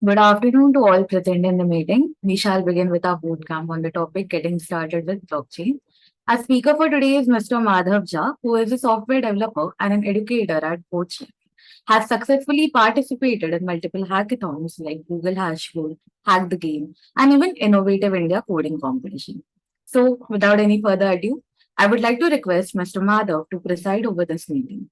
Good afternoon to all present in the meeting. We shall begin with our bootcamp on the topic getting started with blockchain. Our speaker for today is Mr. Madhav Jha, who is a software developer and an educator at Bootcamp. Has successfully participated in multiple hackathons like Google Hashboard, Hack the Game, and even Innovative India Coding Competition. So, without any further ado, I would like to request Mr. Madhav to preside over this meeting.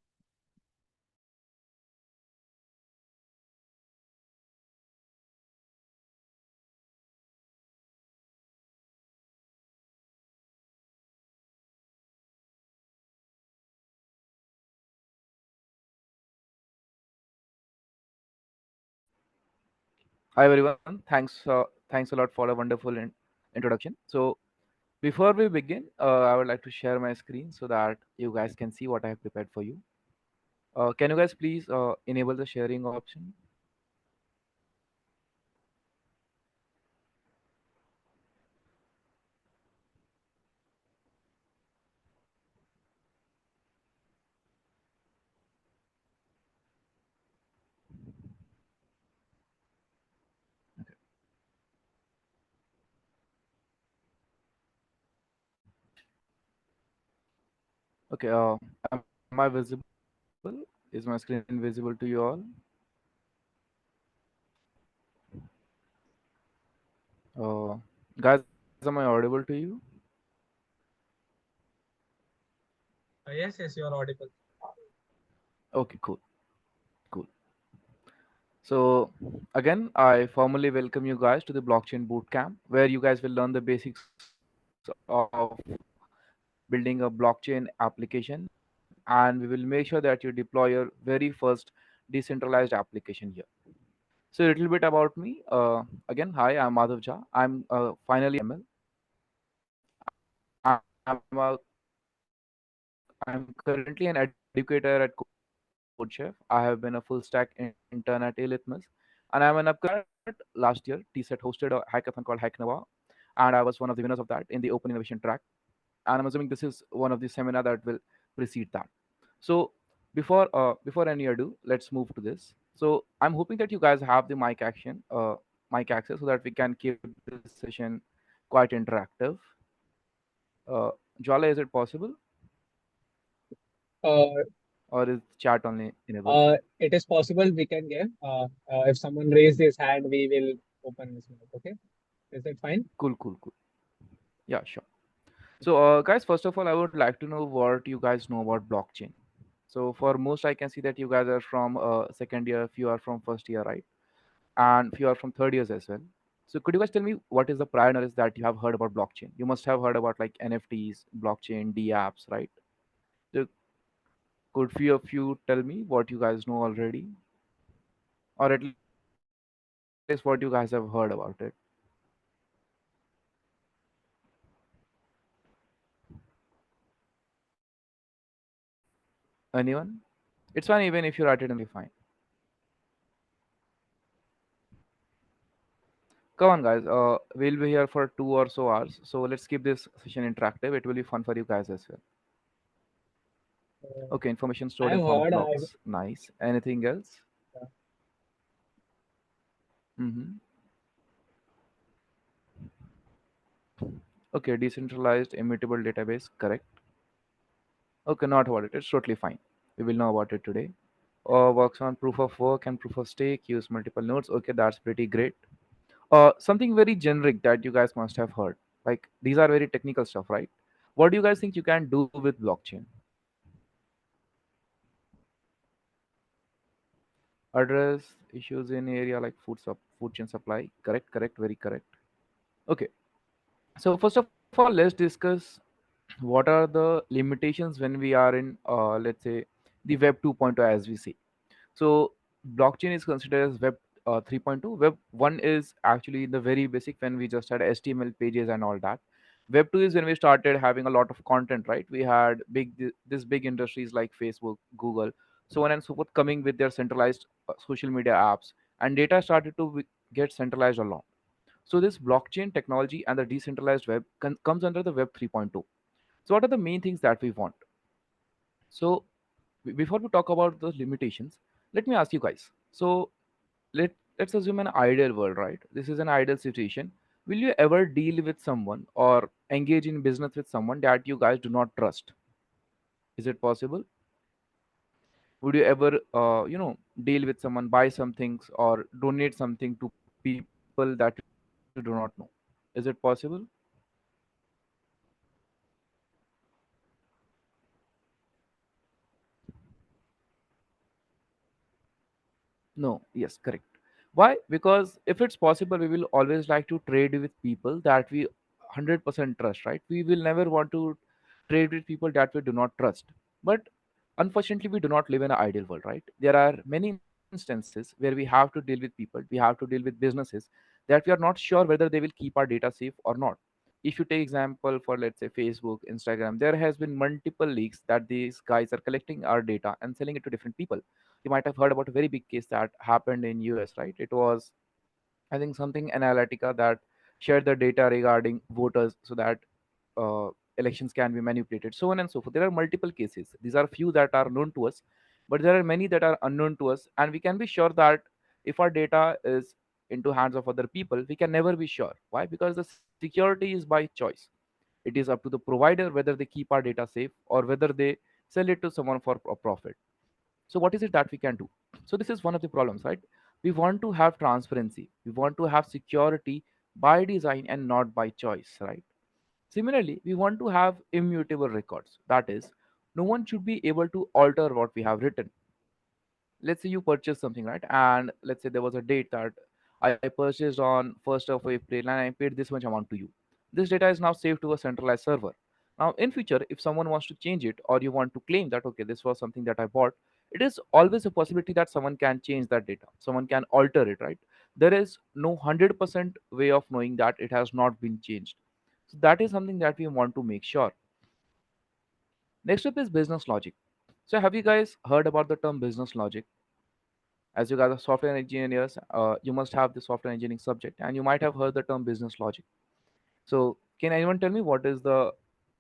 Hi everyone. Thanks a lot for a wonderful introduction. So before we begin, I would like to share my screen so that you guys can see what I have prepared for you. Can you guys please enable the sharing option? Okay. Am I visible? Is my screen visible to you all? Uh, Guys, am I audible to you? Yes, yes, you are audible. Okay. Cool. Cool. So again, I formally welcome you guys to the Blockchain Bootcamp, where you guys will learn the basics of building a blockchain application, and we will make sure that you deploy your very first decentralized application here. So a little bit about me. Again, hi, I'm Madhav Jha. I'm finally I'm currently an educator at CodeChef. I have been a full stack intern at Elitmus, and I'm an upcoming last year. TSET hosted a hackathon called Hack Nova, and I was one of the winners of that in the Open Innovation track. And I'm assuming this is one of the seminar that will precede that. So before any ado, let's move to this. So I'm hoping that you guys have the mic access, so that we can keep this session quite interactive. Uh, Jwala, is it possible, Uh, or is chat only enabled? it is possible we can give. If someone raised his hand, we will open this mic. Okay, is that fine? Cool, cool, cool. Yeah, sure. So, guys, first of all, I would like to know what you guys know about blockchain. So, for most, I can see that you guys are from second year, few are from first year, right? And few are from third years as well. So, could you guys tell me what is the prior knowledge that you have heard about blockchain? You must have heard about like NFTs, blockchain, D apps, right? So, could few of you tell me what you guys know already, or at least what you guys have heard about it? Anyone? It's fine even if you write it in the fine. Come on, guys. We'll be here for 2 or so hours. So let's keep this session interactive. It will be fun for you guys as well. Uh, Okay, information I stored have in form of heard. blocks. Nice. Anything else? Uh, Mm-hmm. Okay, decentralized immutable database. Correct. Okay, not about it. It's totally fine. We will know about it today. Works on proof of work and proof of stake. Use multiple nodes. Okay, that's pretty great. Something very generic that you guys must have heard. Like these are very technical stuff, right? What do you guys think you can do with blockchain? Address issues in area like food chain supply. Correct, correct, very correct. Okay, so first of all, let's discuss what are the limitations when we are in, let's say, the Web 2.0 as we say. So blockchain is considered as Web 3.2. Web 1 is actually the very basic when we just had HTML pages and all that. Web 2 is when we started having a lot of content, right? We had this big industries like Facebook, Google, so on and so forth coming with their centralized social media apps, and data started to get centralized along. So this blockchain technology and the decentralized web comes under the Web 3.2. So what are the main things that we want? So before we talk about the limitations, let me ask you guys. So let's assume an ideal world, right? This is an ideal situation. Will you ever deal with someone or engage in business with someone that you guys do not trust? Is it possible? Would you ever, deal with someone, buy some things, or donate something to people that you do not know? Is it possible? No, yes, correct. Why? Because if it's possible, we will always like to trade with people that we 100% trust, right? We will never want to trade with people that we do not trust. But unfortunately, we do not live in an ideal world, right? There are many instances where we have to deal with people, we have to deal with businesses that we are not sure whether they will keep our data safe or not. If you take example for, let's say, Facebook, Instagram, there has been multiple leaks that these guys are collecting our data and selling it to different people. You might have heard about a very big case that happened in US, right? It was, I think, something Analytica that shared the data regarding voters so that uh, elections can be manipulated, so on and so forth. There are multiple cases. These are few that are known to us, but there are many that are unknown to us, and we can be sure that if our data is into hands of other people, we can never be sure. Why? Because the security is by choice. It is up to the provider whether they keep our data safe or whether they sell it to someone for a profit. So what is it that we can do? So this is one of the problems, right? We want to have transparency, we want to have security by design and not by choice, right? Similarly, we want to have immutable records. That is, no one should be able to alter what we have written. Let's say you purchase something, right? And let's say there was a date that I purchased on 1st of April and I paid this much amount to you. This data is now saved to a centralized server. Now in future, if someone wants to change it or you want to claim that, okay, this was something that I bought, it is always a possibility that someone can change that data, someone can alter it, right? There is no 100% way of knowing that it has not been changed. So that is something that we want to make sure. Next up is business logic. So have you guys heard about the term business logic? As you guys are software engineers, you must have the software engineering subject, and you might have heard the term business logic. So, can anyone tell me what is the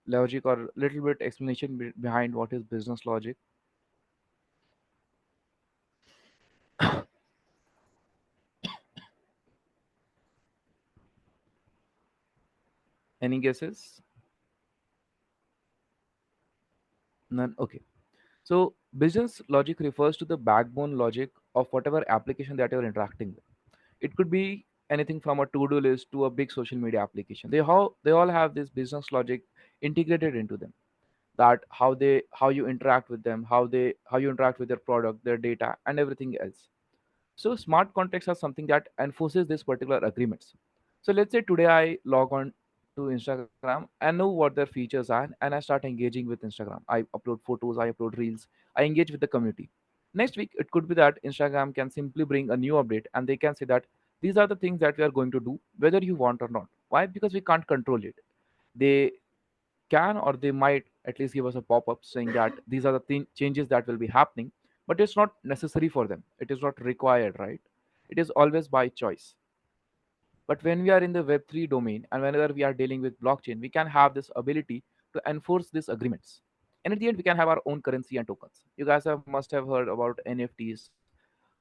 logic or little bit explanation behind what is business logic? Any guesses? None. Okay. So, business logic refers to the backbone logic of whatever application that you're interacting with. It could be anything from a to-do list to a big social media application. They all have this business logic integrated into them, that how you interact with them, how you interact with their product, their data, and everything else. So smart contracts are something that enforces these particular agreements. So let's say today I log on to Instagram and know what their features are, and I start engaging with Instagram. I upload photos, I upload reels, I engage with the community. Next week, it could be that Instagram can simply bring a new update and they can say that these are the things that we are going to do, whether you want or not. Why? Because we can't control it. They can, or they might at least give us a pop-up saying that these are the changes that will be happening, but it's not necessary for them, it is not required, right? It is always by choice. But when we are in the web3 domain and whenever we are dealing with blockchain, we can have this ability to enforce these agreements, and at the end we can have our own currency and tokens. You guys have must have heard about NFTs.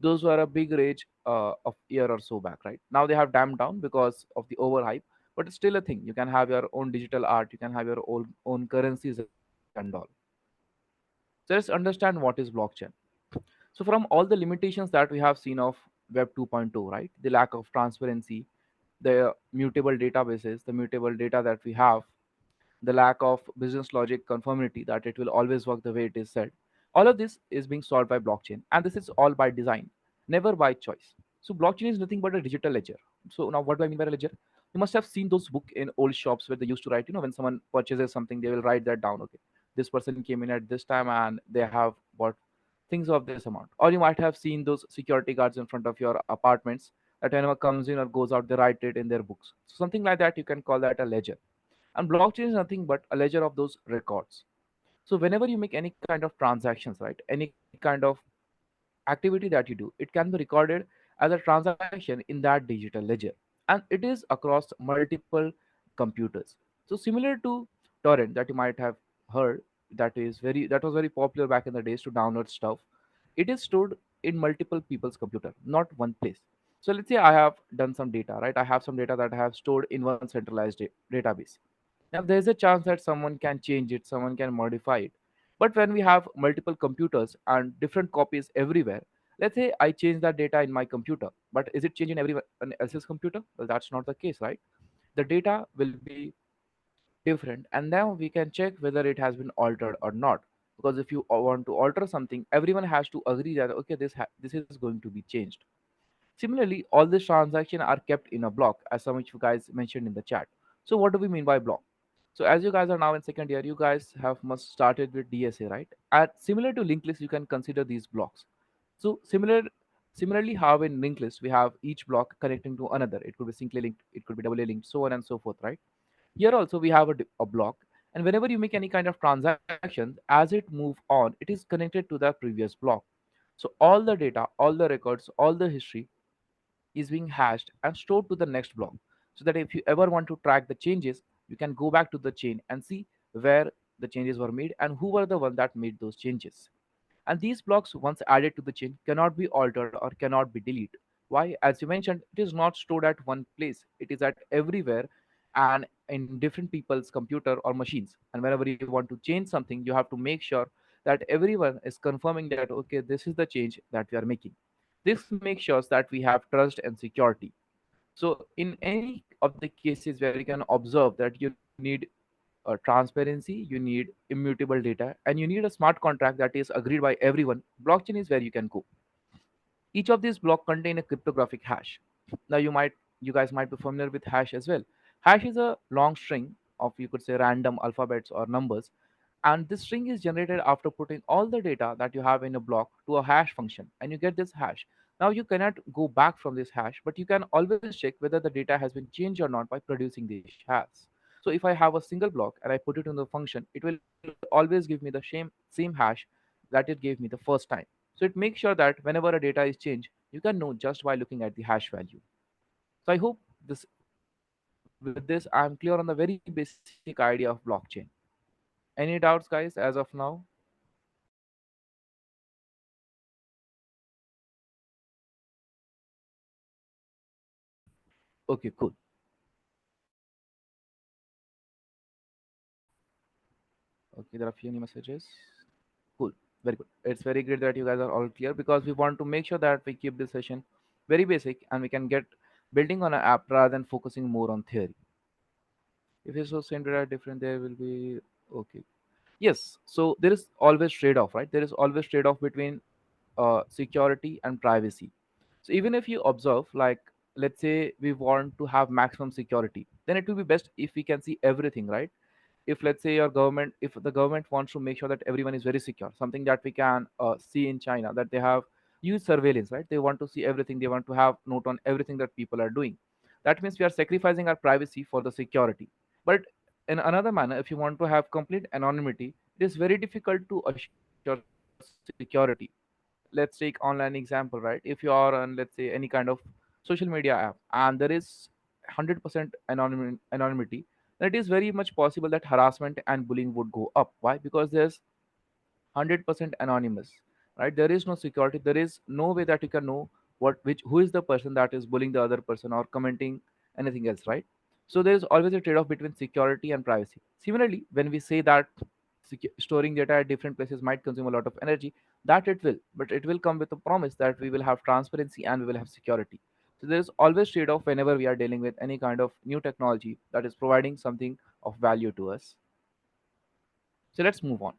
Those were a big rage of year or so back, right? Now they have damped down because of the overhype, but it's still a thing. You can have your own digital art, you can have your own currencies and all. So let's understand what is blockchain. So from all the limitations that we have seen of Web 2.0, right? The lack of transparency, the mutable databases, the mutable data that we have, the lack of business logic conformity that it will always work the way it is said. All of this is being solved by blockchain, and this is all by design, never by choice. So blockchain is nothing but a digital ledger. So now, what do I mean by a ledger? You must have seen those book in old shops where they used to write. When someone purchases something, they will write that down. Okay, this person came in at this time and they have bought things of this amount. Or you might have seen those security guards in front of your apartments that whenever comes in or goes out, they write it in their books. So something like that, you can call that a ledger. And blockchain is nothing but a ledger of those records. So whenever you make any kind of transactions, right, any kind of activity that you do, it can be recorded as a transaction in that digital ledger, and it is across multiple computers. So similar to torrent that you might have heard, that was very popular back in the days to download stuff. It is stored in multiple people's computer, not one place. So let's say I have done some data, right? I have some data that I have stored in one centralized database. Now there's a chance that someone can change it, someone can modify it. But when we have multiple computers and different copies everywhere, let's say I change that data in my computer, but is it changing everyone else's computer? Well, that's not the case, right? The data will be different, and now we can check whether it has been altered or not. Because if you want to alter something, everyone has to agree that okay, this is going to be changed. Similarly, all these transactions are kept in a block, as some of you guys mentioned in the chat. So what do we mean by block? So as you guys are now in second year, you guys have must started with DSA, right? And similar to linked list, you can consider these blocks. So similarly, how in linked list we have each block connecting to another. It could be simply linked, it could be doubly linked, so on and so forth, right? Here also we have a block, and whenever you make any kind of transaction, as it move on, it is connected to the previous block. So all the data, all the records, all the history is being hashed and stored to the next block, so that if you ever want to track the changes, you can go back to the chain and see where the changes were made and who were the one that made those changes. And these blocks, once added to the chain, cannot be altered or cannot be deleted. Why? As you mentioned, it is not stored at one place, it is at everywhere and in different people's computer or machines. And whenever you want to change something, you have to make sure that everyone is confirming that okay, this is the change that we are making. This makes sure that we have trust and security. So in any of the cases where you can observe that you need transparency, you need immutable data, and you need a smart contract that is agreed by everyone, blockchain is where you can go. Each of these blocks contain a cryptographic hash. Now you guys might be familiar with hash as well. Hash is a long string of, you could say, random alphabets or numbers, and this string is generated after putting all the data that you have in a block to a hash function, and you get this hash. Now you cannot go back from this hash, but you can always check whether the data has been changed or not by producing this hash. So if I have a single block and I put it in the function, it will always give me the same hash that it gave me the first time. So it makes sure that whenever a data is changed, you can know just by looking at the hash value. So I hope this with this I'm clear on the very basic idea of blockchain. Any doubts, guys, as of now? Okay, cool. Okay, there are a few new messages. Cool. Very good. It's very great that you guys are all clear, because we want to make sure that we keep this session very basic and we can get building on an app rather than focusing more on theory. If it's so centered at different, there will be okay. Yes. So there is always trade-off, right? There is always trade-off between security and privacy. So even if you observe, like let's say we want to have maximum security, then it will be best if we can see everything, right? If let's say your government, if the government wants to make sure that everyone is very secure, something that we can see in China, that they have used surveillance, right? They want to see everything, they want to have note on everything that people are doing. That means we are sacrificing our privacy for the security. But in another manner, if you want to have complete anonymity, it is very difficult to assure security. Let's take online example, right? If you are on, let's say, any kind of social media app and there is 100% anonymity, then it is very much possible that harassment and bullying would go up. Why? Because there's 100% anonymous, right? There is no security, there is no way that you can know who is the person that is bullying the other person or commenting anything else, right? So there is always a trade-off between security and privacy. Similarly, when we say that storing data at different places might consume a lot of energy, that it will, but it will come with a promise that we will have transparency and we will have security. So there is always trade-off whenever we are dealing with any kind of new technology that is providing something of value to us. So let's move on.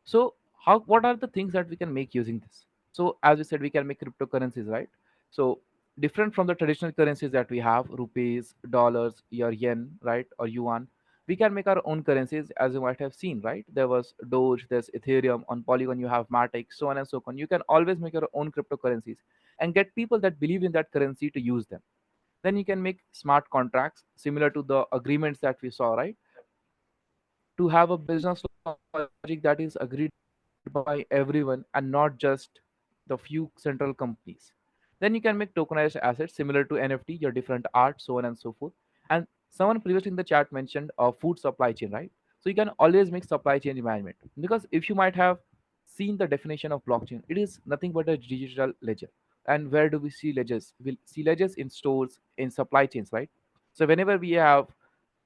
So how, what are the things that we can make using this? So as we said, we can make cryptocurrencies, right? So different from the traditional currencies that we have, rupees, dollars, your yen, right, or yuan, we can make our own currencies, as you might have seen, right? There was Doge, there's Ethereum, on Polygon you have Matic, so on and so on. You can always make your own cryptocurrencies and get people that believe in that currency to use them. Then you can make smart contracts similar to the agreements that we saw, right? To have a business logic that is agreed by everyone and not just the few central companies. Then you can make tokenized assets similar to NFT, your different art, so on and so forth. And someone previously in the chat mentioned a food supply chain, right? So you can always make supply chain management, because if you might have seen the definition of blockchain, it is nothing but a digital ledger. And where do we see ledgers? We'll see ledgers in stores, in supply chains, right? So whenever we have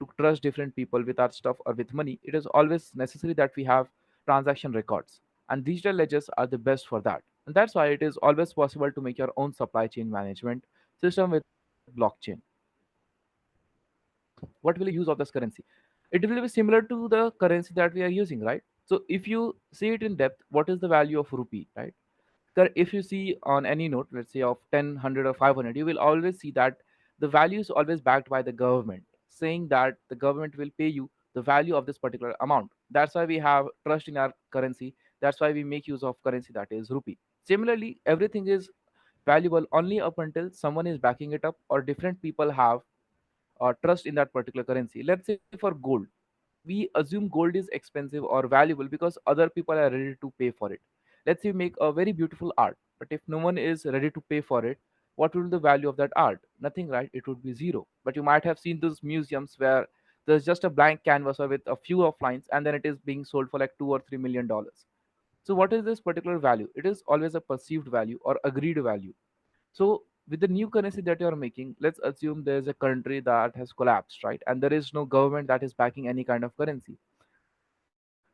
to trust different people with our stuff or with money, it is always necessary that we have transaction records. And digital ledgers are the best for that. And that's why it is always possible to make your own supply chain management system with blockchain. What will you use of this currency? It will be similar to the currency that we are using, right? So if you see it in depth, what is the value of rupee, right? If you see on any note, let's say of 10, 100 or 500, you will always see that the value is always backed by the government, saying that the government will pay you the value of this particular amount. That's why we have trust in our currency. That's why we make use of currency that is rupee. Similarly, everything is valuable only up until someone is backing it up or different people have trust in that particular currency. Let's say for gold, we assume gold is expensive or valuable because other people are ready to pay for it. Let's say you make a very beautiful art, but if no one is ready to pay for it, what will the value of that art? Nothing, right? It would be zero. But you might have seen those museums where there's just a blank canvas or with a few of lines, and then it is being sold for like $2 or $3 million. So what is this particular value? It is always a perceived value or agreed value. So with the new currency that you're making, let's assume there's a country that has collapsed, right? And there is no government that is backing any kind of currency.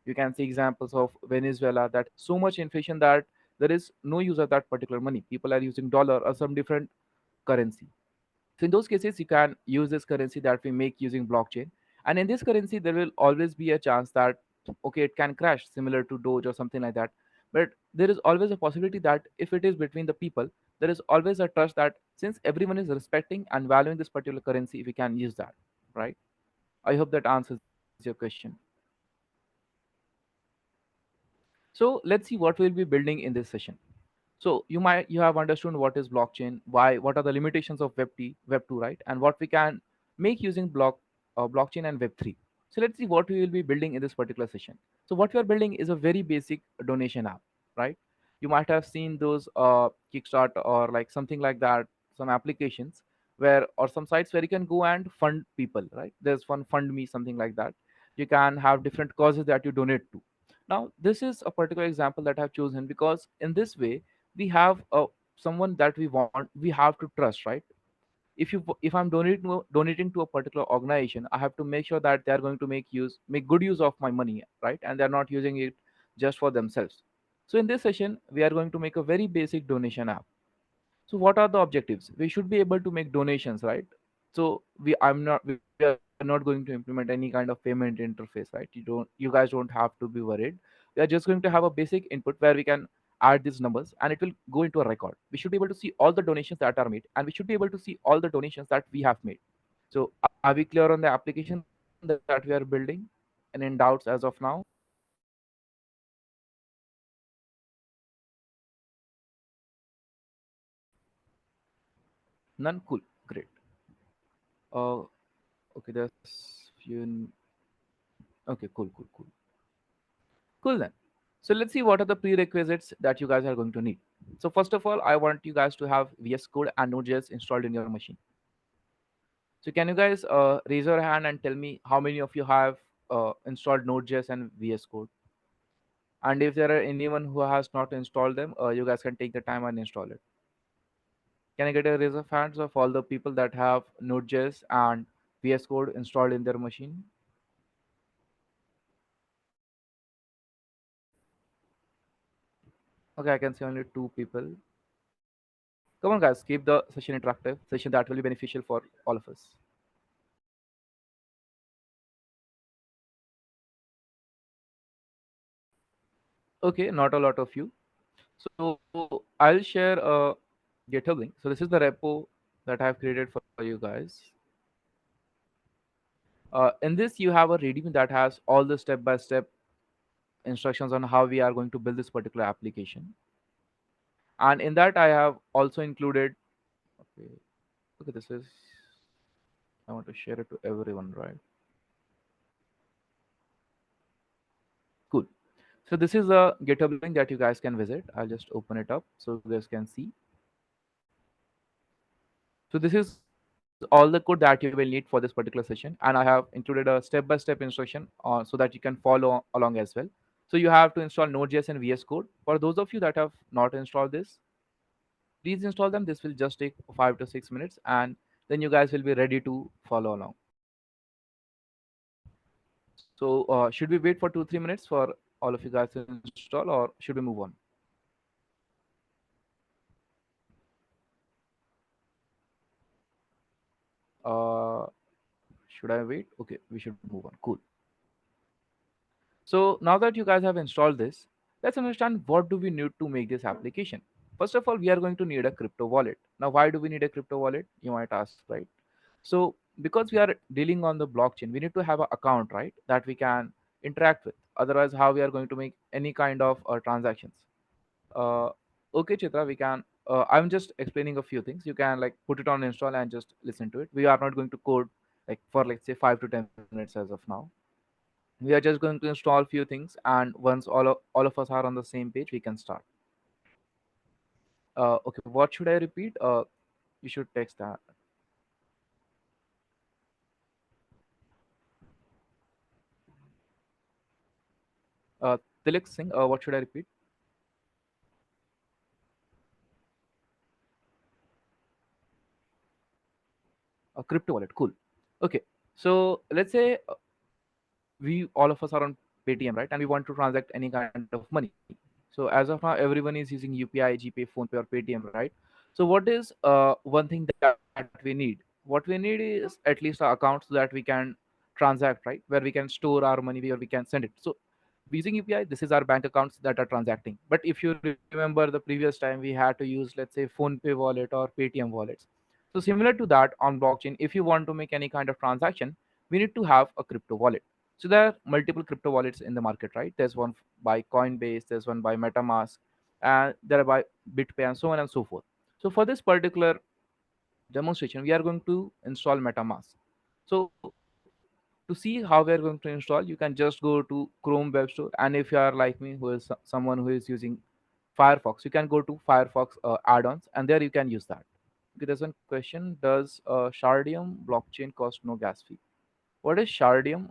You can see examples of Venezuela that so much inflation that there is no use of that particular money. People are using dollar or some different currency. So in those cases, you can use this currency that we make using blockchain. And in this currency, there will always be a chance that, okay, it can crash similar to Doge or something like that. But there is always a possibility that if it is between the people, there is always a trust that since everyone is respecting and valuing this particular currency, we can use that, right? I hope that answers your question. So let's see what we'll be building in this session. So you have understood what is blockchain, why, what are the limitations of Web 2, right? And what we can make using blockchain and Web 3. So let's see what we will be building in this particular session. So what we are building is a very basic donation app, right? You might have seen those Kickstart or like something like that, some applications where or some sites where you can go and fund people, right? There's one fund me, something like that. You can have different causes that you donate to. Now, this is a particular example that I've chosen because in this way, we have someone that we have to trust, right? If I'm donating to a particular organization, I have to make sure that they are going to make good use of my money, right? And they're not using it just for themselves. So in this session, we are going to make a very basic donation app. So what are the objectives? We should be able to make donations, right? So we are not going to implement any kind of payment interface, right? You guys don't have to be worried. We are just going to have a basic input where we can add these numbers and it will go into a record. We should be able to see all the donations that are made and we should be able to see all the donations that we have made. So are we clear on the application that we are building? And in doubts as of now? None? Cool. Great. Uh, okay, there's few. Okay, cool, cool, cool. Cool then. So let's see what are the prerequisites that you guys are going to need. So first of all, I want you guys to have VS Code and Node.js installed in your machine. So can you guys raise your hand and tell me how many of you have installed Node.js and VS Code? And if there are anyone who has not installed them, you guys can take the time and install it. Can I get a raise of hands of all the people that have Node.js and VS Code installed in their machine? Okay, I can see only two people. Come on, guys, keep the session interactive, session that will be beneficial for all of us. Okay, not a lot of you. So I'll share a GitHub link. So this is the repo that I have created for you guys. In this, you have a readme that has all the step-by-step instructions on how we are going to build this particular application. And in that, I have also included. Okay, okay, this is. I want to share it to everyone, right? Cool. So this is a GitHub link that you guys can visit. I'll just open it up so you guys can see. So this is all the code that you will need for this particular session, and I have included a step-by-step instruction so that you can follow along as well. So you have to install Node.js and VS Code. For those of you that have not installed this, Please install them. This will just take 5 to 6 minutes, and then you guys will be ready to follow along. So should we wait for 2 3 minutes for all of you guys to install, or should we move on? uh, should I wait? Okay, we should move on. Cool. So now that you guys have installed this, let's understand what do we need to make this application. First of all, we are going to need a crypto wallet. Now, why do we need a crypto wallet? You might ask, right? So because we are dealing on the blockchain, we need to have an account, right, that we can interact with. Otherwise, how we are going to make any kind of transactions? Uh, okay, Chitra, we can. I'm just explaining a few things. You can like put it on install and just listen to it. We are not going to code like for like say 5 to 10 minutes as of now. We are just going to install few things, and once all of us are on the same page, we can start. Okay, what should I repeat? You should text that. Tilak Singh, what should I repeat? A crypto wallet, cool. Okay, so let's say we all of us are on Paytm, right, and we want to transact any kind of money. So as of now, everyone is using UPI, GPay, PhonePe, or Paytm, right? So what is one thing that we need? What we need is at least an account so that we can transact, right, where we can store our money, where we can send it. So using UPI, this is our bank accounts that are transacting. But if you remember the previous time, we had to use, let's say, PhonePe wallet or Paytm wallets. So similar to that on blockchain, if you want to make any kind of transaction, we need to have a crypto wallet. So there are multiple crypto wallets in the market, right? There's one by Coinbase, there's one by MetaMask, and there are by BitPay, and so on and so forth. So for this particular demonstration, we are going to install MetaMask. So to see how we are going to install, you can just go to Chrome Web Store, and if you are like me, who is someone who is using Firefox, you can go to Firefox add-ons, and there you can use that. Okay, there's one question: does Shardium blockchain cost no gas fee? What is Shardium?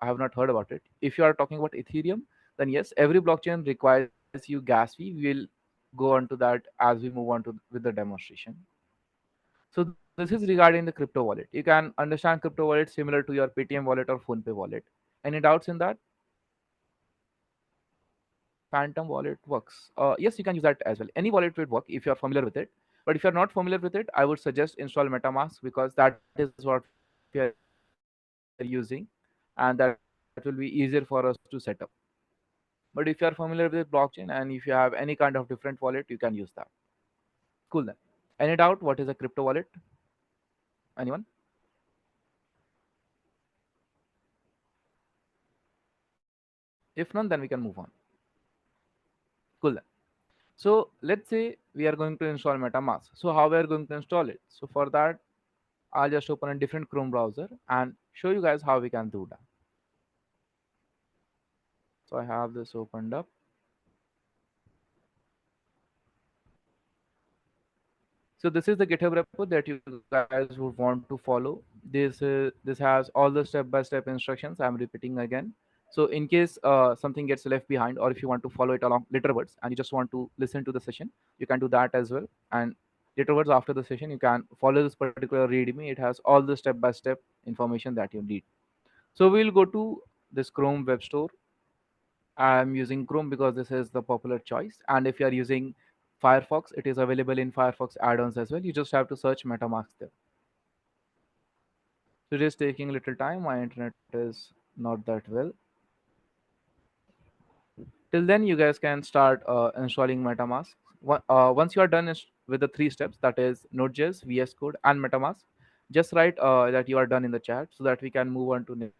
I have not heard about it. If you are talking about Ethereum, then yes, every blockchain requires you gas fee. We will go on to that as we move on to with the demonstration. So this is regarding the crypto wallet. You can understand crypto wallet similar to your Paytm wallet or PhonePe wallet. Any doubts in that? Phantom wallet works. Yes, you can use that as well. Any wallet will work if you are familiar with it. But if you are not familiar with it, I would suggest install MetaMask, because that is what we are using, and that will be easier for us to set up. But if you are familiar with blockchain and if you have any kind of different wallet, you can use that. Cool then. Any doubt what is a crypto wallet? Anyone? If none, then we can move on. Cool then. So let's say we are going to install MetaMask. So how we are going to install it? So for that, I'll just open a different Chrome browser and show you guys how we can do that. So I have this opened up. So this is the GitHub repo that you guys would want to follow. This has all the step-by-step instructions. I'm repeating again. So in case something gets left behind, or if you want to follow it along laterwards and you just want to listen to the session, you can do that as well. And laterwards after the session, you can follow this particular README. It has all the step-by-step information that you need. So we'll go to this Chrome Web Store. I'm using Chrome because this is the popular choice. And if you are using Firefox, it is available in Firefox add-ons as well. You just have to search MetaMask there. So it is taking a little time. My internet is not that well. Till then, you guys can start installing MetaMask. Once you are done with the three steps, that is Node.js, VS Code, and MetaMask, just write that you are done in the chat so that we can move on to next step.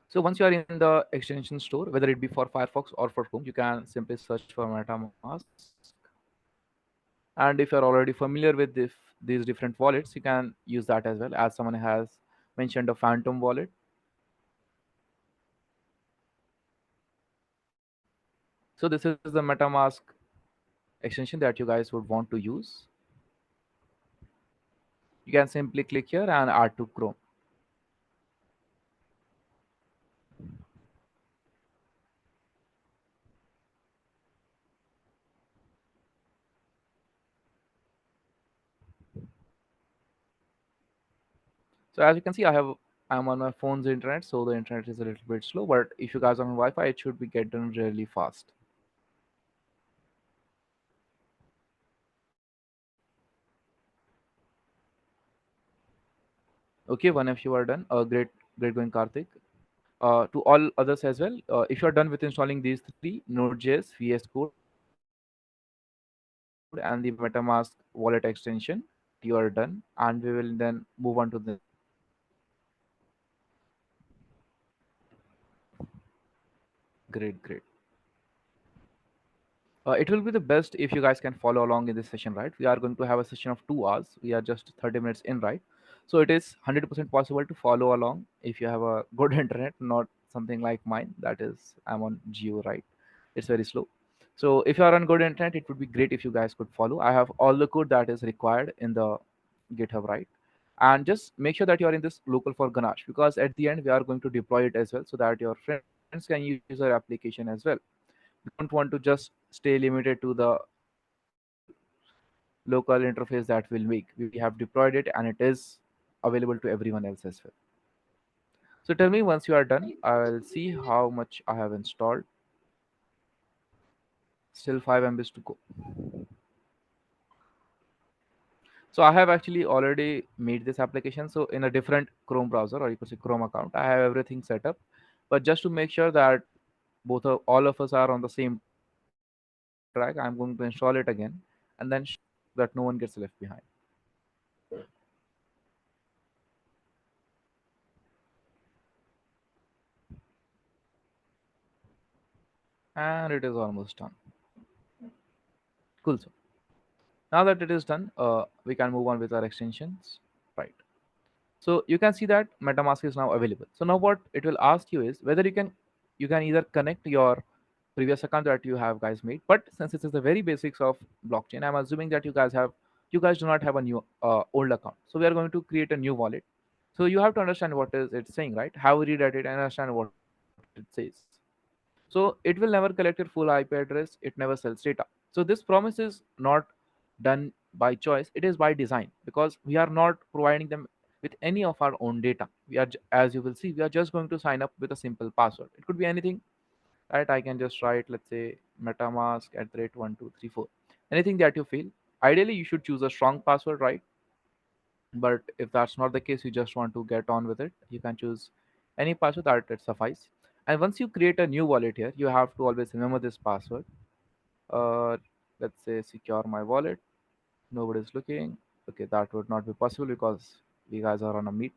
So once you are in the extension store, whether it be for Firefox or for Chrome, you can simply search for MetaMask. And if you're already familiar with these different wallets, you can use that as well, as someone has mentioned a Phantom wallet. So this is the MetaMask extension that you guys would want to use. You can simply click here and add to Chrome. So as you can see, I'm on my phone's internet, so the internet is a little bit slow. But if you guys are on Wi-Fi, it should be get done really fast. Okay, one of you are done. Great, great going, Karthik. To all others as well, if you are done with installing these three, Node.js, VS Code, and the MetaMask wallet extension, you are done, and we will then move on to the next step. Great, great. It will be the best if you guys can follow along in this session, right? We are going to have a session of 2 hours. We are just 30 minutes in, right? So it is 100% possible to follow along if you have a good internet, not something like mine. That is, I'm on Geo, right? It's very slow. So if you are on good internet, it would be great if you guys could follow. I have all the code that is required in the GitHub, right? And just make sure that you are in this local for Ganache, because at the end we are going to deploy it as well, so that your friends can use our application as well. We don't want to just stay limited to the local interface that we'll make. We have deployed it and it is available to everyone else as well. So tell me once you are done, I'll see how much I have installed. Still 5 MBs to go. So I have actually already made this application. So in a different Chrome browser, or you could say Chrome account, I have everything set up. But just to make sure that all of us are on the same track, I'm going to install it again and then that no one gets left behind. And it is almost done. Cool. So now that it is done, we can move on with our extensions. Right. So you can see that MetaMask is now available. So now what it will ask you is whether you can either connect your previous account that you have guys made. But since this is the very basics of blockchain, I'm assuming that you guys do not have a new old account. So we are going to create a new wallet. So you have to understand what is it saying, right? Have a read at it and understand what it says. So it will never collect your full IP address. It never sells data. So this promise is not done by choice. It is by design, because we are not providing them with any of our own data. As you will see, we are just going to sign up with a simple password. It could be anything, right? I can just write, let's say, MetaMask at the rate 1234. Anything that you feel. Ideally, you should choose a strong password, right? But if that's not the case, you just want to get on with it, you can choose any password that it suffice. And once you create a new wallet here, you have to always remember this password. uh, let's say secure my wallet, nobody's looking. Okay, that would not be possible because we guys are on a meet.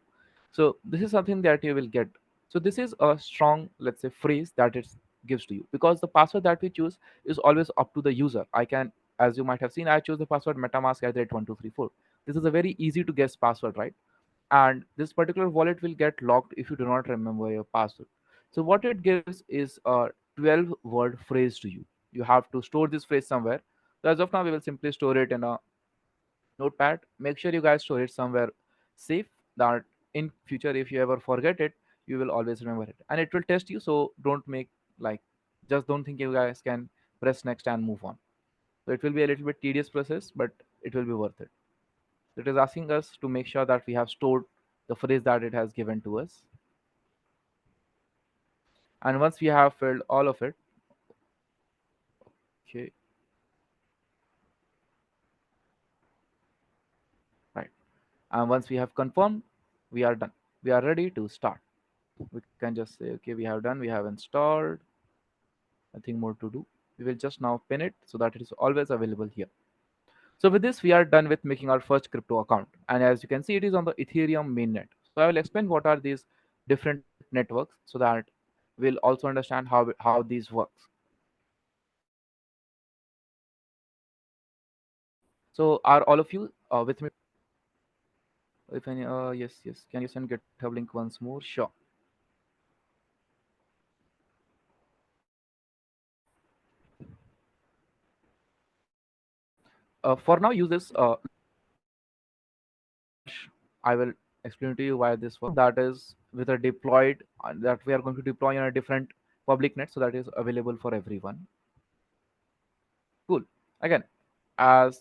So this is something that you will get. So this is a strong, let's say, phrase that it gives to you, because the password that we choose is always up to the user. I can, as you might have seen, I chose the password MetaMask at 1234. This is a very easy to guess password, right? And this particular wallet will get locked if you do not remember your password. So what it gives is a 12-word phrase to you. You have to store this phrase somewhere. So as of now, we will simply store it in a notepad. Make sure you guys store it somewhere safe, that in future if you ever forget it, you will always remember it, and it will test you. So don't make, like, just don't think you guys can press next and move on. So it will be a little bit tedious process, but it will be worth it. It is asking us to make sure that we have stored the phrase that it has given to us. And once we have filled all of it, okay, right. And once we have confirmed, we are done. We are ready to start. We can just say, okay, we have done, we have installed, nothing more to do. We will just now pin it so that it is always available here. So with this, we are done with making our first crypto account. And as you can see, it is on the Ethereum mainnet. So I will explain what are these different networks so that we'll also understand how these works. So are all of you with me? If any, yes, yes. Can you send GitHub link once more? Sure. For now, use this Launch. I will explain to you why this works. That is with a deployed that we are going to deploy on a different public net, so that is available for everyone. Cool. Again, as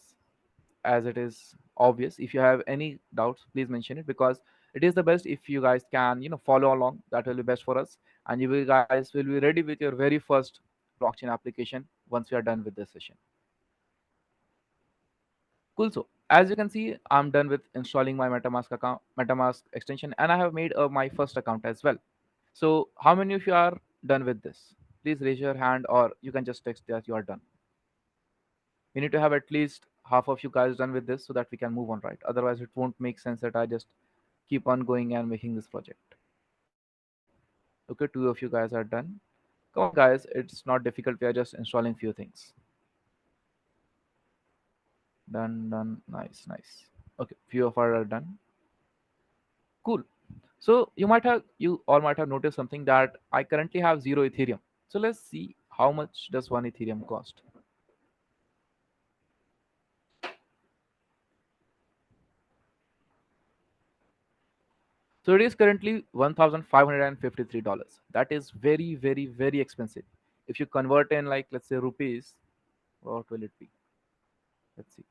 as it is obvious, if you have any doubts, please mention it, because It is the best if you guys can, follow along. That will be best for us, and guys will be ready with your very first blockchain application once we are done with this session. Cool. So as you can see, I'm done with installing my MetaMask extension, and I have made my first account as well. So how many of you are done with this? Please raise your hand, or you can just text that you are done. We need to have at least half of you guys done with this so that we can move on, right? Otherwise, it won't make sense that I just keep on going and making this project. Okay, two of you guys are done. Come on, guys. It's not difficult. We are just installing few things. Done, done. Nice, nice. Okay, few of our are done. Cool. So you all might have noticed something that I currently have 0 Ethereum. So let's see how much does 1 Ethereum cost. So it is currently $1,553. That is very, very, very expensive. If you convert in, like, let's say rupees, what will it be? Let's see.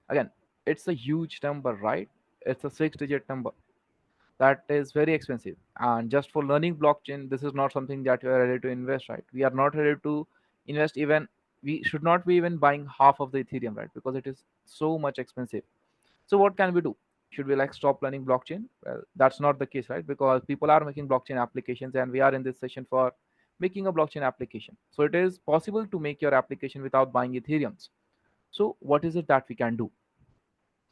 Again, it's a huge number, right? It's a 6-digit number. That is very expensive. And just for learning blockchain, this is not something that you are ready to invest, right? We are not ready to invest even. We should not be even buying half of the Ethereum, right? Because it is so much expensive. So what can we do? Should we like stop learning blockchain? Well, that's not the case, right? Because people are making blockchain applications, and we are in this session for making a blockchain application. So it is possible to make your application without buying Ethereums. So what is it that we can do?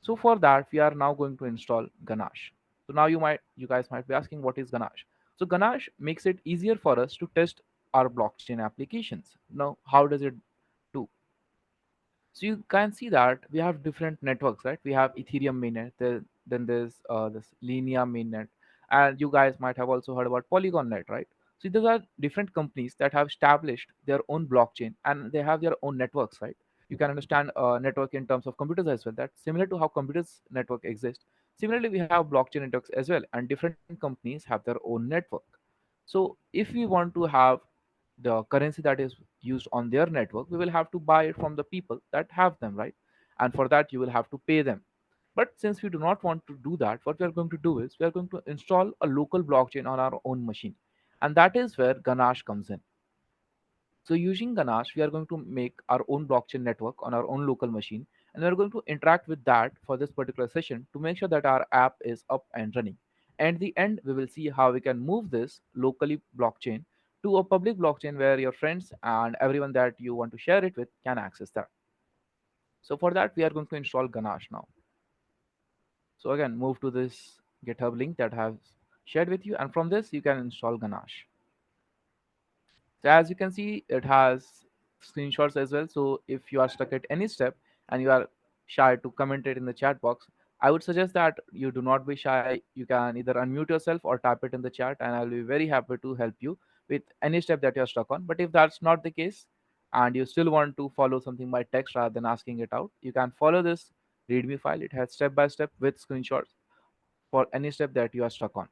So for that, we are now going to install Ganache. So now you guys might be asking, what is Ganache? So Ganache makes it easier for us to test our blockchain applications. Now, how does it do? So you can see that we have different networks, right? We have Ethereum mainnet, then there's this Linea mainnet, and you guys might have also heard about Polygon net, right? So these are different companies that have established their own blockchain, and they have their own networks, right? You can understand network in terms of computers as well. That's similar to how computers network exist. Similarly, we have blockchain networks as well, and different companies have their own network. So if we want to have the currency that is used on their network, we will have to buy it from the people that have them, right? And for that, you will have to pay them. But since we do not want to do that, what we are going to do is we are going to install a local blockchain on our own machine. And that is where Ganache comes in. So using Ganache, we are going to make our own blockchain network on our own local machine, and we're going to interact with that for this particular session to make sure that our app is up and running. And at the end, we will see how we can move this locally blockchain to a public blockchain where your friends and everyone that you want to share it with can access that. So for that, we are going to install Ganache now. So again, move to this GitHub link that I have shared with you, and from this, you can install Ganache. So as you can see, it has screenshots as well. So if you are stuck at any step and you are shy to comment it in the chat box, I would suggest that you do not be shy. You can either unmute yourself or type it in the chat, and I'll be very happy to help you with any step that you're stuck on. But if that's not the case, and you still want to follow something by text rather than asking it out, you can follow this README file. It has step by step with screenshots for any step that you are stuck on.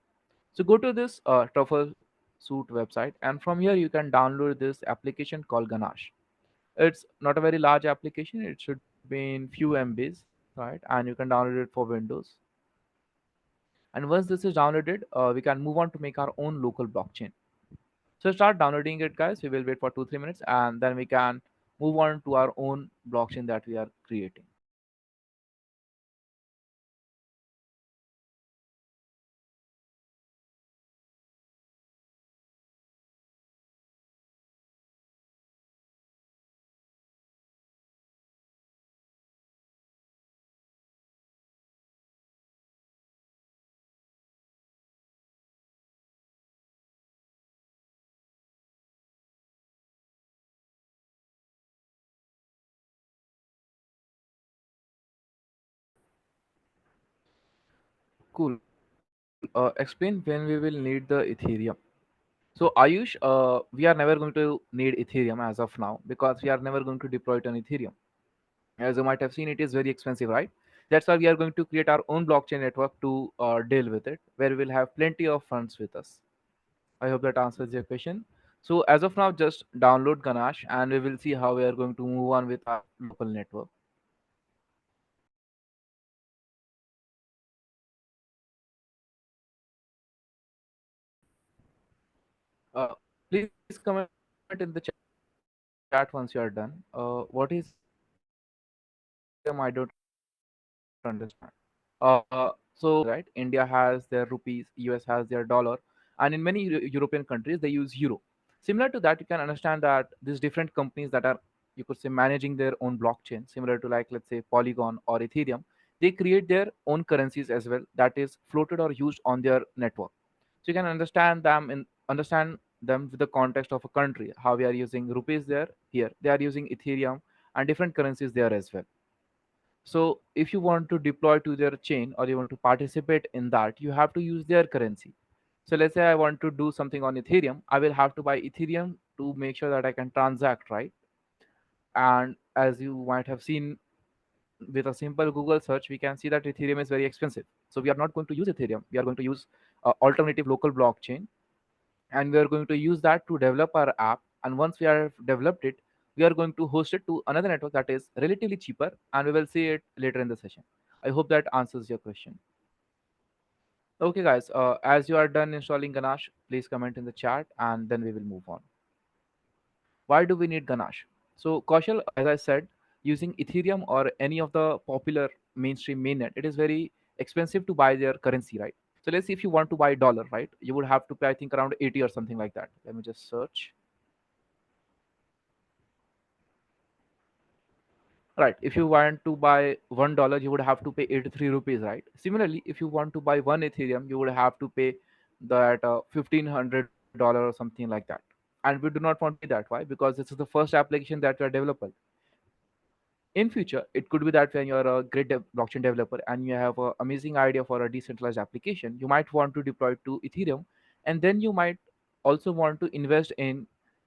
So go to this Truffle Suite website, and from here you can download this application called Ganache. It's not a very large application. It should be in few MBs, right? And you can download it for Windows. And once this is downloaded, we can move on to make our own local blockchain. So start downloading it, guys. We will wait for 2-3 minutes, and then we can move on to our own blockchain that we are creating. Cool. Explain when we will need the Ethereum. So Ayush, we are never going to need Ethereum as of now because we are never going to deploy it on Ethereum. As you might have seen, it is very expensive, right? That's why we are going to create our own blockchain network to deal with it, where we will have plenty of funds with us. I hope that answers your question. So as of now, just download Ganache, and we will see how we are going to move on with our local network. Please comment in the chat once you are done. What is Ethereum? I don't understand. So Ethereum is basically right. India has their rupees, US has their dollar, and in many European countries they use euro. Similar to that, you can understand that these different companies that are, you could say, managing their own blockchain, similar to like let's say Polygon or Ethereum, they create their own currencies as well that is floated or used on their network. So you can understand them with the context of a country, how we are using rupees there, here they are using Ethereum and different currencies there as well. So if you want to deploy to their chain or you want to participate in that, you have to use their currency. So let's say I want to do something on Ethereum, I will have to buy Ethereum to make sure that I can transact, right? And as you might have seen with a simple Google search, we can see that Ethereum is very expensive. So we are not going to use Ethereum. We are going to use alternative local blockchain, and we are going to use that to develop our app. And once we have developed it, we are going to host it to another network that is relatively cheaper, and we will see it later in the session. I hope that answers your question. Okay, guys, as you are done installing Ganache, please comment in the chat, and then we will move on. Why do we need Ganache? So, Kaushal, as I said, using Ethereum or any of the popular mainstream mainnet, it is very expensive to buy their currency, right? So let's see, if you want to buy dollar, right, you would have to pay, I think, around 80 or something like that. Let me just search. Right. If you want to buy $1, you would have to pay 83 rupees, right? Similarly, if you want to buy one Ethereum, you would have to pay that $1,500 or something like that. And we do not want to pay that. Why? Because this is the first application that we are developing. In future, it could be that when you're a great blockchain developer and you have an amazing idea for a decentralized application, you might want to deploy it to Ethereum, and then you might also want to invest in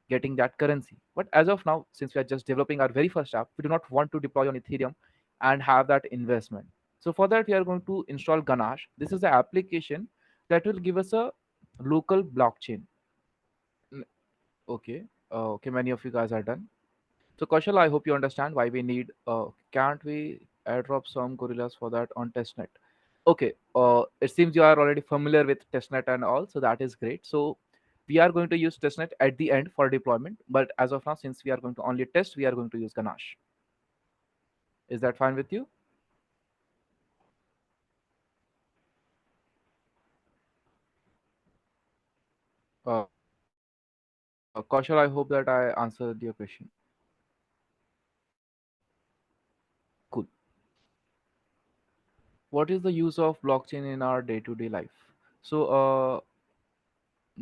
getting that currency. But as of now, since we are just developing our very first app, we do not want to deploy on Ethereum and have that investment. So for that, we are going to install Ganache. This is the application that will give us a local blockchain. N- okay. Okay, many of you guys are done. So Kaushal, I hope you understand why we need. Can't we airdrop some gorillas for that on testnet? Okay. It seems you are already familiar with testnet and all, so that is great. So we are going to use testnet at the end for deployment, but as of now, since we are going to only test, we are going to use Ganache. Is that fine with you? Kaushal, I hope that I answered your question. Cool. What is the use of blockchain in our day-to-day life? So,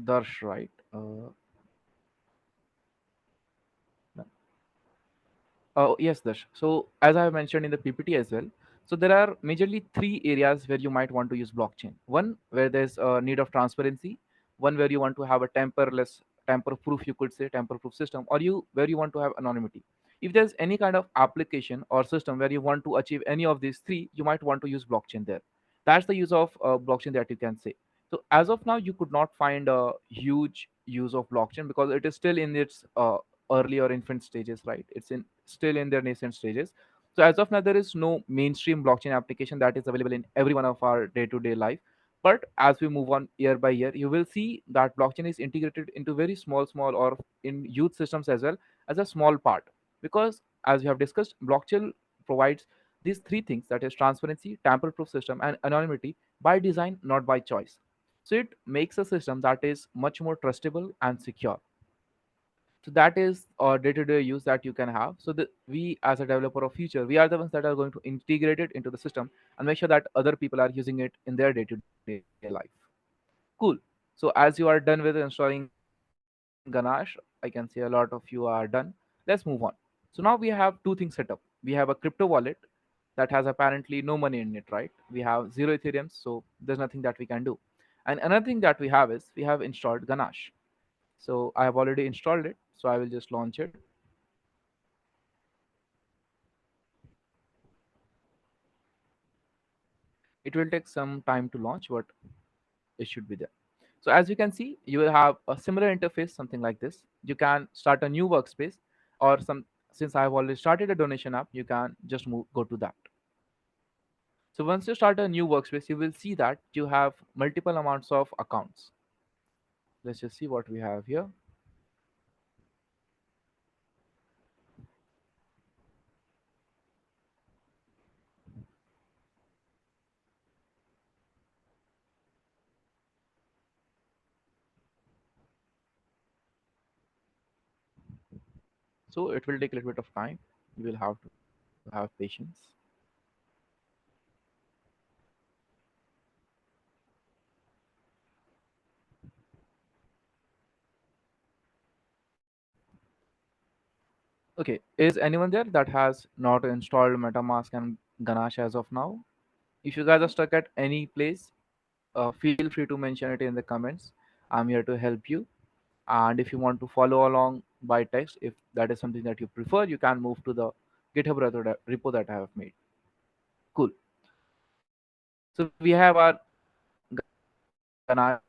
Darsh, right? Yes, Dash. So as I have mentioned in the PPT as well, so there are majorly three areas where you might want to use blockchain. One where there's a need of transparency, one where you want to have a tamper-proof, you could say tamper-proof system, or you where you want to have anonymity. If there's any kind of application or system where you want to achieve any of these three, you might want to use blockchain there. That's the use of blockchain that you can say. So as of now, you could not find a huge use of blockchain because it is still in its early or infant stages, right? It's in still in their nascent stages. So as of now, there is no mainstream blockchain application that is available in every one of our day-to-day life. But as we move on year by year, you will see that blockchain is integrated into very small or in youth systems as well as a small part. Because as we have discussed, blockchain provides these three things, that is transparency, tamper-proof system, and anonymity, by design, not by choice. So it makes a system that is much more trustable and secure. So that is a day-to-day use that you can have. So that we as a developer of future, we are the ones that are going to integrate it into the system and make sure that other people are using it in their day-to-day life. Cool. So as you are done with installing Ganache, I can see a lot of you are done. Let's move on. So now we have two things set up. We have a crypto wallet that has apparently no money in it, right? We have zero Ethereum, so there's nothing that we can do. And another thing that we have is we have installed Ganache. So I have already installed it, so I will just launch it. It will take some time to launch, but it should be there. So as you can see, you will have a similar interface, something like this. You can start a new workspace, or some, since I have already started a donation app, you can just go to that. So once you start a new workspace, you will see that you have multiple amounts of accounts. let's just see what we have here. So it will take a little bit of time. You will have to have patience. Okay, is anyone there that has not installed MetaMask and Ganache as of now? If you guys are stuck at any place, feel free to mention it in the comments. I'm here to help you. And if you want to follow along by text, if that is something that you prefer, you can move to the GitHub repo that I have made. Cool. So we have our Ganache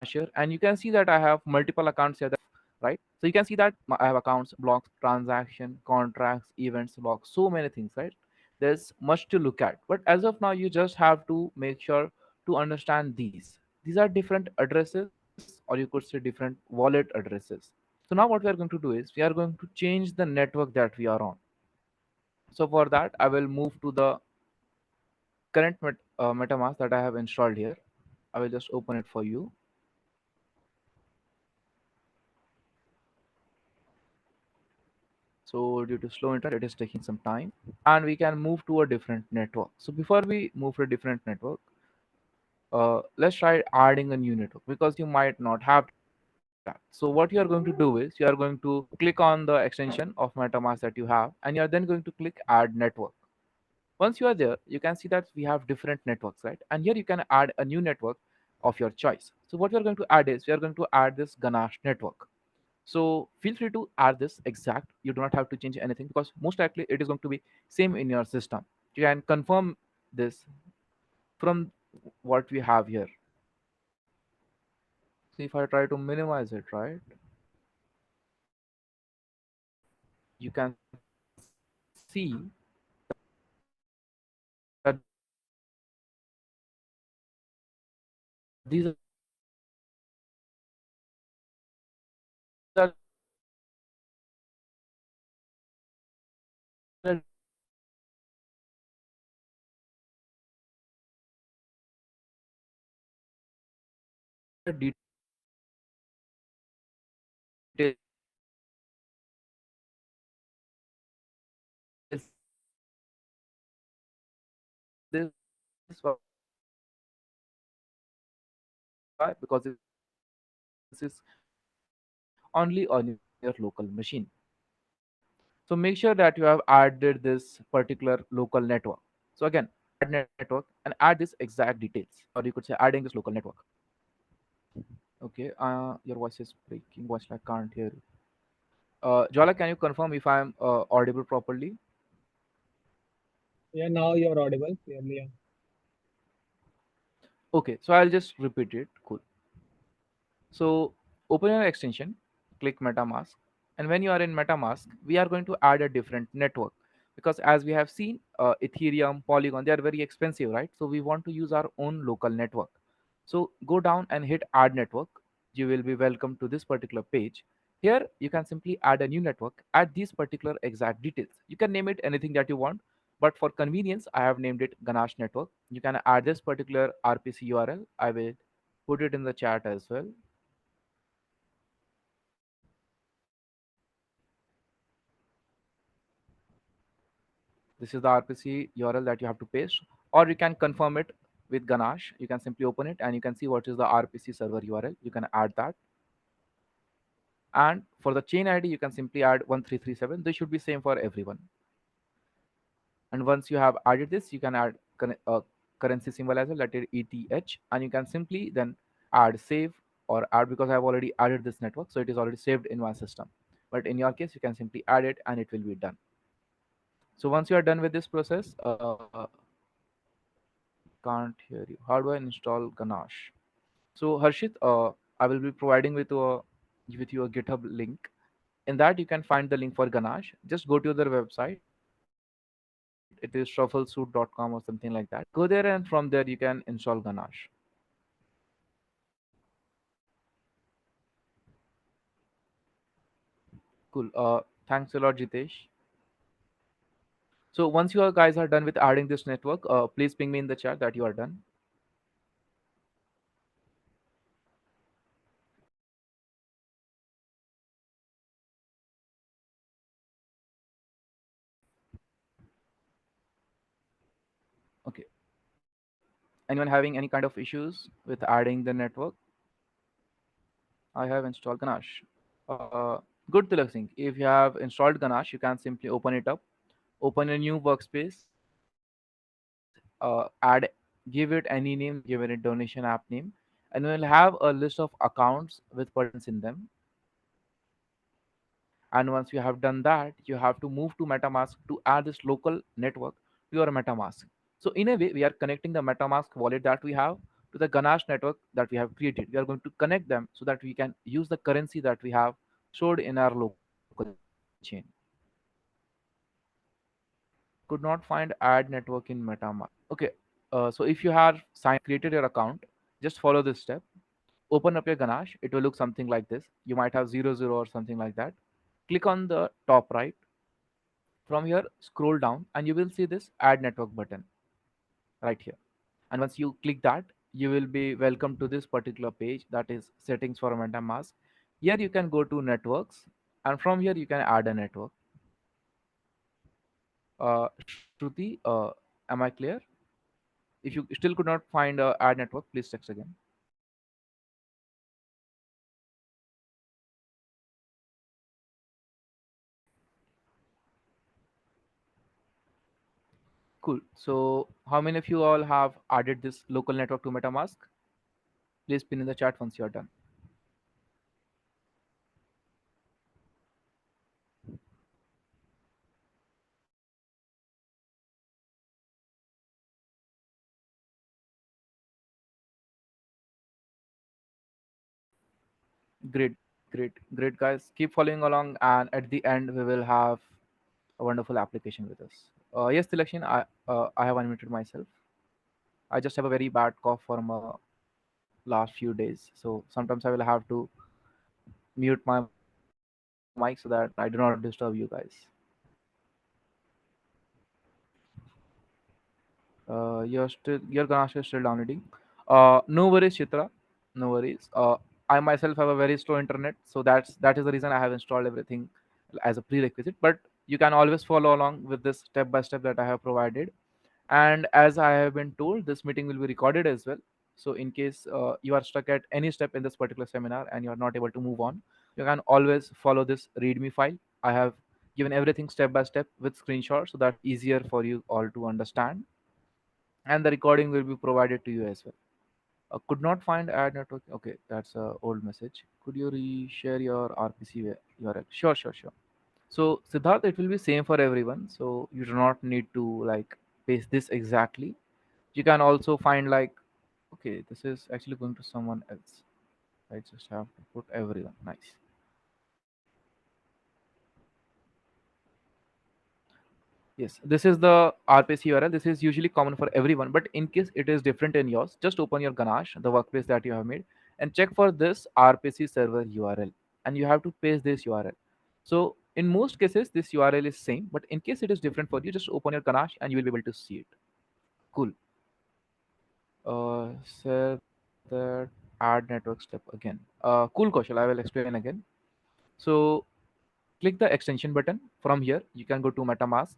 here, and you can see that I have multiple accounts here that I have, right? So you can see that I have accounts, blocks, transaction, contracts, events, logs, so many things, right? There's much to look at. But as of now, you just have to make sure to understand these are different addresses, or you could say different wallet addresses. So now what we are going to do is we are going to change the network that we are on. So for that, I will move to the current MetaMask that I have installed here. I will just open it for you. So due to slow internet, it is taking some time, and we can move to a different network. So before we move to a different network, let's try adding a new network, because you might not have that. So what you are going to do is you are going to click on the extension of MetaMask that you have, and you are then going to click add network. Once you are there, you can see that we have different networks, right? And here you can add a new network of your choice. So what we are going to add is we are going to add this Ganache network. So feel free to add this exact. You do not have to change anything, because most likely it is going to be same in your system. You can confirm this from what we have here. So if I try to minimize it, right, you can see that why? Because this is only on your local machine. So make sure that you have added this particular local network. So again, add network and add this exact details, or you could say adding this local network. Okay, your voice is breaking. Voice, I can't hear you. Jwala, can you confirm if I am audible properly? Yeah, now you're audible clearly. Yeah. Okay, so I'll just repeat it. Cool. So open your extension, click MetaMask, and when you are in MetaMask, we are going to add a different network, because as we have seen, Ethereum, Polygon, they are very expensive, right? So we want to use our own local network. So go down and hit Add Network. You will be welcome to this particular page. Here you can simply add a new network, add these particular exact details. You can name it anything that you want, but for convenience, I have named it Ganache Network. You can add this particular RPC URL. I will put it in the chat as well. This is the RPC URL that you have to paste, or you can confirm it with Ganache. You can simply open it and you can see what is the RPC server URL. You can add that. And for the chain ID, you can simply add 1337. This should be same for everyone. And once you have added this, you can add currency symbol as well, that is ETH, and you can simply then add save or add, because I have already added this network, so it is already saved in my system. But in your case, you can simply add it and it will be done. So once you are done with this process, can't hear you. How do I install Ganache? So Harshit, I will be providing with you a GitHub link. In that, you can find the link for Ganache. Just go to their website. It is shufflesuit.com or something like that. Go there, and from there you can install Ganache. Cool. Thanks a lot, Jitesh. So once you guys are done with adding this network, please ping me in the chat that you are done. Okay. Anyone having any kind of issues with adding the network? I have installed Ganache. Good Tilak Singh. If you have installed Ganache, you can simply open it up, open a new workspace, give it any name, give it a donation app name, and we'll have a list of accounts with persons in them. And once you have done that, you have to move to MetaMask to add this local network to your MetaMask. So in a way, we are connecting the MetaMask wallet that we have to the Ganache network that we have created. We are going to connect them so that we can use the currency that we have stored in our local chain. Could not find add network in MetaMask. Okay, so if you have created your account, just follow this step. Open up your Ganache. It will look something like this. You might have 00 or something like that. Click on the top right. From here, scroll down and you will see this add network button right here. And once you click that, you will be welcome to this particular page, that is settings for MetaMask. Here you can go to networks, and from here you can add a network. Shruti, am I clear? If you still could not find add network, please text again. Cool. So how many of you all have added this local network to MetaMask? Please pin in the chat once you are done. Great, great, guys. Keep following along, and at the end, we will have a wonderful application with us. Yes, Selection, I have unmuted myself. I just have a very bad cough from last few days, so sometimes I will have to mute my mic so that I do not disturb you guys. Your Ganache is still downloading. No worries, Chitra. No worries. I myself have a very slow internet, so that is the reason I have installed everything as a prerequisite. But you can always follow along with this step by step that I have provided. And as I have been told, this meeting will be recorded as well. So in case you are stuck at any step in this particular seminar and you are not able to move on, you can always follow this README file. I have given everything step by step with screenshots so that easier for you all to understand, and the recording will be provided to you as well. Could not find add network. Okay, that's a old message. Could you reshare your RPC URL? Sure, sure, sure. So Siddharth, it will be same for everyone. So you do not need to like paste this exactly. You can also find like, okay, this is actually going to someone else. I just have to put everyone. Nice. Yes, this is the RPC URL. This is usually common for everyone, but in case it is different in yours, just open your Ganache, the workplace that you have made, and check for this RPC server URL, and you have to paste this URL. So in most cases, this URL is same, but in case it is different for you, just open your Ganache and you will be able to see it. Cool. Say that add network step again. Cool, Kaushal. I will explain again. So click the extension button. From here you can go to MetaMask.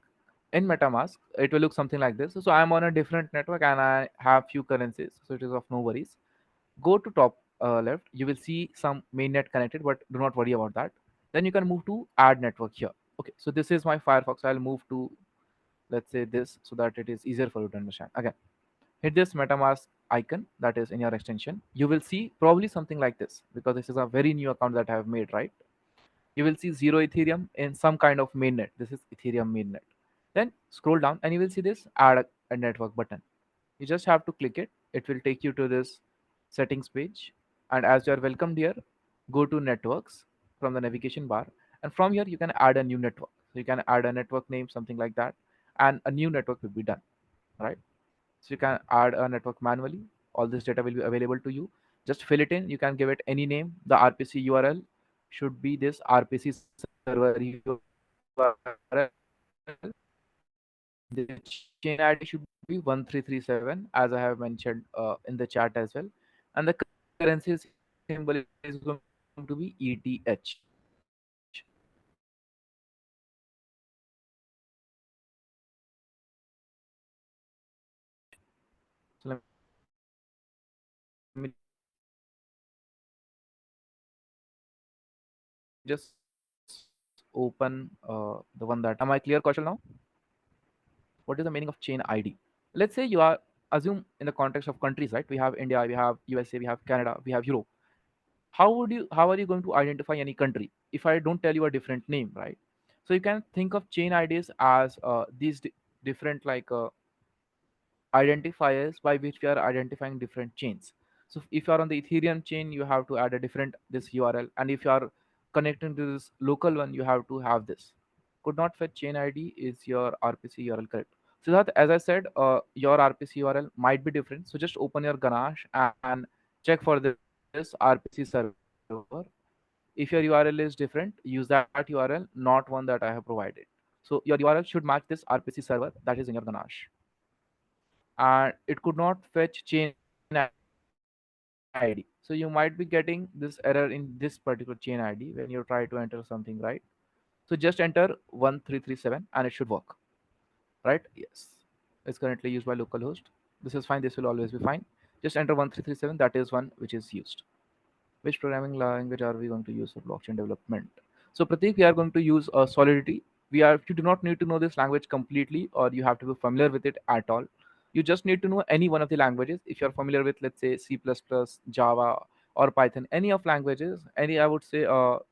In MetaMask it will look something like this. So I'm on a different network and I have few currencies, so it is of no worries. Go to top left, you will see some mainnet connected, but do not worry about that. Then you can move to add network here. Okay, so this is my Firefox. I'll move to, let's say, this, so that it is easier for you to understand. Again, hit this MetaMask icon that is in your extension. You will see probably something like this, because this is a very new account that I have made, right? You will see 0 Ethereum in some kind of mainnet. This is Ethereum mainnet. Then scroll down and you will see this add a network button. You just have to click it. It will take you to this settings page. And as you are welcomed here, go to networks from the navigation bar. And from here, you can add a new network. So you can add a network name, something like that. And a new network will be done, right? So you can add a network manually. All this data will be available to you. Just fill it in. You can give it any name. The RPC URL should be this RPC server URL. the chain ID should be 1337, as I have mentioned in the chat as well. And the currency symbol is going to be ETH. So let me just open the one that. Am I clear, Kaushal, now? What is the meaning of chain ID? Let's say you are assume in the context of countries, right? We have India, we have USA, we have Canada, we have Europe. How are you going to identify any country if I don't tell you a different name, right? So you can think of chain IDs as these different identifiers by which we are identifying different chains. So if you are on the Ethereum chain, you have to add a different this URL, and if you are connecting to this local one, you have to have this. Could not fetch chain ID is your RPC URL correct? So that, as I said, your RPC URL might be different. So just open your Ganache and check for this RPC server. If your URL is different, use that URL, not one that I have provided. So your URL should match this RPC server that is in your Ganache, and it could not fetch chain ID. So you might be getting this error in this particular chain ID when you try to enter something, right? So just enter 1337 and it should work, right? Yes. It's currently used by localhost. This is fine. This will always be fine. Just enter 1337. That is one which is used. Which programming language are we going to use for blockchain development? So Pratik, we are going to use Solidity. You do not need to know this language completely, or you have to be familiar with it at all. You just need to know any one of the languages. If you're familiar with, let's say, C++, Java, or Python, any of languages, any, I would say,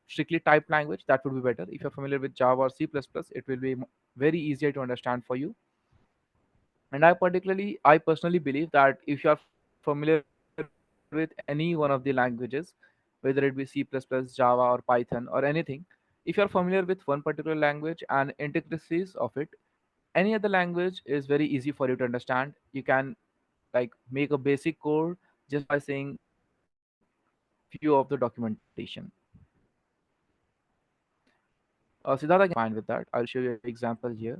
strictly typed language, that would be better. If you're familiar with Java or C++, it will be very easier to understand for you. And I personally believe that if you are familiar with any one of the languages, whether it be C++, Java, or Python, or anything, if you are familiar with one particular language and intricacies of it, any other language is very easy for you to understand. You can make a basic code just by saying few of the documentation. Siddharth, I can fine with that. I'll show you an example here.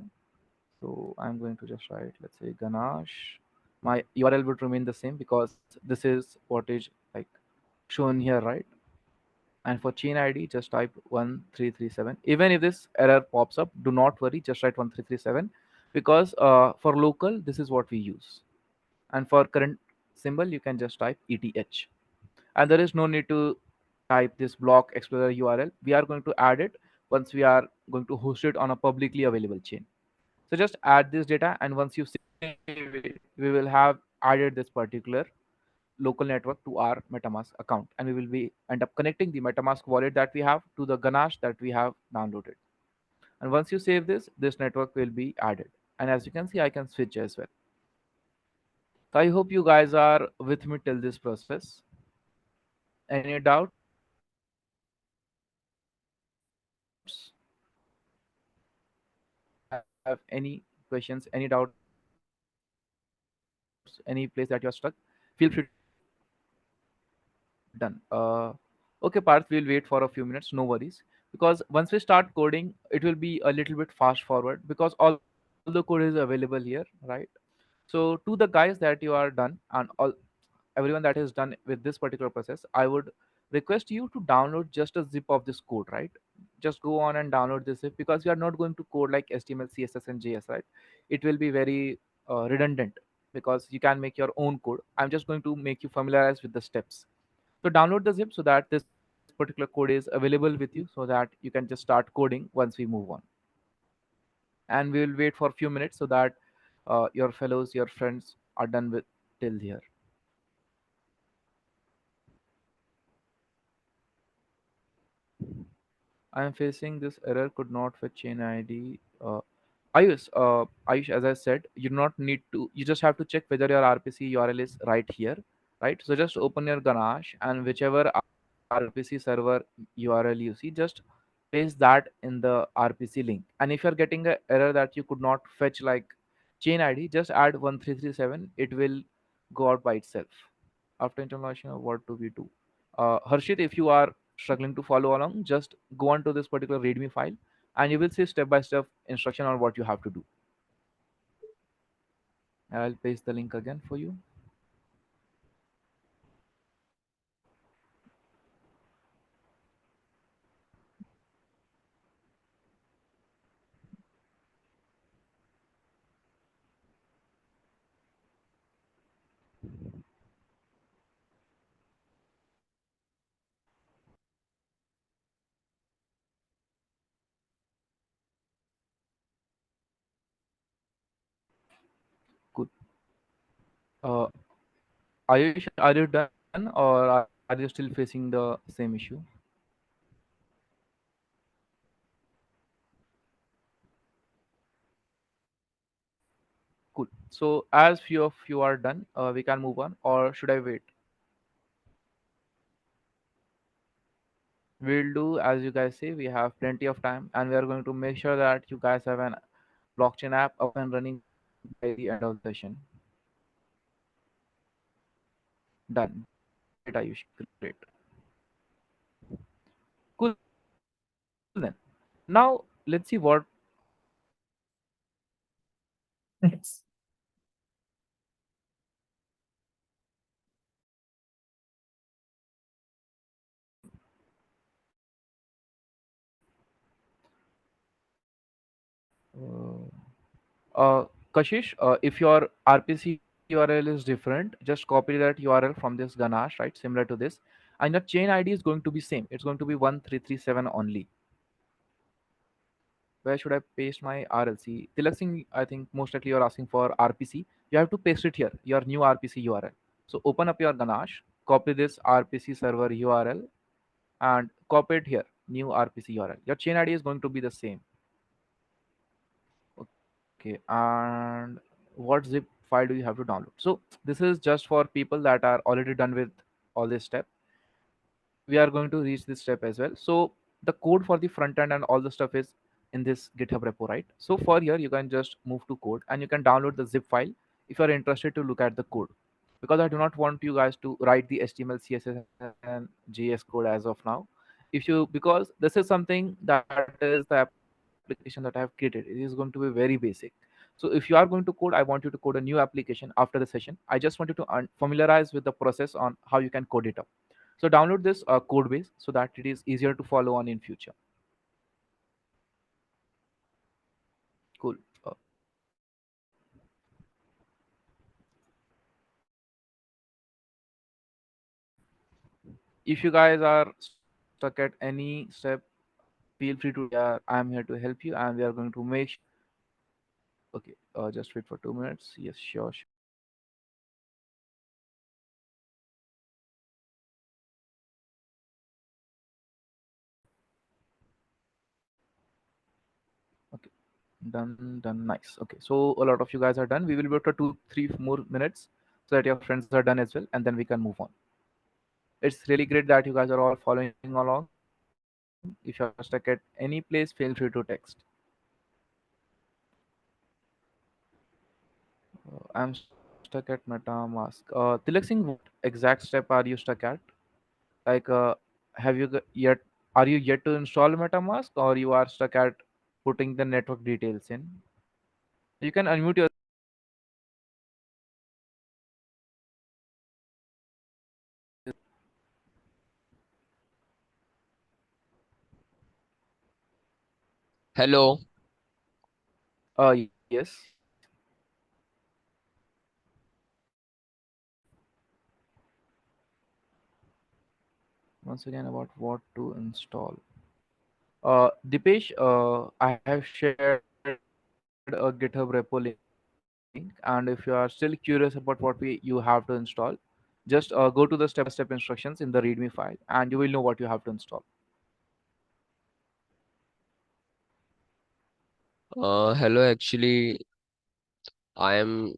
So I'm going to just write, let's say, Ganache. My URL would remain the same because this is what is like shown here, right? And for chain ID, just type 1337. Even if this error pops up, do not worry, just write 1337, because for local, this is what we use. And for current symbol, you can just type ETH. And there is no need to type this block explorer URL. We are going to add it once we are going to host it on a publicly available chain. So just add this data, and once you save it, we will have added this particular local network to our MetaMask account, and we will be end up connecting the MetaMask wallet that we have to the Ganache that we have downloaded. And once you save this network will be added. And as you can see, I can switch as well. So I hope you guys are with me till this process. Any doubts? If you have any questions, any doubts, any place that you are stuck, feel free to let me know. Done. Okay, Parth, we'll wait for a few minutes. No worries. Because once we start coding, it will be a little bit fast forward because all the code is available here, right? So to the guys that you are done, and all everyone that is done with this particular process, I would request you to download just a zip of this code, right? Just go on and download this zip because we are not going to code like HTML, CSS, and JS, right? It will be very redundant because you can make your own code. I'm just going to make you familiarize with the steps. So download the zip so that this particular code is available with you so that you can just start coding once we move on. And we will wait for a few minutes so that your fellows, your friends are done with till here. I am facing this error, could not fetch chain ID. Ayush, as I said, you do not need to, you just have to check whether your RPC URL is right here, right? So just open your Ganache and whichever RPC server URL you see, just paste that in the RPC link. And if you're getting an error that you could not fetch chain ID, just add 1337. It will go out by itself. After internal, what do we do? Harshit, if you are struggling to follow along, just go on to this particular readme file, and you will see step by step instruction on what you have to do. I'll paste the link again for you. Good. uh, are you done, or are you still facing the same issue? Cool. So as few of you are done, we can move on, or should I wait? We'll do as you guys say. We have plenty of time, and we are going to make sure that you guys have an blockchain app up and running by the end of the session. Done. Great, Ayush. Great. Cool then. Now let's see what Yes. Kashish, if your RPC URL is different, just copy that URL from this Ganache, right? Similar to this. And your chain ID is going to be same. It's going to be 1337 only. Where should I paste my RLC? Tilak Singh, I think most likely you're asking for RPC. You have to paste it here, your new RPC URL. So open up your Ganache, copy this RPC server URL, and copy it here, new RPC URL. Your chain ID is going to be the same. Okay, and what zip file do you have to download? So this is just for people that are already done with all this step. We are going to reach this step as well. So the code for the front end and all the stuff is in this GitHub repo, right? So for here, you can just move to code and you can download the zip file if you're interested to look at the code. Because I do not want you guys to write the HTML, CSS, and JS code as of now. If you, because this is something that is the application that I have created, it is going to be very basic. So if you are going to code, I want you to code a new application after the session. I just want you to familiarize with the process on how you can code it up. So download this code base so that it is easier to follow on in future. Cool. If you guys are stuck at any step, feel free to tell me. I'm here to help you, and we are going to make. Okay, just wait for 2 minutes. Yes, sure, sure. Okay, done. Nice. Okay, so a lot of you guys are done. We will wait for 2, 3 more minutes so that your friends are done as well, and then we can move on. It's really great that you guys are all following along. If you're stuck at any place, feel free to text. I'm stuck at MetaMask. Tilak Singh, what exact step are you stuck at? Like, have you yet? Are you yet to install MetaMask, or you are stuck at putting the network details in? You can unmute yourself and tell me. Hello. Yes. Once again, about what to install. Dipesh, I have shared a GitHub repo link, and if you are still curious about what you have to install, just go to the step-by-step instructions in the README file, and you will know what you have to install. Hello. Actually, I am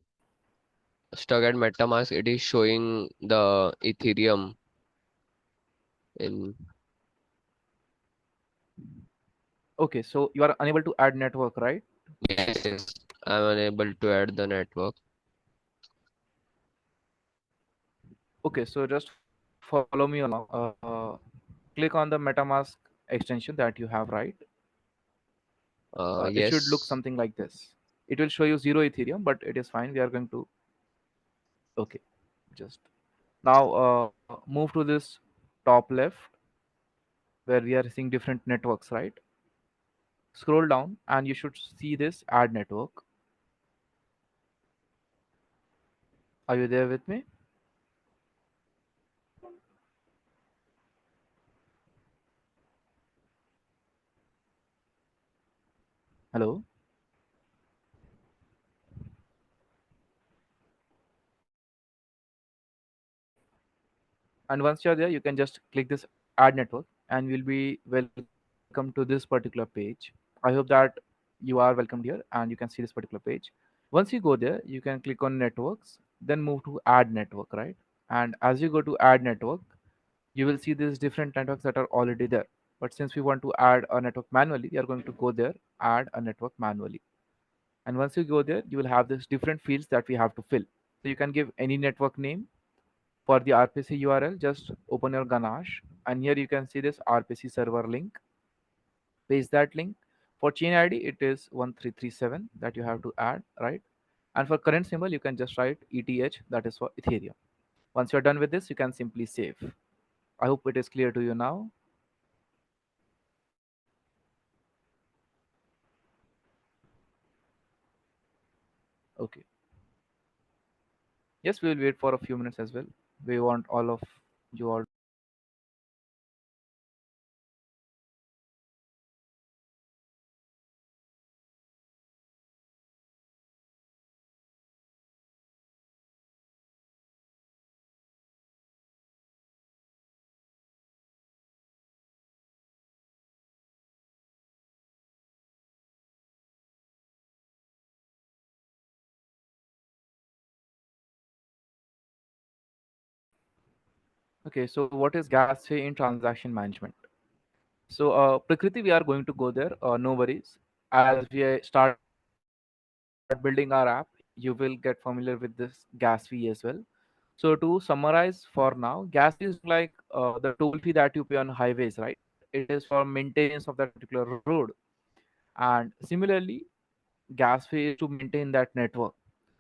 stuck at MetaMask. It is showing the Ethereum in. Okay, so you are unable to add network, right? Yes, yes. I'm unable to add the network. Okay, so just follow me along. Click on this click on the MetaMask extension that you have, right? It should look Yes. something like this. It will show you 0 Ethereum, but it is fine. We are going to, okay, just now move to this top left where we are seeing different networks, right? Scroll down and you should see this add network. Are you there with me? Hello? And once you're there, you can just click this add network and you'll be welcome to this particular page. I hope that you are welcomed here and you can see this particular page. Once you go there, you can click on networks, then move to add network, right? And as you go to add network, you will see these different networks that are already there. But since we want to add a network manually, we are going to go there, add a network manually. And once you go there, you will have these different fields that we have to fill. So you can give any network name. For the RPC URL, just open your Ganache and here you can see this RPC server link. Paste that link. For chain ID, it is 1337 that you have to add, right? And for current symbol, you can just write ETH, that is for Ethereum. Once you're done with this, you can simply save. I hope it is clear to you now. Okay. Yes, we will wait for a few minutes as well. We want all of you all. Okay, so what is gas fee in transaction management? So, Prakriti, we are going to go there. No worries. As we start building our app, you will get familiar with this gas fee as well. So, to summarize for now, gas fee is nothing like the toll fee that you pay on highways, right? It is for maintenance of that particular road. And similarly, gas fee is to maintain that network.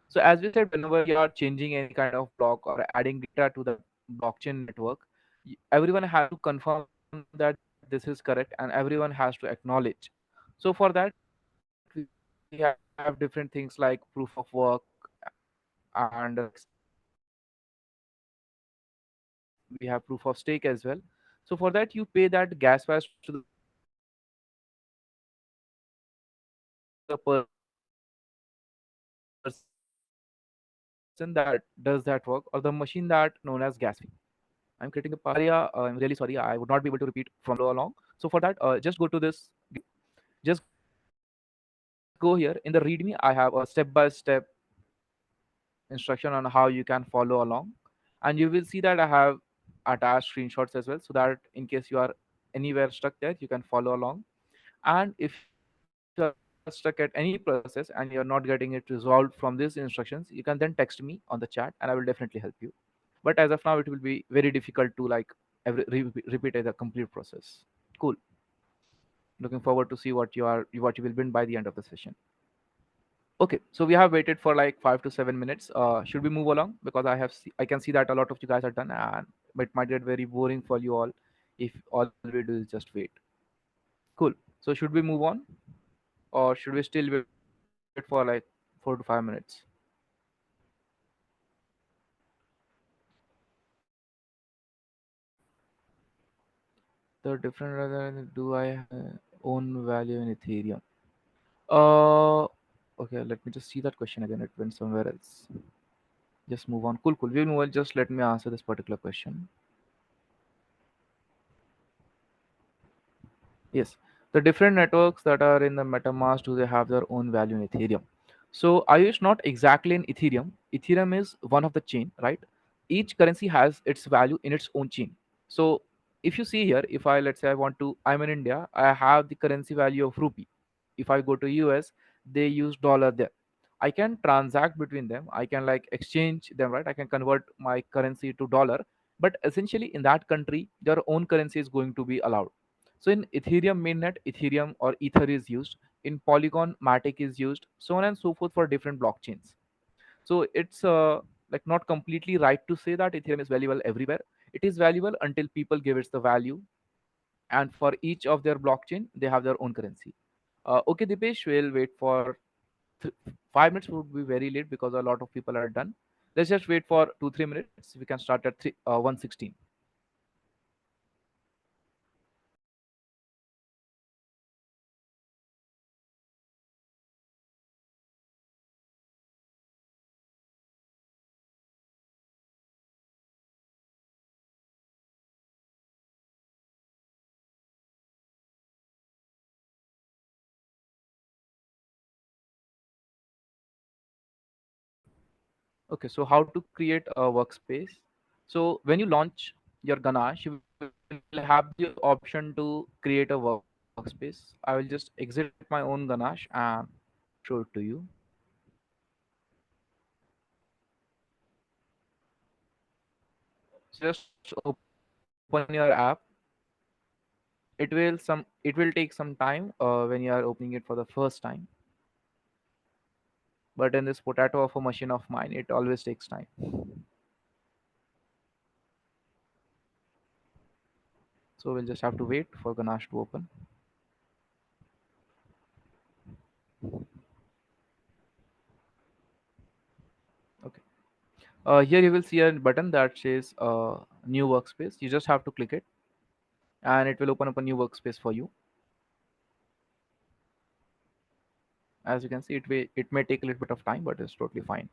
So, as we said, whenever we are changing any kind of block or adding data to the blockchain network, everyone has to confirm that this is correct and everyone has to acknowledge. So for that, we have different things like proof of work and we have proof of stake as well. So for that, you pay that gas price to the person and he or she will be responsible for maintaining that network. So the person that does that work or the machine that known as gas fee, I'm creating a paria. I'm really sorry, I would not be able to repeat from the below along. So for that, just go to this just go here in the readme. I have a step by step instruction on how you can follow along, and you will see that I have attached screenshots as well, so that in case you are anywhere stuck there, you can follow along. And if you are stuck at any process and you're not getting it resolved from these instructions, you can then text me on the chat and I will definitely help you. But as of now, it will be very difficult to repeat as a complete process. Cool. Looking forward to see what you will win by the end of the session. Okay, so we have waited for like 5 to 7 minutes. Should we move along? Because I can see that a lot of you guys are done, and it might get very boring for you all if all we do is just wait. Cool. So should we move on, or should we still wait for like 4 to 5 minutes? The different rather do I own value in Ethereum? Uh, okay. Let me just see that question again. It went somewhere else. Just move on. Cool, cool. We'll move on. Just let me answer this particular question. Yes, the different networks that are in the MetaMask, do they have their own value in Ethereum? So Ayush, not exactly in Ethereum. Ethereum is one of the chain, right? Each currency has its value in its own chain. So if you see here, if I let's say I'm in India, I have the currency value of rupee. If I go to US, they use dollar there. I can transact between them. I can like exchange them, right? I can convert my currency to dollar but essentially in that country your own currency is going to be allowed. So in Ethereum mainnet, Ethereum or Ether is used. In Polygon, Matic is used, so on and so forth for different blockchains. So it's like not completely right to say that Ethereum is valuable everywhere. It is valuable until people give it the value, and for each of their blockchain they have their own currency. Okay, Dipesh, we'll wait for 5 minutes would be very late because a lot of people are done. Let's just wait for 2-3 minutes. We can start at 1:16. Okay, so how to create a workspace? So when you launch your Ganache, you will have the option to create a workspace. I will just exit my own Ganache and show it to you. So just open your app. It will take some time when you are opening it for the first time. But in this potato of a machine of mine, it always takes time. So we'll just have to wait for Ganache to open. Okay. Here you will see a button that says new workspace. You just have to click it and it will open up a new workspace for you. As you can see, it may take a little bit of time, but it's totally fine.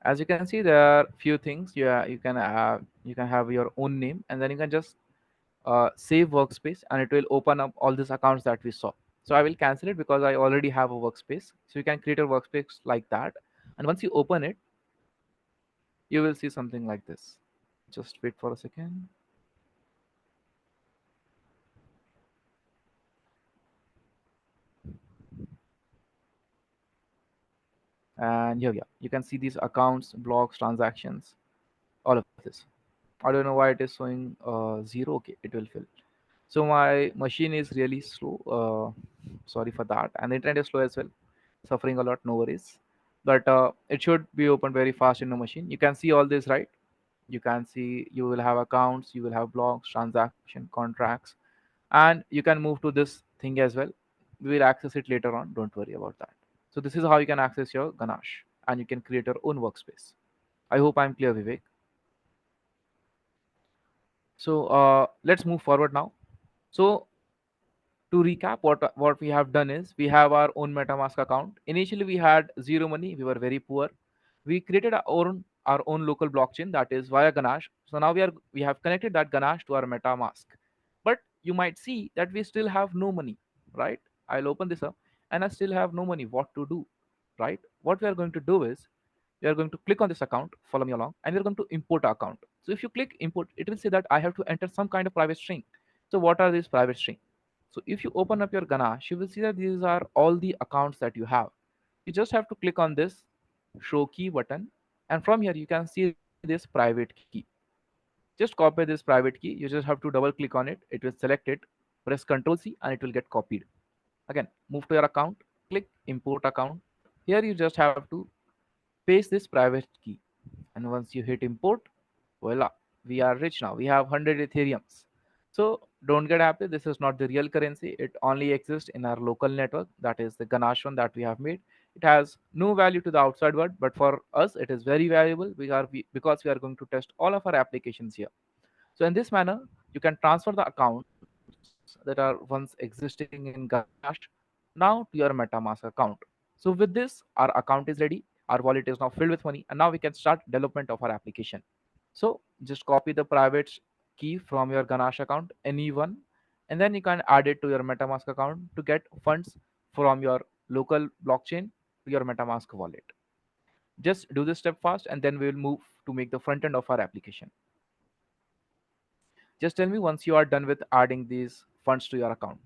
As you can see, there are few things. You can have your own name, and then you can just save workspace, and it will open up all these accounts that we saw. So I will cancel it because I already have a workspace. So you can create a workspace like that, and once you open it, you will see something like this. Just wait for a second. And here we are. You can see these accounts, blocks, transactions, all of this. I don't know why it is showing 0. Okay, it will fill. So my machine is really slow. Sorry for that. And the internet is slow as well. Suffering a lot, no worries. But it should be opened very fast in the machine. You can see all this, right? You can see you will have accounts, you will have blocks, transaction, contracts, and you can move to this thing as well. We will access it later on. Don't worry about that. So this is how you can access your Ganache, and you can create your own workspace. I hope I'm clear, Vivek. So let's move forward now. So to recap, what we have done is we have our own MetaMask account. Initially, we had zero money. We were very poor. We created our own local blockchain, that is via Ganache. So now we have connected that Ganache to our MetaMask. But you might see that we still have no money, right? I'll open this up, and I still have no money. What to do, right? What we are going to do is we are going to click on this account, follow me along, and we're going to import our account. So if you click import, it will say that I have to enter some kind of private string. So what are these private string? So if you open up your Ganache, you will see that these are all the accounts that you have. You just have to click on this show key button, and from here you can see this private key. Just copy this private key. You just have to double click on it. It will select it, press Ctrl C, and it will get copied. Again, move to your account, click import account. Here you just have to paste this private key, and once you hit import, voila, we are rich now. We have 100 Ethereums. So don't get happy. This is not the real currency. It only exists in our local network. That is the Ganache one that we have made. It has no value to the outside world, but for us, it is very valuable. Because we are going to test all of our applications here. So in this manner, you can transfer the accounts that are once existing in Ganache now to your MetaMask account. So with this, our account is ready. Our wallet is now filled with money, and now we can start development of our application. So just copy the private key from your Ganache account, anyone, and then you can add it to your MetaMask account to get funds from your local blockchain to your MetaMask wallet. Just do this step fast, and then we will move to make the front end of our application. Just tell me once you are done with adding these funds to your account.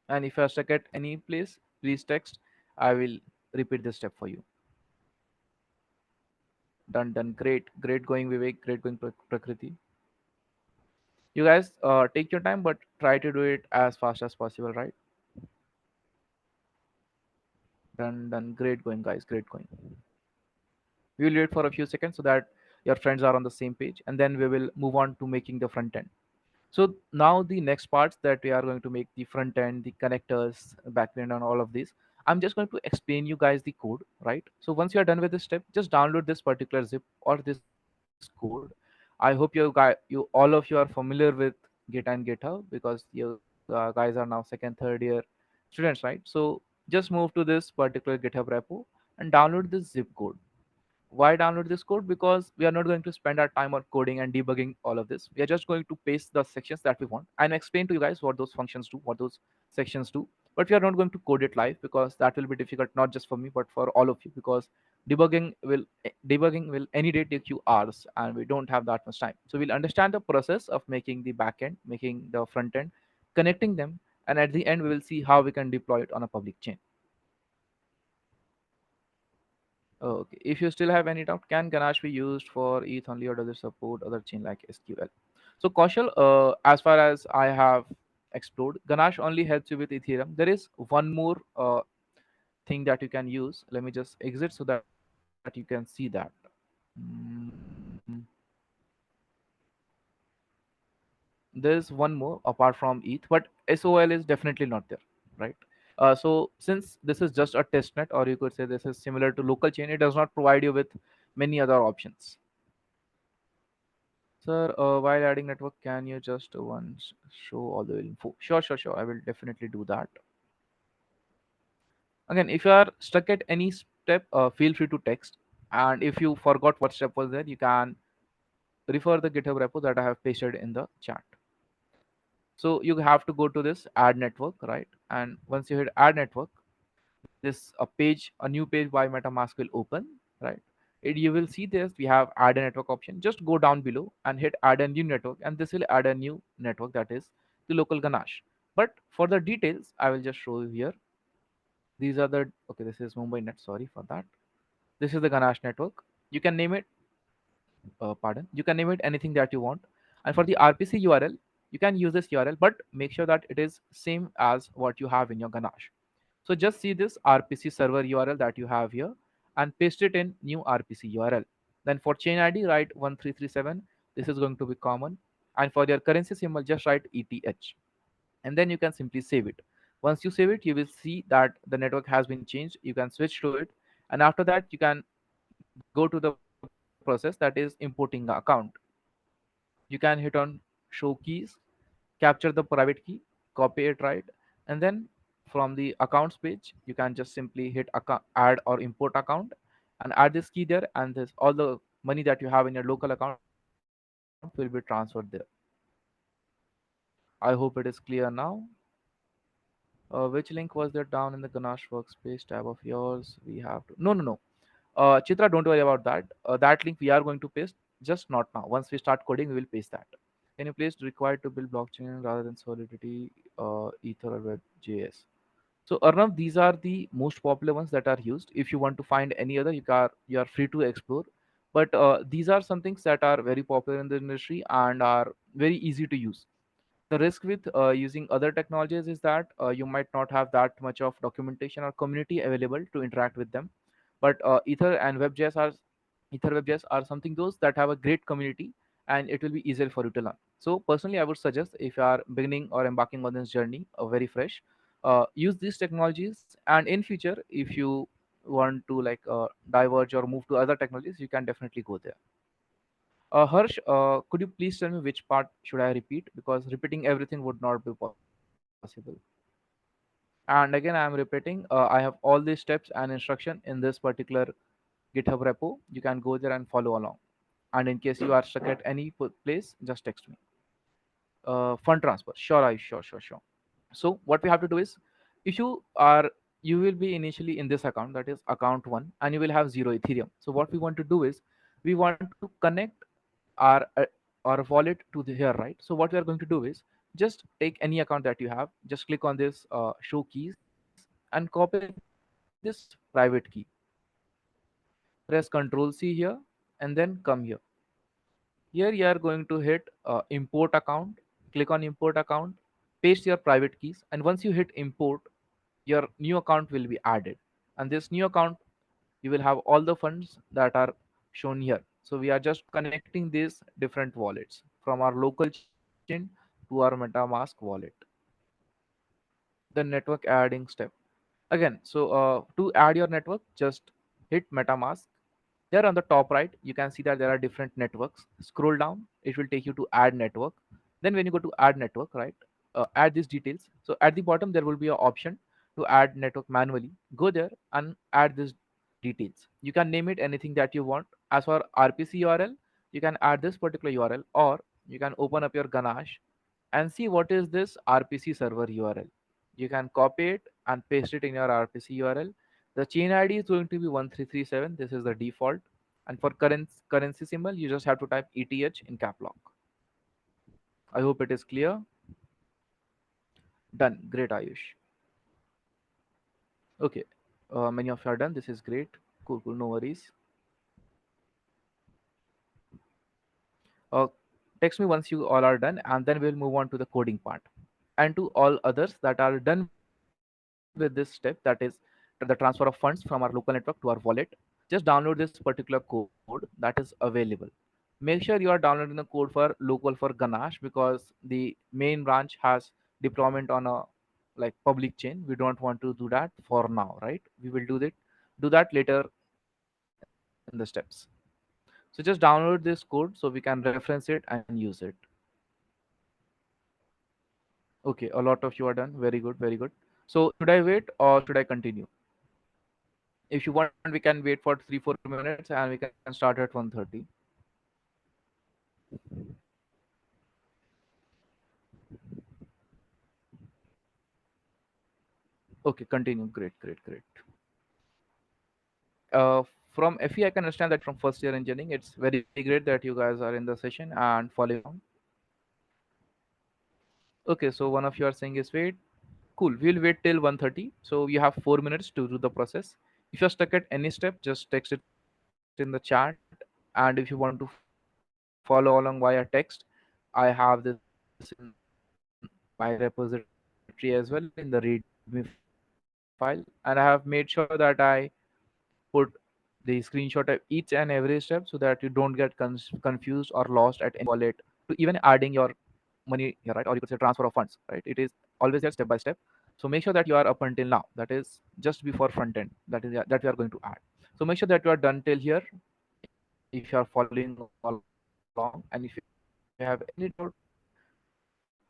And if you are stuck at any place, please text. I will repeat this step for you. Done, done. Great, great going, Vivek. Great going, Prakriti. You guys take your time, but try to do it as fast as possible, right? Done, done. Great going, guys. Great going. We will wait for a few seconds so that your friends are on the same page, and then we will move on to making the front end. So now the next parts that we are going to make the front end, the connectors, backend, and all of these. I'm just going to explain you guys the code, right? So once you are done with this step, just download this particular zip or this code. I hope you all of you are familiar with Git and GitHub because you guys are now second, third year students, right? So just move to this particular GitHub repo and download this zip code. Why download this code? Because we are not going to spend our time on coding and debugging all of this. We are just going to paste the sections that we want and explain to you guys what those functions do, what those sections do. But we are not going to code it live because that will be difficult not just for me but for all of you, because debugging will any day take you hours and we don't have that much time. So we'll understand the process of making the backend, making the front end, connecting them, and at the end we will see how we can deploy it on a public chain. Okay. If you still have any doubt, can Ganache be used for ETH only, or does it support other chain like SQL? So Kaushal, as far as I have explored, Ganache only helps you with Ethereum. There is one more thing that you can use. Let me just exit so that you can see that. Mm, there's one more apart from ETH, but SOL is definitely not there, right? So since this is just a test net, or you could say this is similar to local chain, it does not provide you with many other options. Sir, while adding network, can you just once show all the info? Sure, sure, sure. I will definitely do that. Again, if you are stuck at any step, feel free to text. And if you forgot what step was there, you can refer the GitHub repo that I have pasted in the chat. So you have to go to this add network, right? And once you hit add network, this a new page by MetaMask will open, right? You will see this. We have add a network option. Just go down below and hit add a new network, and this will add a new network, that is the local Ganache. But for the details, I will just show you here. These are the okay. This is Mumbai net. Sorry for that. This is the Ganache network. You can name it. Pardon. You can name it anything that you want. And for the RPC URL, you can use this URL, but make sure that it is same as what you have in your Ganache. So just see this RPC server URL that you have here and paste it in new RPC URL. Then for chain ID, write 1337. This is going to be common. And for your currency symbol, just write ETH. And then you can simply save it. Once you save it, you will see that the network has been changed. You can switch to it. And after that, you can go to the process that is importing the account. You can hit on show keys, capture the private key, copy it, right? And then from the accounts page, you can just simply hit add or import account and add this key there, and this all the money that you have in your local account will be transferred there. I hope it is clear now. Which link was there down in the Ganache workspace tab of yours? We have to no. Chitra, don't worry about that. That link we are going to paste, just not now. Once we start coding, we will paste that. Can you please required to build blockchain rather than Solidity, Ether, or WebJS? So Arnav, these are the most popular ones that are used. If you want to find any other, you are free to explore. But these are some things that are very popular in the industry and are very easy to use. The risk with using other technologies is that you might not have that much of documentation or community available to interact with them. But Ether WebJS are something those that have a great community, and it will be easier for you to learn. So personally, I would suggest if you are beginning or embarking on this journey, very fresh, use these technologies. And in future, if you want to diverge or move to other technologies, you can definitely go there. Harsh, could you please tell me which part should I repeat? Because repeating everything would not be possible. And again, I am repeating. I have all these steps and instruction in this particular GitHub repo. You can go there and follow along. And in case you are stuck at any place, just text me. Fund transfer. Sure, sure. So what we have to do is, if you will be initially in this account, that is account one, and you will have 0 Ethereum. So what we want to do is, we want to connect our or wallet to the here, right? So what we are going to do is just take any account that you have, just click on this show keys and copy this private key. Press Ctrl C here and then come here. Here you are going to hit import account. Click on import account, paste your private keys, and once you hit import, your new account will be added. And this new account, you will have all the funds that are shown here. So we are just connecting these different wallets from our local chain to our MetaMask wallet. The network adding step. Again, so to add your network, just hit MetaMask. There on the top right, you can see that there are different networks. Scroll down, it will take you to add network. Then when you go to add network, right, add these details. So at the bottom, there will be an option to add network manually. Go there and add these details. You can name it anything that you want. As for RPC URL, you can add this particular URL, or you can open up your Ganache and see what is this RPC server URL. You can copy it and paste it in your RPC URL. The chain ID is going to be 1337. This is the default. And for currency symbol, you just have to type ETH in cap lock. I hope it is clear. Done. Great, Ayush. Okay. Many of you are done. This is great. Cool, cool. No worries. Uh, Text me once you all are done, and then we'll move on to the coding part. And to all others that are done with this step, that is the transfer of funds from our local network to our wallet, just download this particular code that is available. Make sure you are downloading the code for local for Ganache, because the main branch has deployment on a like public chain. We don't want to do that for now, right? We will do that later in the steps. So just download this code so we can reference it and use it. Okay, a lot of you are done. Very good, very good. So should I wait or should I continue? If you want, we can wait for 3-4 minutes and we can start at 1:30. Okay, continue. Great, great, great. From FE, I can understand that from first year engineering, it's very great that you guys are in the session and following along. Okay, so one of you are saying is wait. Cool. We'll wait till 1:30. So you have 4 minutes to do the process. If you're stuck at any step, just text it in the chat. And if you want to follow along via text, I have this in my repository as well in the README file. And I have made sure that I put the screenshot of each and every step so that you don't get confused or lost at any point in your wallet to even adding your money here, right? Or you could say transfer of funds, right? It is always there step by step. So make sure that you are up until now. That is just before front end. That we are going to add. So make sure that you are done till here if you are following along. And if you have any doubt,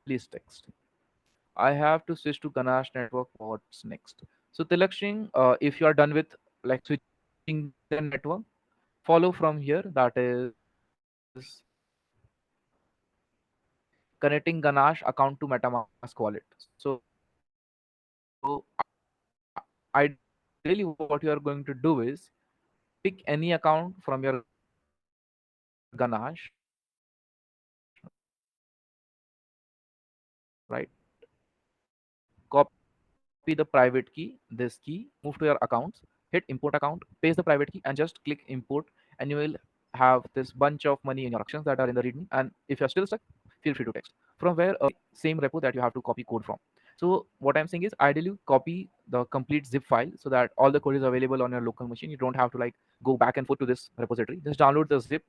please text. I have to switch to Ganache network. What's next? So Tilakshing, if you are done with like switching the network, follow from here. That is connecting Ganache account to MetaMask wallet. So ideally, what you are going to do is pick any account from your Ganache, right? Copy the private key, this key, move to your accounts, hit import account, paste the private key, and just click import, and you will have this bunch of money in your actions that are in the README. And if you're still stuck, feel free to text. From where same repo that you have to copy code from. So what I'm saying is ideally copy the complete zip file so that all the code is available on your local machine. You don't have to like go back and forth to this repository. Just download the zip,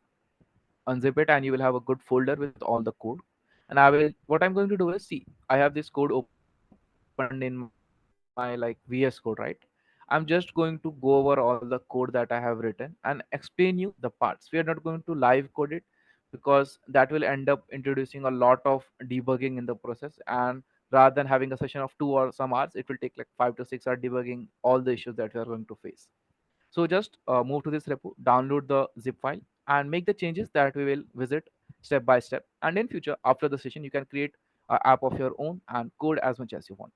unzip it, and you will have a good folder with all the code. And I will what I'm going to do is see, I have this code opened in my like VS Code, right? I'm just going to go over all the code that I have written and explain you the parts. We are not going to live code it because that will end up introducing a lot of debugging in the process. And rather than having a session of 2 or some hours, it will take like 5 to 6 hours debugging all the issues that we are going to face. So just move to this repo, download the zip file, and make the changes that we will visit step by step. And in future, after the session, you can create an app of your own and code as much as you want.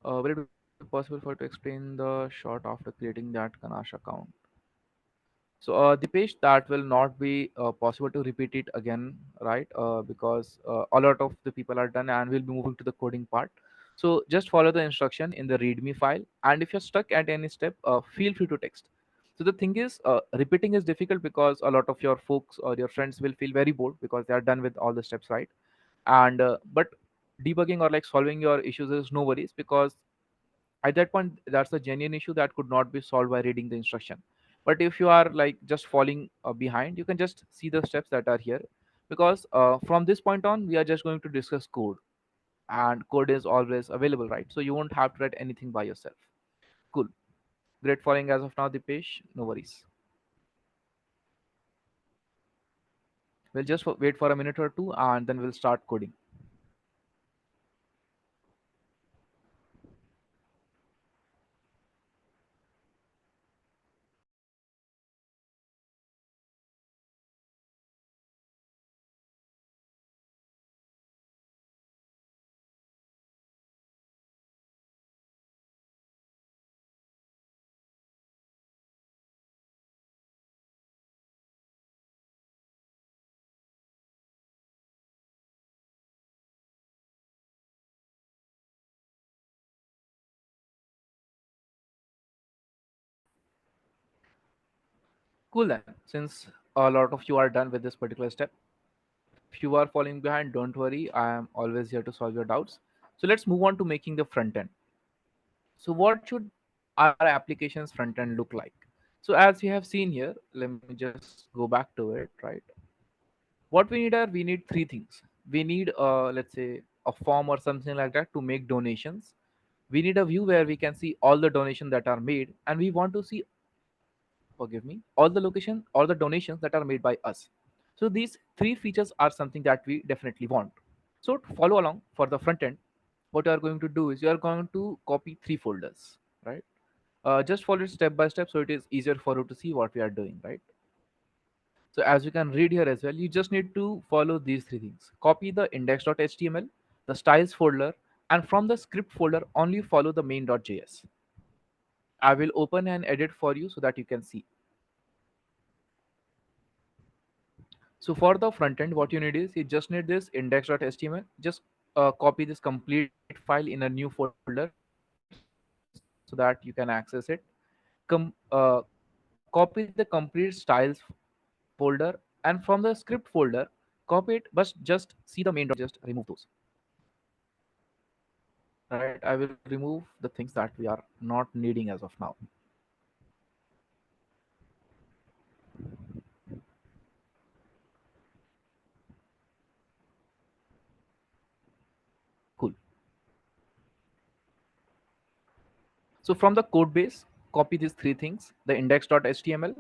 Will it be possible for you to explain the short after creating that Ganache account? So, Dipesh, that will not be possible to repeat it again, right? Because a lot of the people are done, and we'll be moving to the coding part. So, just follow the instruction in the README file, and if you're stuck at any step, feel free to text. So the thing is, repeating is difficult because a lot of your folks or your friends will feel very bored because they are done with all the steps, right? And but debugging or like solving your issues is no worries, because at that point that's a genuine issue that could not be solved by reading the instruction. But if you are like just falling behind, you can just see the steps that are here, because from this point on we are just going to discuss code, and code is always available, right? So you won't have to write anything by yourself. Cool. Great following as of now, Dipesh. No worries. We'll just wait for a minute or two, and then we'll start coding. Cool then. Since a lot of you are done with this particular step, if you are falling behind, don't worry. I am always here to solve your doubts. So let's move on to making the front end. So what should our application's front end look like? So as we have seen here, let me just go back to it, right? What we need are, we need three things. We need let's say a form or something like that to make donations. We need a view where we can see all the donations that are made, and we want to see, forgive me, all the location, all the donations that are made by us. So these three features are something that we definitely want. So to follow along for the front end, what you are going to do is you are going to copy three folders, right? Just follow it step by step so it is easier for you to see what we are doing, right? So as you can read here as well, you just need to follow these three things. Copy the index.html, the styles folder, and from the script folder only follow the main.js. I will open and edit for you so that you can see. So for the front end, what you need is you just need this index.html. Just copy this complete file in a new folder so that you can access it. Copy the complete styles folder, and from the script folder, copy it, but just see the main.js and just remove those. Right, I will remove the things that we are not needing as of now. Cool. So from the code base, copy these three things. The index.html,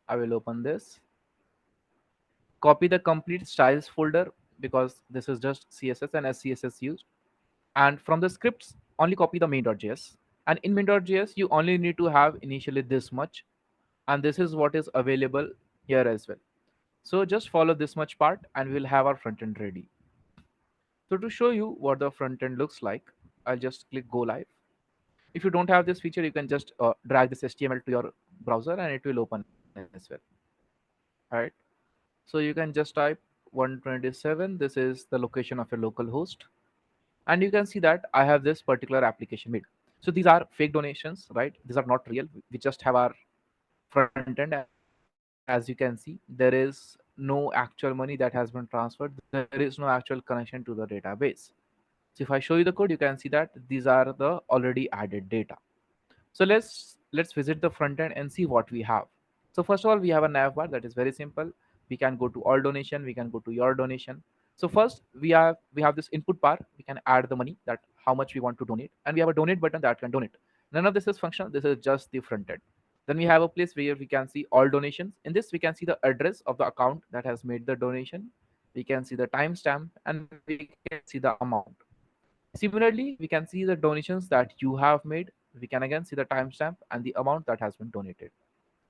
I will open this. Copy the complete styles folder, because this is just CSS and SCSS used. And from the scripts, only copy the main.js. And in main.js, you only need to have initially this much. And this is what is available here as well. So just follow this much part and we'll have our front end ready. So to show you what the front end looks like, I'll just click go live. If you don't have this feature, you can just drag this HTML to your browser and it will open as well. All right. So you can just type 127. This is the location of your local host. And you can see that I have this particular application made. So these are fake donations, right? These are not real. We just have our front end. As you can see, there is no actual money that has been transferred. There is no actual connection to the database. So if I show you the code, you can see that these are the already added data. So let's visit the front end and see what we have. So first of all, we have a nav bar that is very simple. We can go to all donation, we can go to your donation. So first we have this input bar. We can add the money, that how much we want to donate, and we have a donate button that can donate. None of this is functional. This is just the front end. Then we have a place where we can see all donations. In this, we can see the address of the account that has made the donation. We can see the timestamp and we can see the amount. Similarly, we can see the donations that you have made. We can again see the timestamp and the amount that has been donated.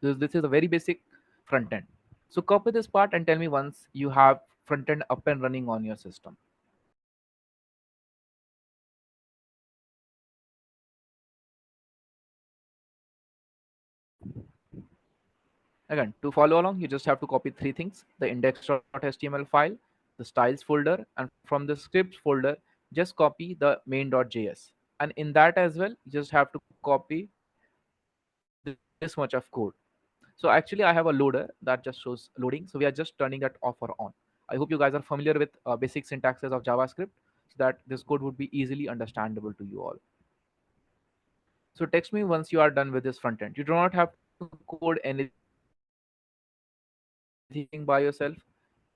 This is a very basic front end. So copy this part and tell me once you have front end up and running on your system. Again, to follow along, you just have to copy three things: the index.html file, the styles folder, and from the scripts folder, just copy the main.js. And in that as well, you just have to copy this much of code. So actually, I have a loader that just shows loading. So we are just turning that off or on. I hope you guys are familiar with basic syntaxes of JavaScript so that this code would be easily understandable to you all. So text me once you are done with this front end. You do not have to code anything by yourself.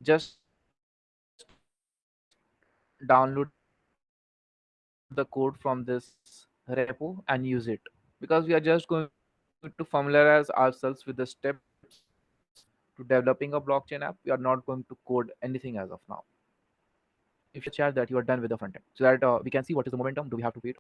Just download the code from this repo and use it, because we are just going to familiarize ourselves with the steps to developing a blockchain app. We are not going to code anything as of now. If you share the chat that you are done with the front end, so that we can see what is the momentum. Do we have to wait?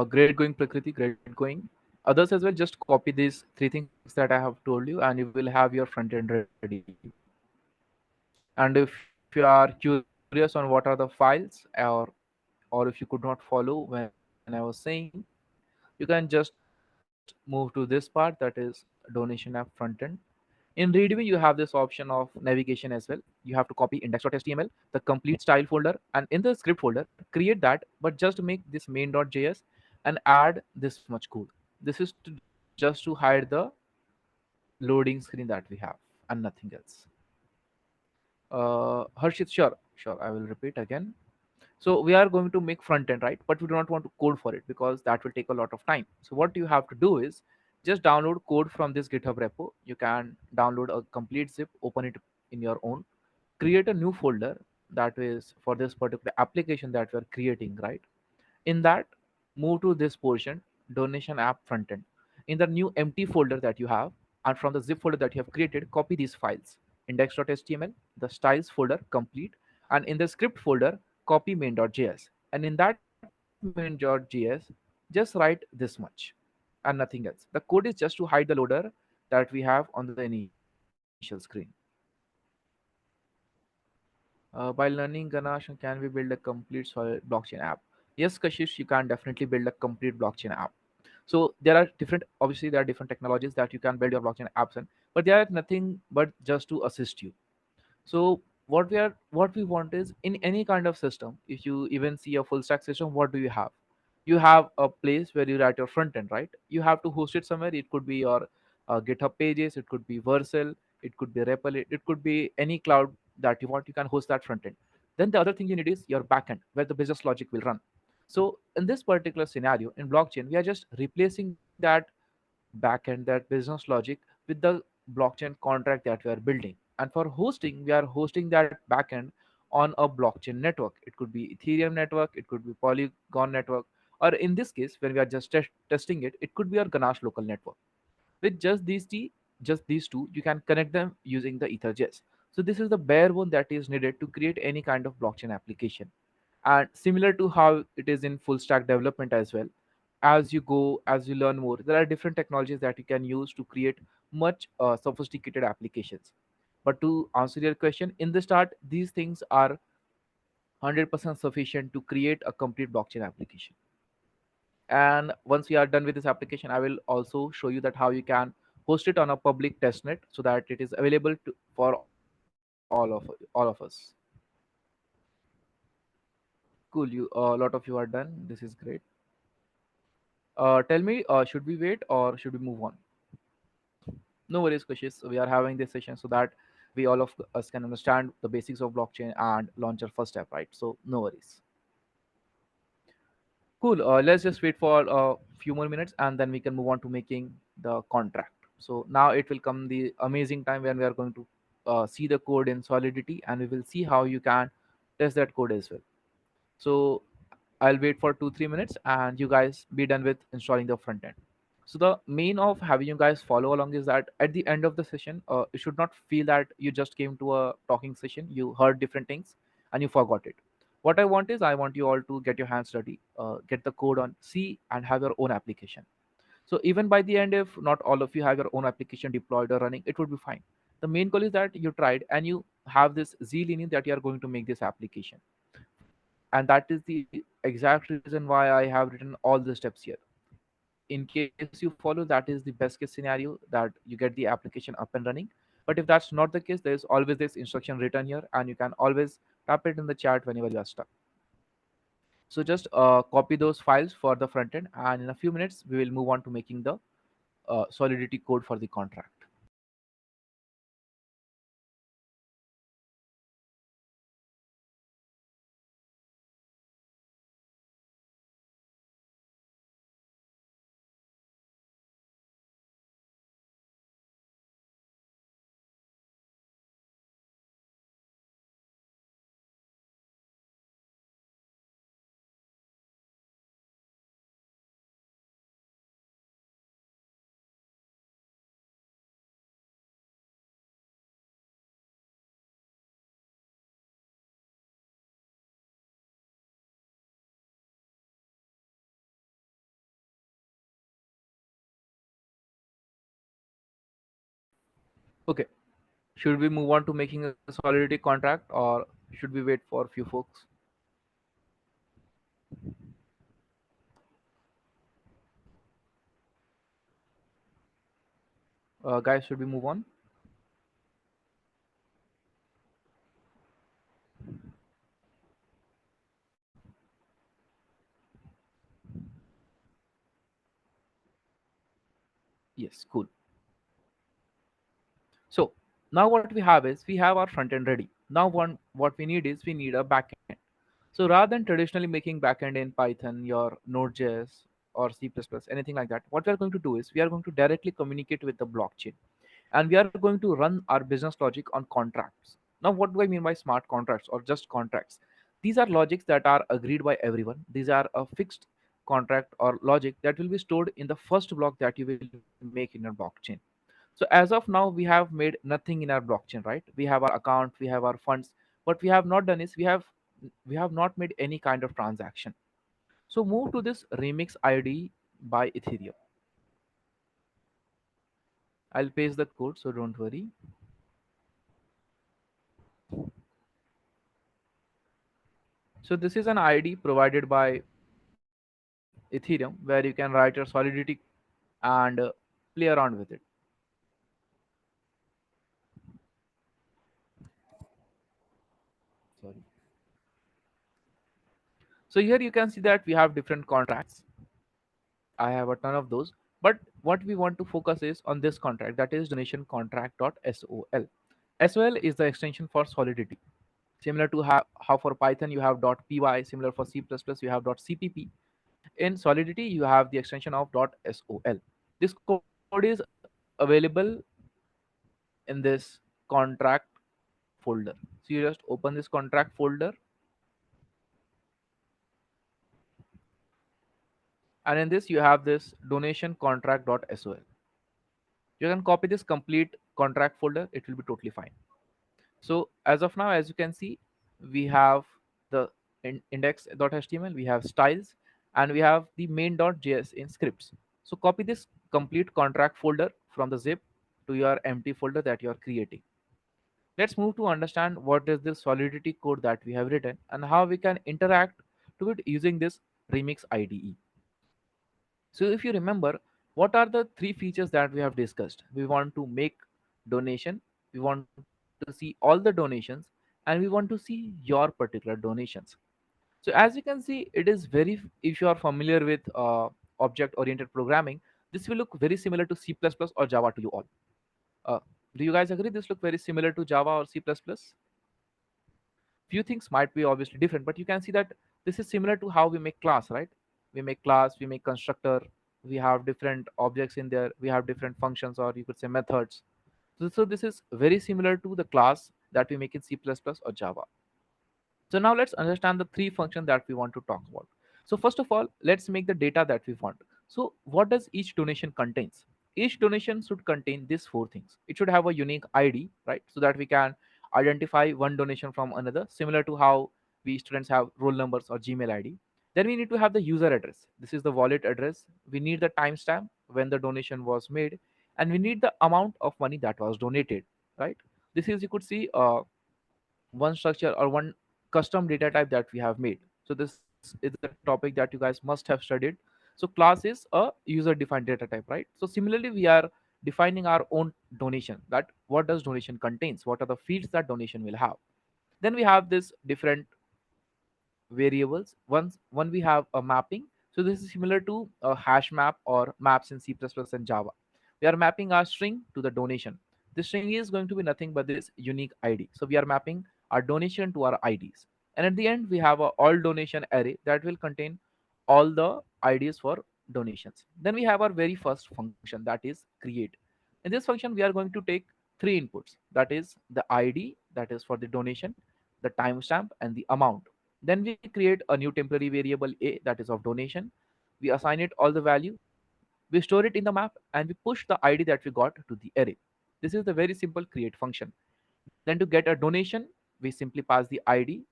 Great going, Prakriti. Great going. Others as well, just copy these three things that I have told you, and you will have your front end ready. And if you are curious on what are the files, or if you could not follow when I was saying, you can just move to this part, that is donation app front end. In Readme, you have this option of navigation as well. You have to copy index.html, the complete style folder, and in the script folder, create that, but just make this main.js and add this much code. This is just to hide the loading screen that we have and nothing else. Harshit, sure, I will repeat again. So we are going to make front end, right? But we do not want to code for it because that will take a lot of time. So what you have to do is just download code from this GitHub repo. You can download a complete zip, open it in your own, create a new folder that is for this particular application that we are creating, right? In that, move to this portion, donation app front end. In the new empty folder that you have, and from the zip folder that you have created, copy these files: index.html, the styles folder complete, and in the script folder, copy main.js. And in that main.js, just write this much and nothing else. The code is just to hide the loader that we have on the initial screen. By learning Ganesh, can we build a complete solid blockchain app? Yes, Kashish, you can definitely build a complete blockchain app. So there are different, obviously there are different technologies that you can build your blockchain apps in, but they are nothing but just to assist you. So what we want is, in any kind of system, if you even see a full stack system, what do you have? You have a place where you write your front end, right? You have to host it somewhere. It could be your GitHub pages, it could be Vercel, it could be REPL, it could be any cloud that you want. You can host that front end. Then the other thing you need is your backend, where the business logic will run. So in this particular scenario in blockchain, we are just replacing that backend, that business logic, with the blockchain contract that we are building. And for hosting, we are hosting that backend on a blockchain network. It could be Ethereum network, it could be Polygon network, or in this case, when we are just testing it, it could be our Ganache local network. With just these two, you can connect them using the EtherJS. So this is the bare bone that is needed to create any kind of blockchain application. And similar to how it is in full stack development as well, as you learn more, there are different technologies that you can use to create much sophisticated applications. But to answer your question, in the start, these things are 100% sufficient to create a complete blockchain application. And once we are done with this application, I will also show you that how you can host it on a public testnet so that it is available for all of us. Cool, you a lot of you are done. This is great. Tell me, should we wait or should we move on? No worries, Kushis. We are having this session so that we all of us can understand the basics of blockchain and launch our first step, right? So no worries. Cool. Let's just wait for a few more minutes and then we can move on to making the contract. So now it will come the amazing time when we are going to see the code in Solidity, and we will see how you can test that code as well. So I'll wait for 2-3 minutes and you guys be done with installing the front end. So the main of having you guys follow along is that at the end of the session, you should not feel that you just came to a talking session, you heard different things and you forgot it. What I want is I want you all to get your hands dirty, get the code on C, and have your own application. So even by the end, if not all of you have your own application deployed or running, it would be fine. The main goal is that you tried and you have this zeal in you that you are going to make this application. And that is the exact reason why I have written all the steps here. In case you follow, that is the best case scenario, that you get the application up and running. But if that's not the case, there is always this instruction written here, and you can always tap it in the chat whenever you are stuck. So just copy those files for the front end, and in a few minutes we will move on to making the solidity code for the contract. Okay, should we move on to making a solidity contract, or should we wait for a few folks? Guys, should we move on? Yes, cool. So now what we have is we have our front end ready. Now what we need is we need a backend. So rather than traditionally making backend in Python, your Node.js or C++, anything like that, what we are going to do is we are going to directly communicate with the blockchain, and we are going to run our business logic on contracts. Now, what do I mean by smart contracts or just contracts? These are logics that are agreed by everyone. These are a fixed contract or logic that will be stored in the first block that you will make in your blockchain. So as of now, we have made nothing in our blockchain, right? We have our account, we have our funds. What we have not done is we have not made any kind of transaction. So move to this remix ID by Ethereum. I'll paste the code, so don't worry. So this is an ID provided by Ethereum where you can write your solidity and play around with it. Sorry. So here you can see that we have different contracts. I have a ton of those. But what we want to focus is on this contract, that is donation contract.sol. SOL is the extension for solidity. Similar to how for Python you have .py, similar for C++ you have .cpp. In Solidity you have the extension of .sol. This code is available in this contract folder. So you just open this contract folder, and in this you have this donation contract.sol. You can copy this complete contract folder, it will be totally fine. So as of now, as you can see, we have the index.html, we have styles, and we have the main.js in scripts. So copy this complete contract folder from the zip to your empty folder that you are creating. Let's move to understand what is this solidity code that we have written and how we can interact to it using this remix IDE. So if you remember, what are the three features that we have discussed? We want to make donation, we want to see all the donations, and we want to see your particular donations. So as you can see, it is if you are familiar with object-oriented programming, this will look very similar to C++ or Java to you all. Uh, do you guys agree this look very similar to Java or C++? Few things might be obviously different, but you can see that this is similar to how we make class, right? We make class, we make constructor, we have different objects in there, we have different functions, or you could say methods. So this is very similar to the class that we make in C++ or Java. So now let's understand the three functions that we want to talk about. So first of all, let's make the data that we want. So what does each donation contains? Each donation should contain these four things. It should have a unique ID, right? So that we can identify one donation from another, similar to how we students have roll numbers or Gmail ID. Then we need to have the user address. This is the wallet address. We need the timestamp when the donation was made, and we need the amount of money that was donated. Right. This is, you could see, one structure or one custom data type that we have made. So this is the topic that you guys must have studied. So class is a user defined data type, right? So similarly, we are defining our own donation. That what does donation contains? What are the fields that donation will have? Then we have this different variables. Once when we have a mapping, so this is similar to a hash map or maps in C++ and Java. We are mapping our string to the donation. This string is going to be nothing but this unique ID. So we are mapping our donation to our IDs, and at the end we have a all donation array that will contain all the IDs for donations. Then we have our very first function, that is create. In this function we are going to take three inputs, that is the ID, that is for the donation, the timestamp, and the amount. Then we create a new temporary variable a, that is of donation. We assign it all the value. We store it in the map, and we push the ID that we got to the array. This is the very simple create function. Then to get a donation, we simply pass the ID.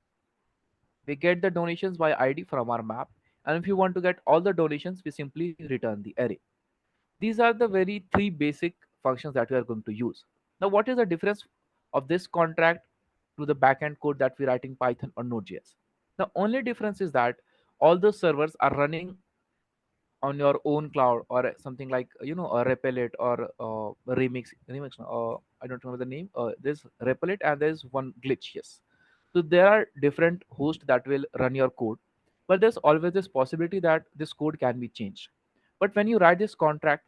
We get the donations by ID from our map. And if you want to get all the donations, we simply return the array. These are the very three basic functions that we are going to use. Now, what is the difference of this contract to the backend code that we write in Python or Node.js? The only difference is that all the servers are running on your own cloud, or something like, a Replit or remix. I don't remember the name. There's Replit and there's one glitch. Yes, so there are different hosts that will run your code, but there's always this possibility that this code can be changed. But when you write this contract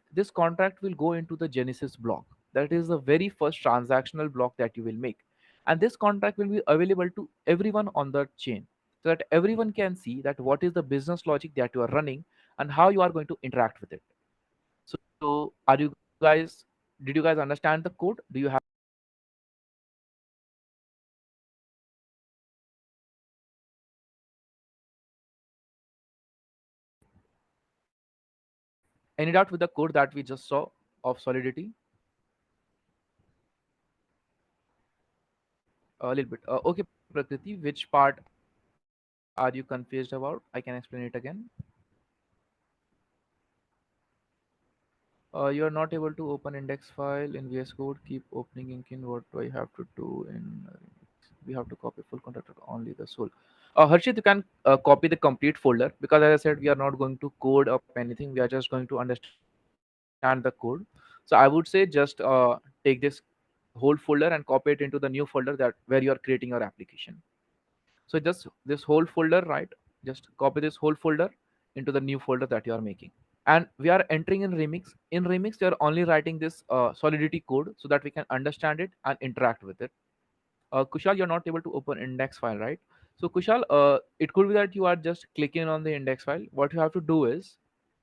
will go into the Genesis block. That is the very first transactional block that you will make, and this contract will be available to everyone on the chain, so that everyone can see that what is the business logic that you are running and how you are going to interact with it. So did you guys understand the code? Do you have any doubt with the code that we just saw of Solidity? A little bit. Okay, Prakriti, which part are you confused about? I can explain it again. You are not able to open index file in VS Code. Keep opening in. What do I have to do in? We have to copy full contract only the soul. Harshit, you can copy the complete folder, because as I said, we are not going to code up anything. We are just going to understand the code. So I would say just take this whole folder and copy it into the new folder that where you are creating your application. So just this whole folder, right? Just copy this whole folder into the new folder that you are making. And we are entering in Remix. In Remix, we are only writing this Solidity code so that we can understand it and interact with it. Kushal, you're not able to open index file, right? So Kushal, it could be that you are just clicking on the index file. What you have to do is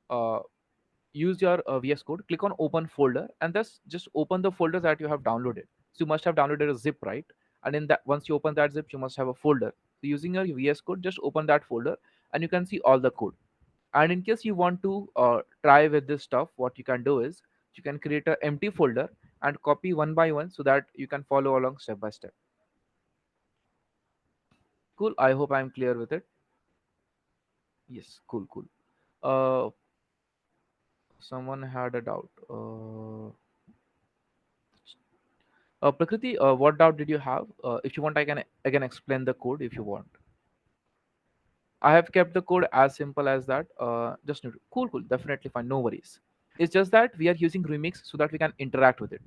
uh, use your VS Code, click on open folder, and thus just open the folder that you have downloaded. So you must have downloaded a zip, right? And in that, once you open that zip, you must have a folder. So using your VS Code, just open that folder, and you can see all the code. And in case you want to try with this stuff, what you can do is you can create an empty folder and copy one by one so that you can follow along step by step. Cool. I hope I'm clear with it. Yes. Cool. Cool. Uh, Someone had a doubt. Prakriti, what doubt did you have? If you want, I can explain the code if you want. I have kept the code as simple as that. Just cool, cool, definitely fine, no worries. It's just that we are using Remix so that we can interact with it.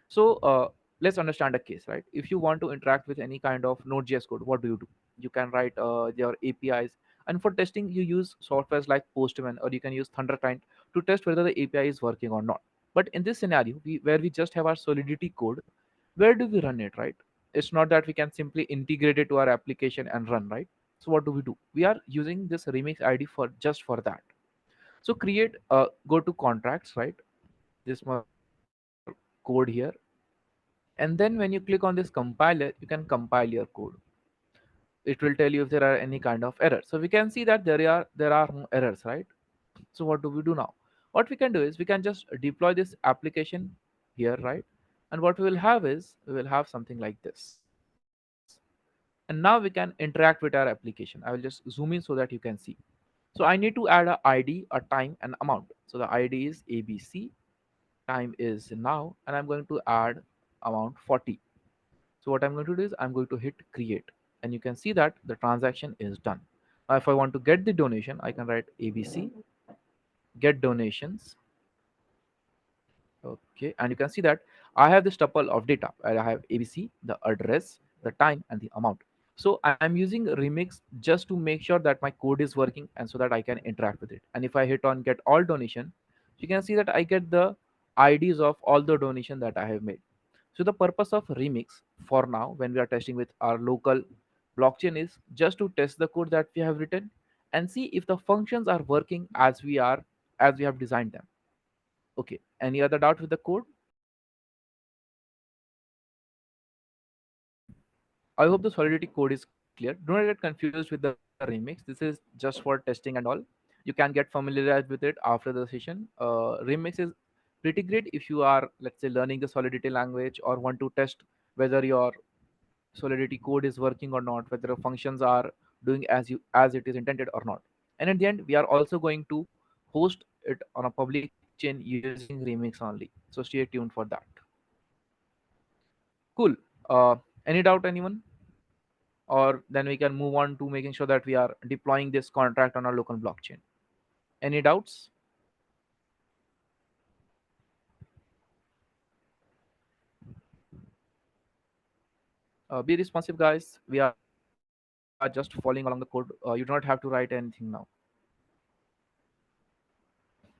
So let's understand a case, right? If you want to interact with any kind of Node.js code, what do? You can write your APIs, and for testing, you use softwares like Postman, or you can use Thunderclient to test whether the API is working or not. But in this scenario, where we just have our Solidity code, where do we run it, right? It's not that we can simply integrate it to our application and run, right? So what do? We are using this Remix ID for just for that. So create go to contracts, right? This my code here, and then when you click on this compiler, you can compile your code. It will tell you if there are any kind of errors. So we can see that there are no errors, right? So what do we do now? What we can do is we can just deploy this application here, right? And what we will have is we will have something like this. And now we can interact with our application. I will just zoom in so that you can see. So I need to add a ID, a time, and amount. So the ID is ABC, time is now, and I'm going to add amount 40. So what I'm going to do is I'm going to hit create, and you can see that the transaction is done. Now if I want to get the donation, I can write ABC get donations. Okay, and you can see that I have this tuple of data. I have ABC, the address, the time, and the amount. So I'm using Remix just to make sure that my code is working and so that I can interact with it. And if I hit on get all donation, you can see that I get the IDs of all the donation that I have made. So the purpose of Remix for now, when we are testing with our local blockchain, is just to test the code that we have written and see if the functions are working as we have designed them. Okay. Any other doubt with the code? I hope the Solidity code is clear. Do not get confused with the Remix. This is just for testing and all. You can get familiarized with it after the session. Remix is pretty great if you are, let's say, learning the Solidity language or want to test whether your Solidity code is working or not, whether the functions are doing as it is intended or not. And at the end, we are also going to host it on a public chain using Remix only. So stay tuned for that. Cool. Any doubt, anyone? Or then we can move on to making sure that we are deploying this contract on our local blockchain. Any doubts? Be responsive, guys. We are just following along the code. You do not have to write anything now.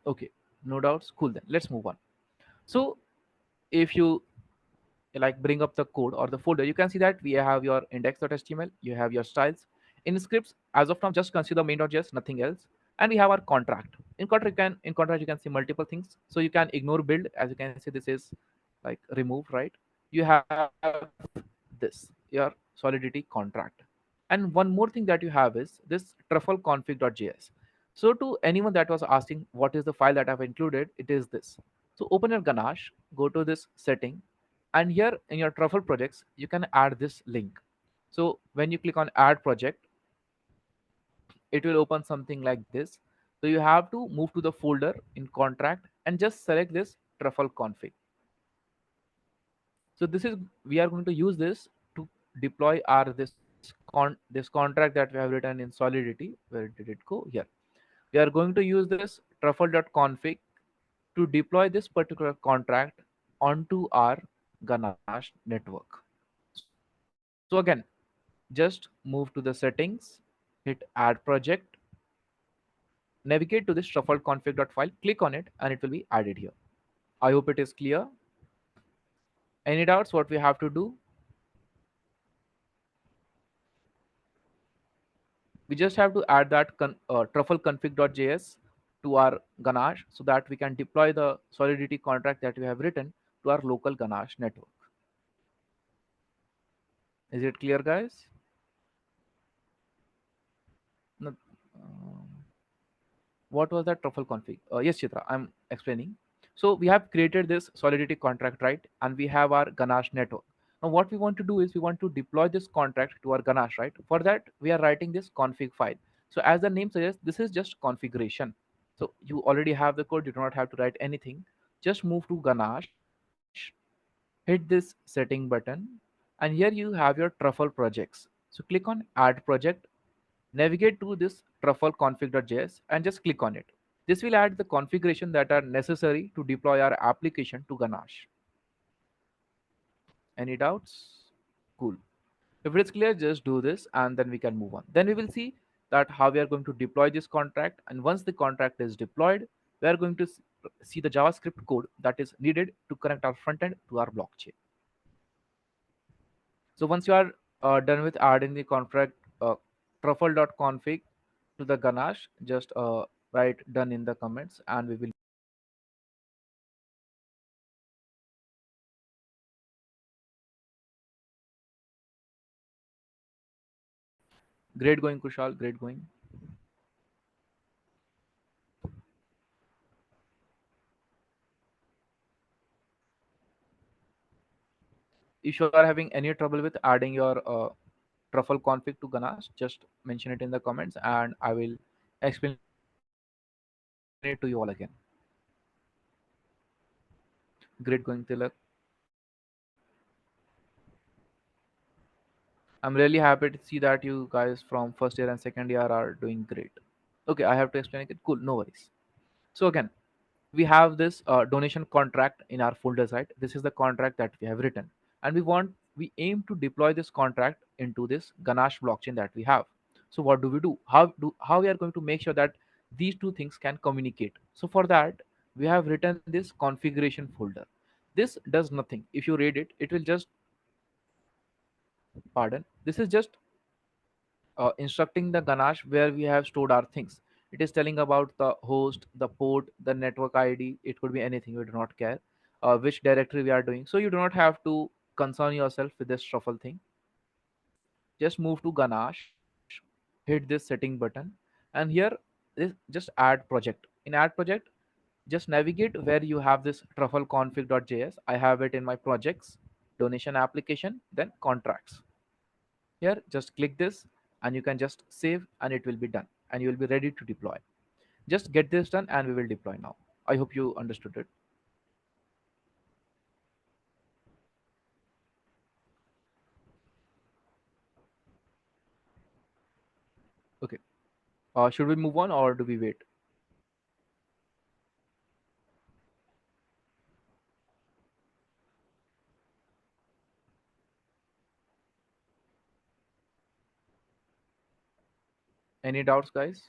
Okay, no doubts. Cool, then let's move on. So if you like bring up the code or the folder, you can see that we have your index.html, you have your styles. In scripts, as of now, just consider main.js, nothing else. And we have our contract. In contract you can see multiple things. So you can ignore build, as you can see this is like remove, right? You have this, your Solidity contract. And one more thing that you have is this truffle config.js. So to anyone that was asking what is the file that I've included, it is this. So open your Ganache, go to this setting, and here in your truffle projects you can add this link. So when you click on add project, it will open something like this. So you have to move to the folder in contract and just select this truffle config. So this is, we are going to use this to deploy our this contract that we have written in Solidity. Where did it go? Here. We are going to use this truffle.config to deploy this particular contract onto our Ganache network. So again, just move to the settings, hit add project, navigate to this truffle.config.file, click on it, and it will be added here. I hope it is clear. Any doubts what we have to do? We just have to add that truffle config.js to our Ganache so that we can deploy the Solidity contract that we have written to our local Ganache network. Is it clear, guys? No, what was that truffle config? Yes, Chitra, I'm explaining. So we have created this Solidity contract, right? And we have our Ganache network. Now what we want to do is we want to deploy this contract to our Ganache, right? For that, we are writing this config file. So as the name suggests, this is just configuration. So you already have the code, you do not have to write anything. Just move to Ganache, hit this setting button, and here you have your truffle projects. So click on add project, navigate to this truffle config.js and just click on it. This will add the configuration that are necessary to deploy our application to Ganache. Any doubts? Cool. If it's clear, just do this and then we can move on. Then we will see that how we are going to deploy this contract. And once the contract is deployed, we are going to see the JavaScript code that is needed to connect our front end to our blockchain. So once you are done with adding the contract truffle.config to the Ganache, just write done in the comments and we will. Great going, Kushal. Great going. If you are having any trouble with adding your truffle config to Ganesh, just mention it in the comments and I will explain it to you all again. Great going, Tilak. I'm really happy to see that you guys from first year and second year are doing great. Okay, I have to explain it. Cool, no worries. So again, we have this donation contract in our folder, right? This is the contract that we have written, and we aim to deploy this contract into this Ganache blockchain that we have. So what do we do? How we are going to make sure that these two things can communicate? So for that, we have written this configuration folder. This does nothing. If you read it, it will just, pardon, this is just instructing the Ganache where we have stored our things. It is telling about the host, the port, the network ID. It could be anything. We do not care which directory we are doing. So you do not have to concern yourself with this shuffle thing. Just move to Ganache, hit this setting button, and here is just add project. In add project, just navigate where you have this truffle config.js. I have it in my projects, donation application, then contracts. Here, just click this and you can just save and it will be done and you will be ready to deploy. Just get this done and we will deploy now. I hope you understood it. Okay. Should we move on or do we wait? Any doubts, guys?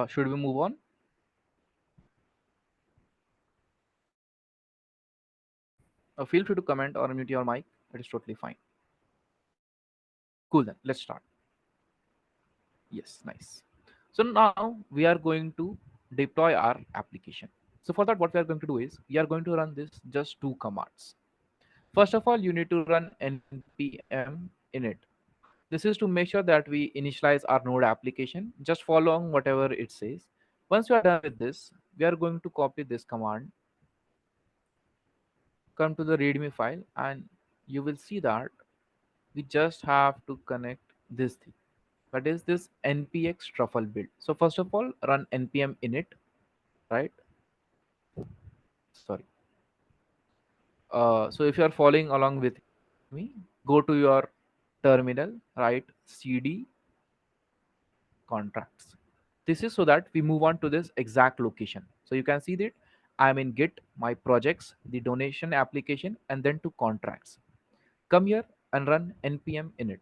Should we move on? Feel free to comment or mute your mic. It is totally fine. Cool then. Let's start. Yes, nice. So now we are going to deploy our application. So for that, what we are going to do is we are going to run this just two commands. First of all, you need to run npm init. This is to make sure that we initialize our node application. Just follow on whatever it says. Once you are done with this, we are going to copy this command, come to the readme file, and you will see that we just have to connect this thing. That is this npx truffle build. So first of all, run npm init, right? Sorry. So if you are following along with me, go to your terminal, write cd contracts. This is so that we move on to this exact location. So you can see that I'm in git, my projects, the donation application, and then to contracts. Come here and run npm init.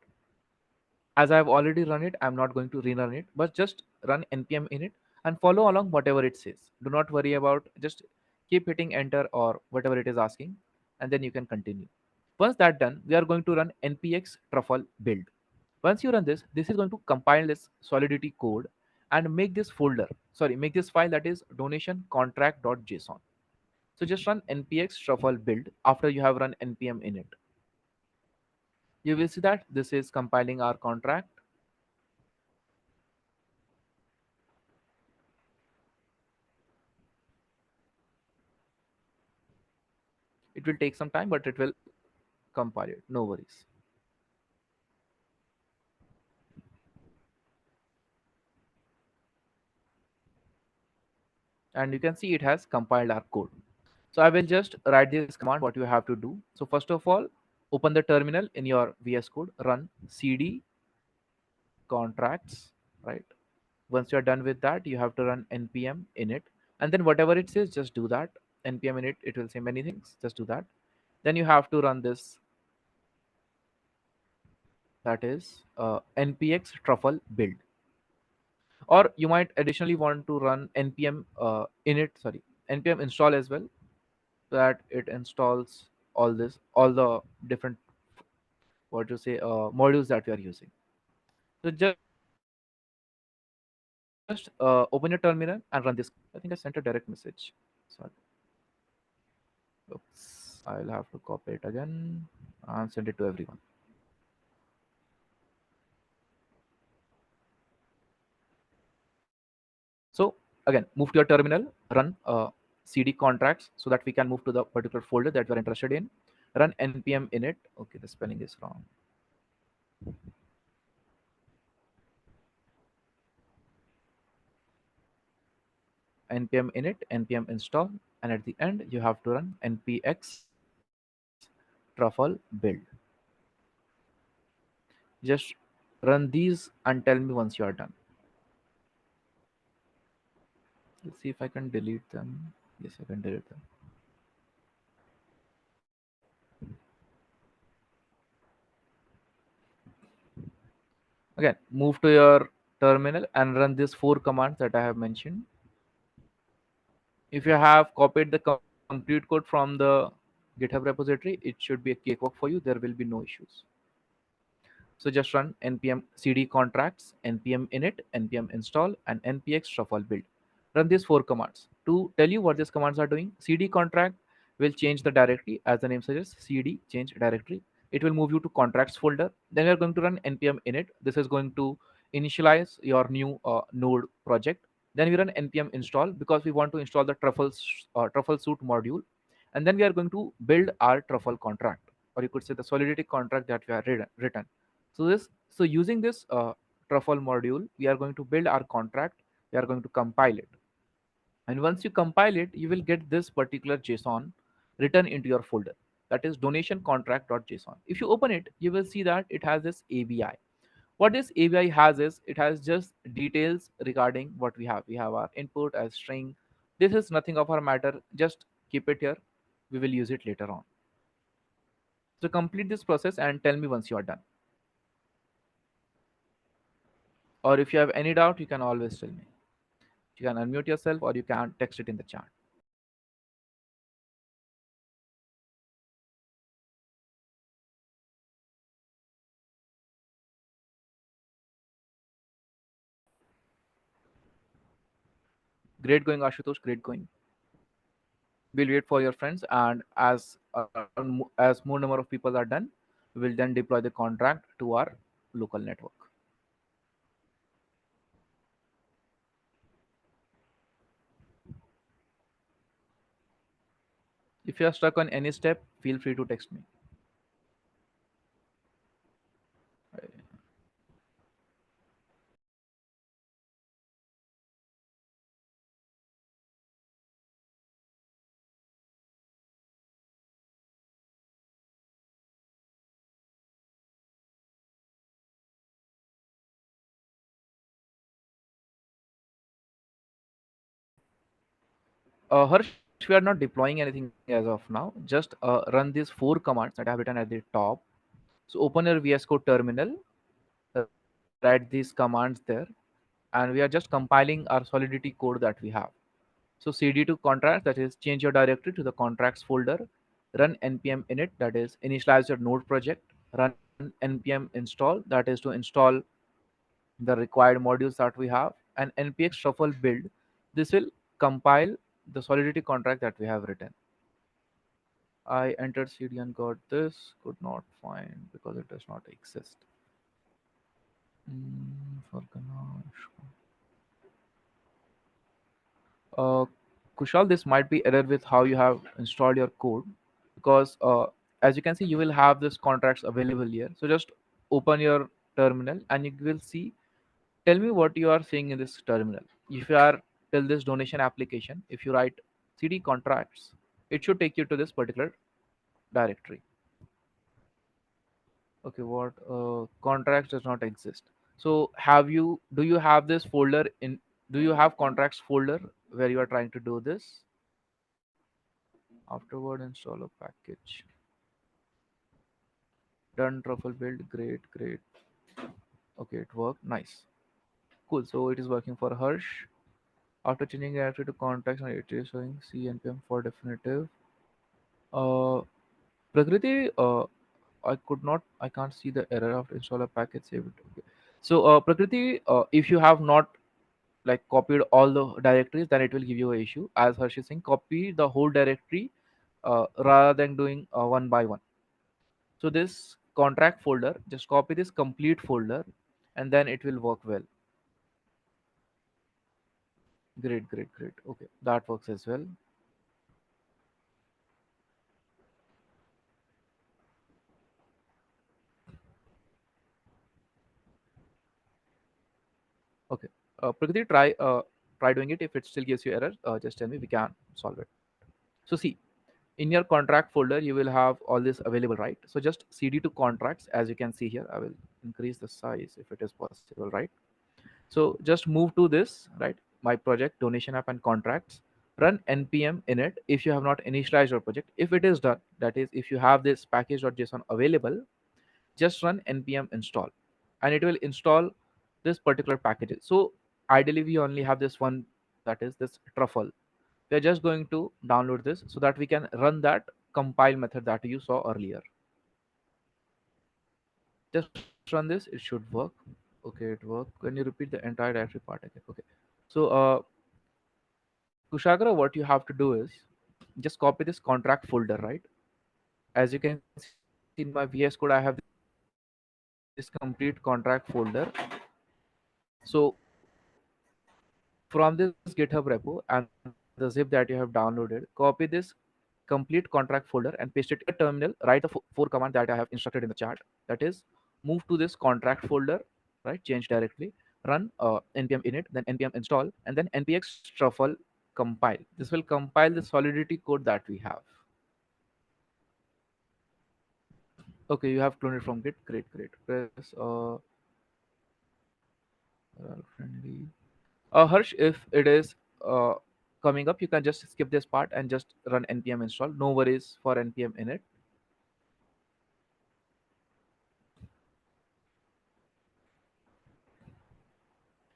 As I've already run it, I'm not going to rerun it, but just run npm init and follow along whatever it says. Do not worry about, just keep hitting enter or whatever it is asking, and then you can continue. Once that done, we are going to run npx truffle build. Once you run this, this is going to compile this Solidity code and make this folder, sorry, make this file that is donation contract.json. So just run npx truffle build after you have run npm init. You will see that this is compiling our contract. It will take some time, but it will compile it. No worries. And you can see it has compiled our code. So I will just write this command, what you have to do. So first of all, open the terminal in your VS Code, run cd contracts, right? Once you're done with that, you have to run npm init. And then whatever it says, just do that. Npm init, it will say many things, just do that. Then you have to run this, that is npx truffle build. Or you might additionally want to run npm init, sorry, npm install as well, so that it installs all this, all the different, what to say, modules that we are using. So just open your terminal and run this. I think I sent a direct message. Sorry. Oops. I'll have to copy it again and send it to everyone. again, move to your terminal, run cd contracts so that we can move to the particular folder that we are interested in. Run npm init. Okay, the spelling is wrong. Npm init, npm install, and at the end you have to run npx truffle build. Just run these and tell me once you are done. Let's see if I can delete them. Yes, I can delete them. Again, move to your terminal and run these four commands that I have mentioned. If you have copied the complete code from the GitHub repository, it should be a cakewalk for you. There will be no issues. So just run npm cd contracts, npm init, npm install, and npx shuffle build. Run these four commands. To tell you what these commands are doing, cd contract will change the directory, as the name suggests, cd change directory. It will move you to contracts folder. Then we are going to run npm init. This is going to initialize your new node project. Then we run npm install because we want to install the truffle suite module. And then we are going to build our truffle contract, or you could say the solidity contract that we have written. So using this truffle module, we are going to build our contract. We are going to compile it, and once you compile it, you will get this particular JSON written into your folder. That is donation contract.json. If you open it, you will see that it has this ABI. What this ABI has is it has just details regarding what we have. We have our input as string. This is nothing of our matter. Just keep it here. We will use it later on. So complete this process and tell me once you are done. Or if you have any doubt, you can always tell me. You can unmute yourself or you can text it in the chat. Great going, Ashutosh. Great going. We'll wait for your friends, and as more number of people are done, we will then deploy the contract to our local network. If you are stuck on any step, feel free to text me. Harsh, we are not deploying anything as of now. Just run these four commands that I have written at the top. So open your VS Code terminal, write these commands there, and we are just compiling our Solidity code that we have. So cd to contracts, that is change your directory to the contracts folder. Run npm init, that is initialize your node project. Run npm install, that is to install the required modules that we have. And npx shuffle build, this will compile the Solidity contract that we have written. I entered cd and got this, could not find because it does not exist. For Ganesh. Uh, Kushal, this might be error with how you have installed your code, because as you can see, you will have this contracts available here. So just open your terminal and you will see. Tell me what you are seeing in this terminal. If you are till this donation application, if you write cd contracts, it should take you to this particular directory. Okay, what contracts does not exist. So do you have this folder in, do you have contracts folder where you are trying to do this? Afterward, install a package. Done, truffle build. Great, great. Okay, it worked. Nice. Cool. So it is working for Harsh. After changing directory to contacts, and it is showing C npm for definitive. Uh, Prakriti, I can't see the error of install a package. Save it. Okay. So Prakriti, if you have not like copied all the directories, then it will give you a issue. As Harsh is saying, copy the whole directory rather than doing one by one. So this contract folder, just copy this complete folder and then it will work well. Great, great, great. Okay, that works as well. Okay. Prakriti, try doing it. If it still gives you error, just tell me. We can solve it. So see, in your contract folder, you will have all this available, right? So just cd to contracts, as you can see here. I will increase the size if it is possible, right? So just move to this, right? My project, donation app and contracts. Run npm init if you have not initialized your project. If it is done, that is, if you have this package.json available, just run npm install, and it will install this particular package. So ideally, we only have this one, that is this truffle. We are just going to download this so that we can run that compile method that you saw earlier. Just run this, it should work. Okay, it worked. When you repeat the entire directory part again. Okay. So Kushagra, what you have to do is just copy this contract folder, right? As you can see in my VS Code, I have this complete contract folder. So from this GitHub repo and the zip that you have downloaded, copy this complete contract folder and paste it in your terminal. Write the four command that I have instructed in the chat. That is, move to this contract folder, right? Change directly. Run npm init, then npm install, and then npx truffle compile. This will compile the Solidity code that we have. Okay, you have cloned it from Git. Great, great. Press friendly. Harsh, if it is uh, coming up, you can just skip this part and just run npm install. No worries for npm init.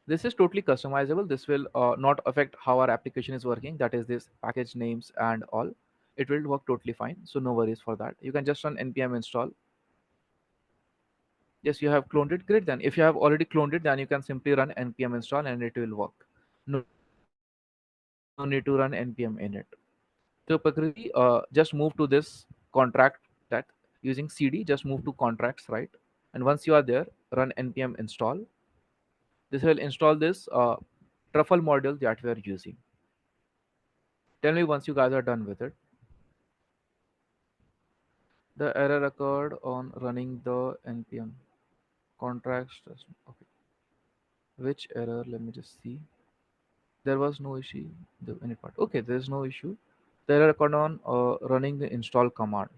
This is totally customizable. This will not affect how our application is working. That is this package names and all. It will work totally fine. So no worries for that. You can just run npm install. Yes, you have cloned it. Great. Then if you have already cloned it, then you can simply run npm install and it will work. No need to run npm init. So Prakriti, just move to this contract, that using cd, just move to contracts, right? And once you are there, run npm install. This will install this truffle module that we are using. Tell me once you guys are done with it. The error occurred on running the npm contracts. Okay, which error? Let me just see. There was no issue. The any part. Okay, there is no issue. The error occurred on running the install command.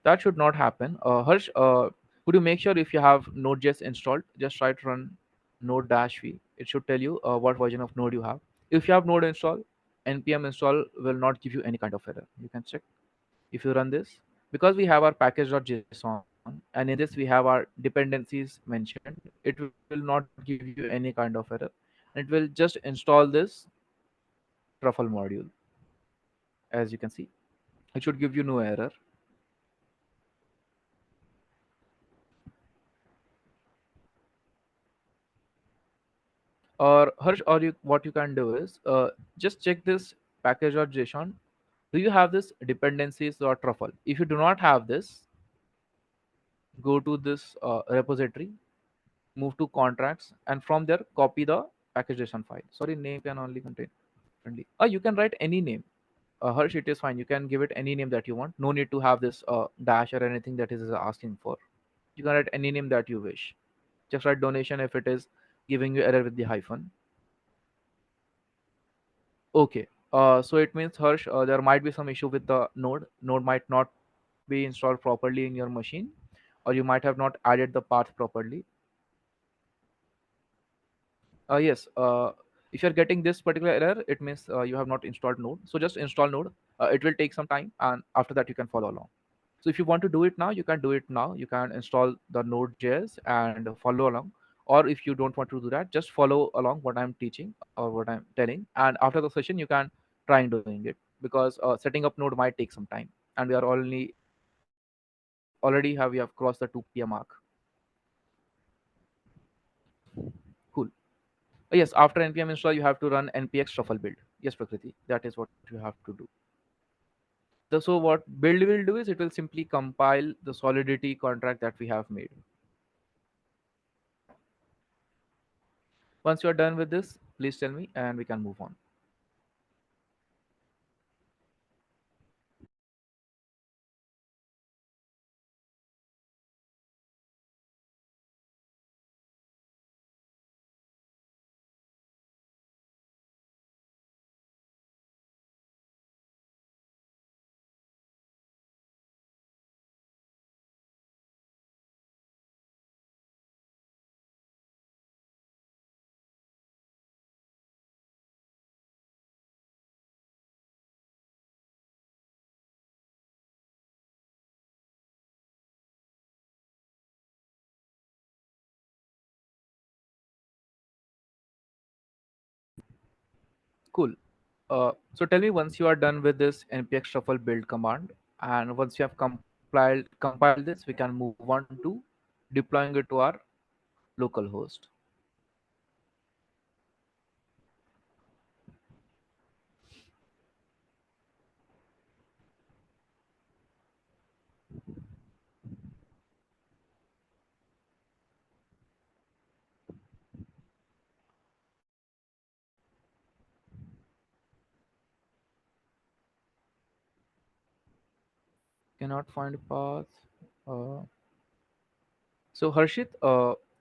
That should not happen. Harsh, could you make sure if you have Node.js installed, just try to run node-v. It should tell you what version of Node you have. If you have Node installed, npm install will not give you any kind of error. You can check if you run this, because we have our package.json and in this we have our dependencies mentioned. It will not give you any kind of error, and it will just install this truffle module. As you can see, it should give you no error. Or Harsh, or you, what you can do is just check this package.json. Do you have this dependencies or truffle? If you do not have this, go to this repository, move to contracts, and from there copy the package.json file. Sorry, name can only contain friendly. You can write any name. Harsh, it is fine. You can give it any name that you want. No need to have this dash or anything that is asking for. You can write any name that you wish. Just write donation if it is giving you error with the hyphen. Okay. So it means, Harsh, there might be some issue with the node. Node might not be installed properly in your machine, or you might have not added the path properly. Yes. If you're getting this particular error, it means you have not installed Node. So just install Node. It will take some time, and after that you can follow along. So if you want to do it now, you can do it now. You can install the Node.js and follow along. Or if you don't want to do that, just follow along what I'm teaching or what I'm telling. And after the session, you can try doing it, because setting up Node might take some time. And we are already have we have crossed the 2 p.m. mark. Cool. Yes, after npm install, you have to run npx truffle build. Yes, Prakriti, that is what you have to do. So what build will do is it will simply compile the Solidity contract that we have made. Once you are done with this, please tell me and we can move on. Cool. So tell me once you are done with this npx shuffle build command, and once you have compiled this, we can move on to deploying it to our local host. Cannot find path. Uh, so Harshit,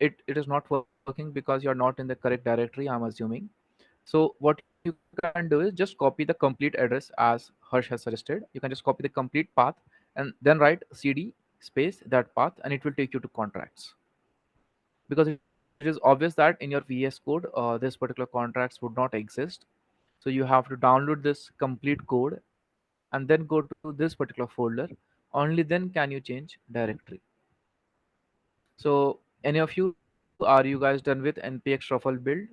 it is not working because you are not in the correct directory, I'm assuming. So what you can do is just copy the complete address as Harsh has suggested. You can just copy the complete path and then write cd space that path, and it will take you to contracts. Because it is obvious that in your VS Code, this particular contracts would not exist. So you have to download this complete code and then go to this particular folder. Only then can you change directory. So any of you, are you guys done with npx shuffle build?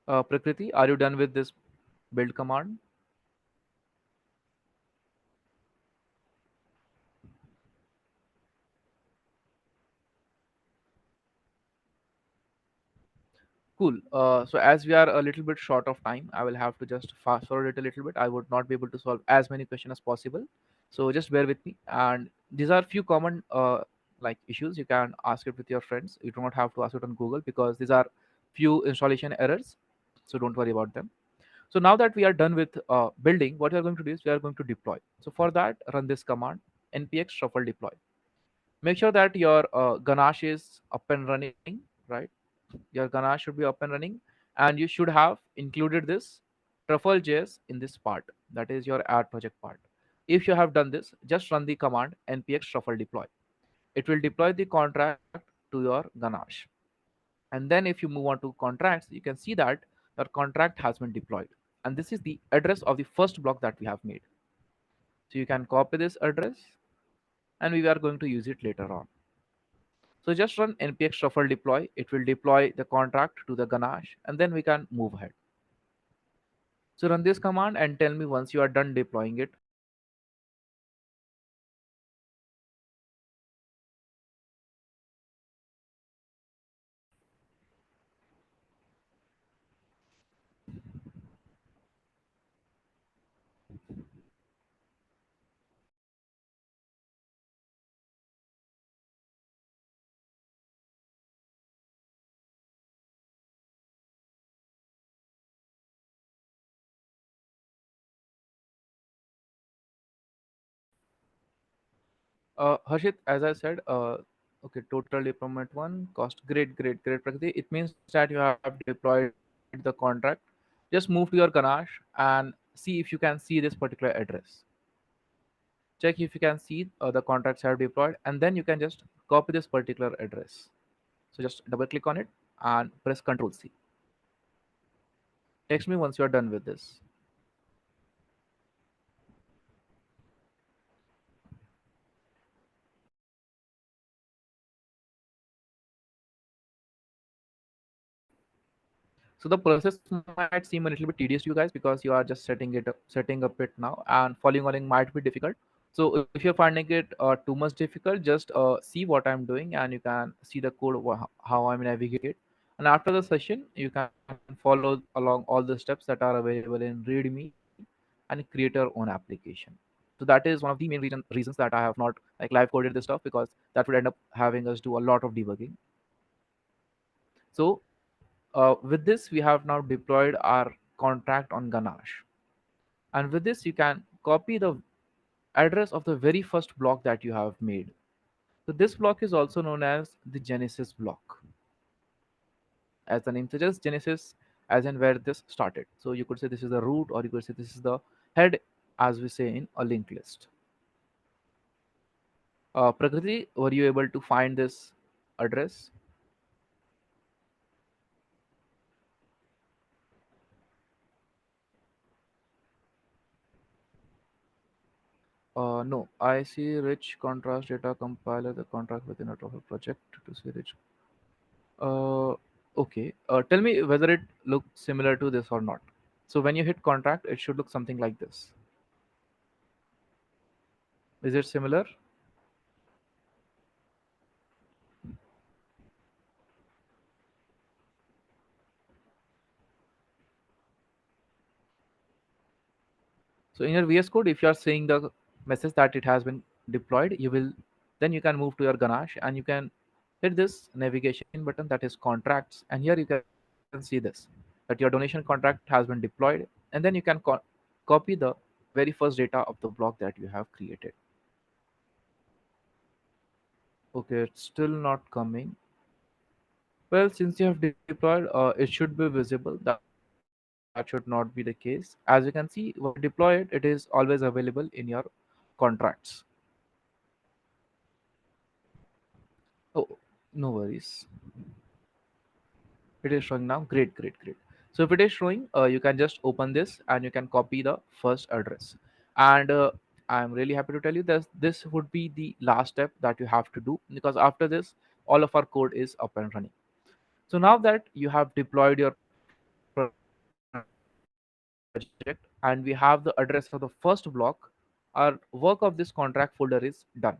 Prakriti, are you done with this build command? Cool. So as we are a little bit short of time, I will have to just fast forward it a little bit. I would not be able to solve as many questions as possible. So just bear with me. And these are few common like issues. You can ask it with your friends. You do not have to ask it on Google because these are few installation errors. So don't worry about them. So now that we are done with building, what we are going to do is we are going to deploy. So for that, run this command npx shuffle deploy. Make sure that your Ganache is up and running, right? Your Ganache should be up and running, and you should have included this truffle.js in this part, that is your add project part. If you have done this, just run the command npx shuffle deploy. It will deploy the contract to your Ganache. And then if you move on to contracts, you can see that your contract has been deployed. And this is the address of the first block that we have made. So you can copy this address and we are going to use it later on. So just run npx shuffle deploy. It will deploy the contract to the Ganache and then we can move ahead. So run this command and tell me once you are done deploying it. Harshit, as I said, okay, total deployment one cost. Great, great, great, Prakriti. It means that you have deployed the contract. Just move to your Ganache and see if you can see this particular address. Check if you can see the contracts have deployed, and then you can just copy this particular address. So just double click on it and press Ctrl C. Text me once you are done with this. So the process might seem a little bit tedious to you guys because you are just setting up it now, and following along might be difficult. So if you're finding it too much difficult, just see what I'm doing, and you can see the code how I'm navigate. And after the session, you can follow along all the steps that are available in README and create your own application. So So that is one of the main reasons that I have not like live coded this stuff, because that would end up having us do a lot of debugging. So with this, we have now deployed our contract on Ganache. And with this, you can copy the address of the very first block that you have made. So this block is also known as the Genesis block. As the name suggests, Genesis as in where this started. So you could say this is the root, or you could say this is the head, as we say in a linked list. Prakriti, were you able to find this address? No, I see rich contrast data compiler, the contract within a total project to see rich. Uh, okay. Tell me whether it looks similar to this or not. So when you hit contract, it should look something like this. Is it similar? So in your VS Code, if you are seeing the message that it has been deployed, you will then you can move to your Ganache and you can hit this navigation button that is contracts, and here you can see this that your donation contract has been deployed, and then you can copy the very first data of the block that you have created. Okay, it's still not coming. Well, since you have deployed, it should be visible. That should not be the case. As you can see, once you deploy it, it is always available in your contracts. Oh, no worries. It is showing now. Great, great, great. So if it is showing, you can just open this and you can copy the first address. And I'm really happy to tell you that this would be the last step that you have to do, because after this, all of our code is up and running. So now that you have deployed your project and we have the address of the first block, our work of this contract folder is done.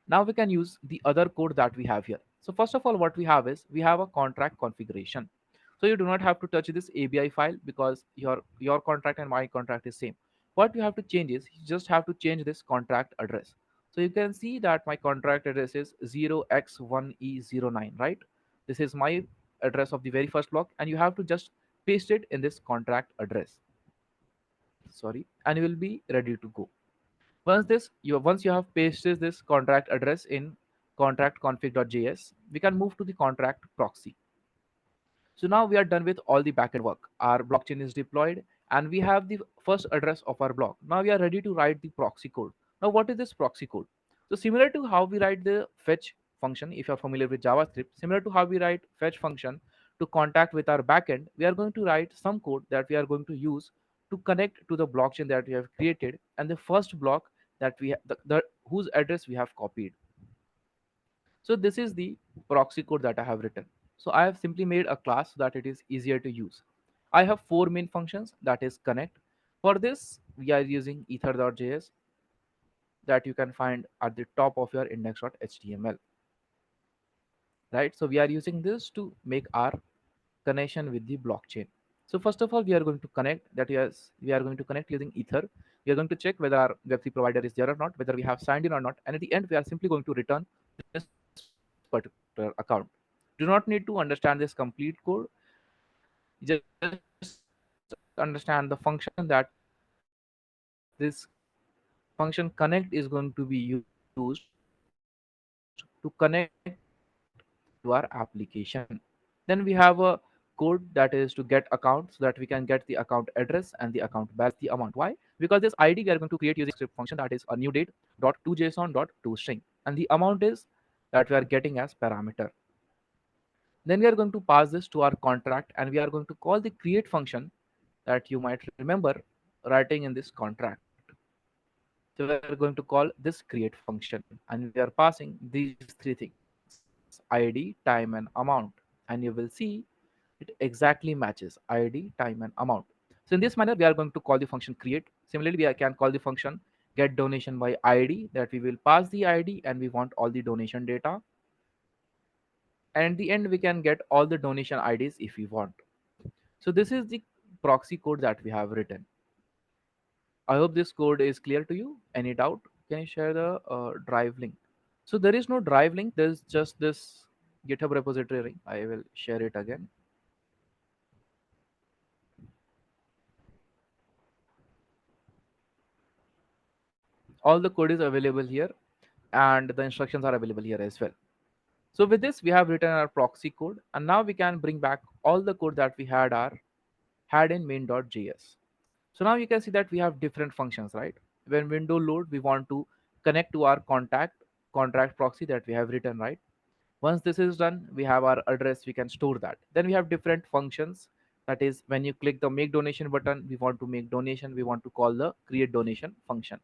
Now we can use the other code that we have here. So first of all, what we have is we have a contract configuration. So you do not have to touch this ABI file because your contract and my contract is same. What you have to change is you just have to change this contract address. So you can see that my contract address is 0x1e09, right? This is my address of the very first block, and you have to just paste it in this contract address. Sorry, and you will be ready to go. Once you have pasted this contract address in contract config.js, we can move to the contract proxy. So now we are done with all the backend work. Our blockchain is deployed and we have the first address of our block. Now we are ready to write the proxy code. Now what is this proxy code? So similar to how we write the fetch function, if you're familiar with JavaScript, similar to how we write fetch function to contact with our backend, we are going to write some code that we are going to use to connect to the blockchain that we have created and the first block that whose address we have copied. So this is the proxy code that I have written. So I have simply made a class so that it is easier to use. I have four main functions, that is connect. For this, we are using ether.js that you can find at the top of your index.html. Right? So we are using this to make our connection with the blockchain. So first of all, we are going to connect that yes, we are going to connect using Ether. We are going to check whether our Web3 provider is there or not, whether we have signed in or not. And at the end, we are simply going to return this particular account. Do not need to understand this complete code. Just understand the function that this function connect is going to be used to connect to our application. Then we have a code that is to get account so that we can get the account address and the account balance, the amount. Why? Because this ID we are going to create using a JavaScript function that is a new date.toJSON.toString, and the amount is that we are getting as parameter. Then we are going to pass this to our contract and we are going to call the create function that you might remember writing in this contract. So we are going to call this create function and we are passing these three things: ID, time, and amount. And you will see it exactly matches ID, time, and amount. So in this manner, we are going to call the function create. Similarly, we can call the function get donation by ID, that we will pass the ID and we want all the donation data. And at the end, we can get all the donation IDs if we want. So this is the proxy code that we have written. I hope this code is clear to you. Any doubt? Can you share the drive link? So there is no drive link. There's just this GitHub repository. I will share it again. All the code is available here, and the instructions are available here as well. So with this, we have written our proxy code, and now we can bring back all the code that we had in main.js. So now you can see that we have different functions, right? When window load, we want to connect to our contract proxy that we have written, right? Once this is done, we have our address, we can store that. Then we have different functions. That is, when you click the make donation button, we want to make donation, we want to call the create donation function.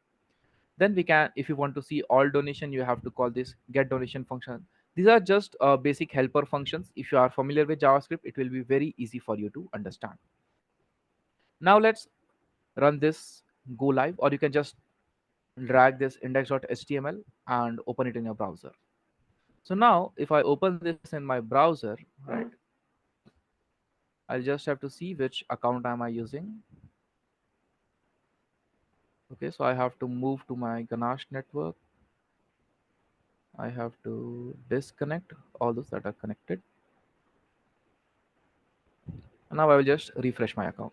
Then we can, if you want to see all donation, you have to call this get donation function. These are just basic helper functions. If you are familiar with JavaScript, it will be very easy for you to understand. Now let's run this, go live, or you can just drag this index.html and open it in your browser. So now if I open this in my browser, right, I'll just have to see which account am I using. Okay, so I have to move to my Ganache network. I have to disconnect all those that are connected. And now I will just refresh my account.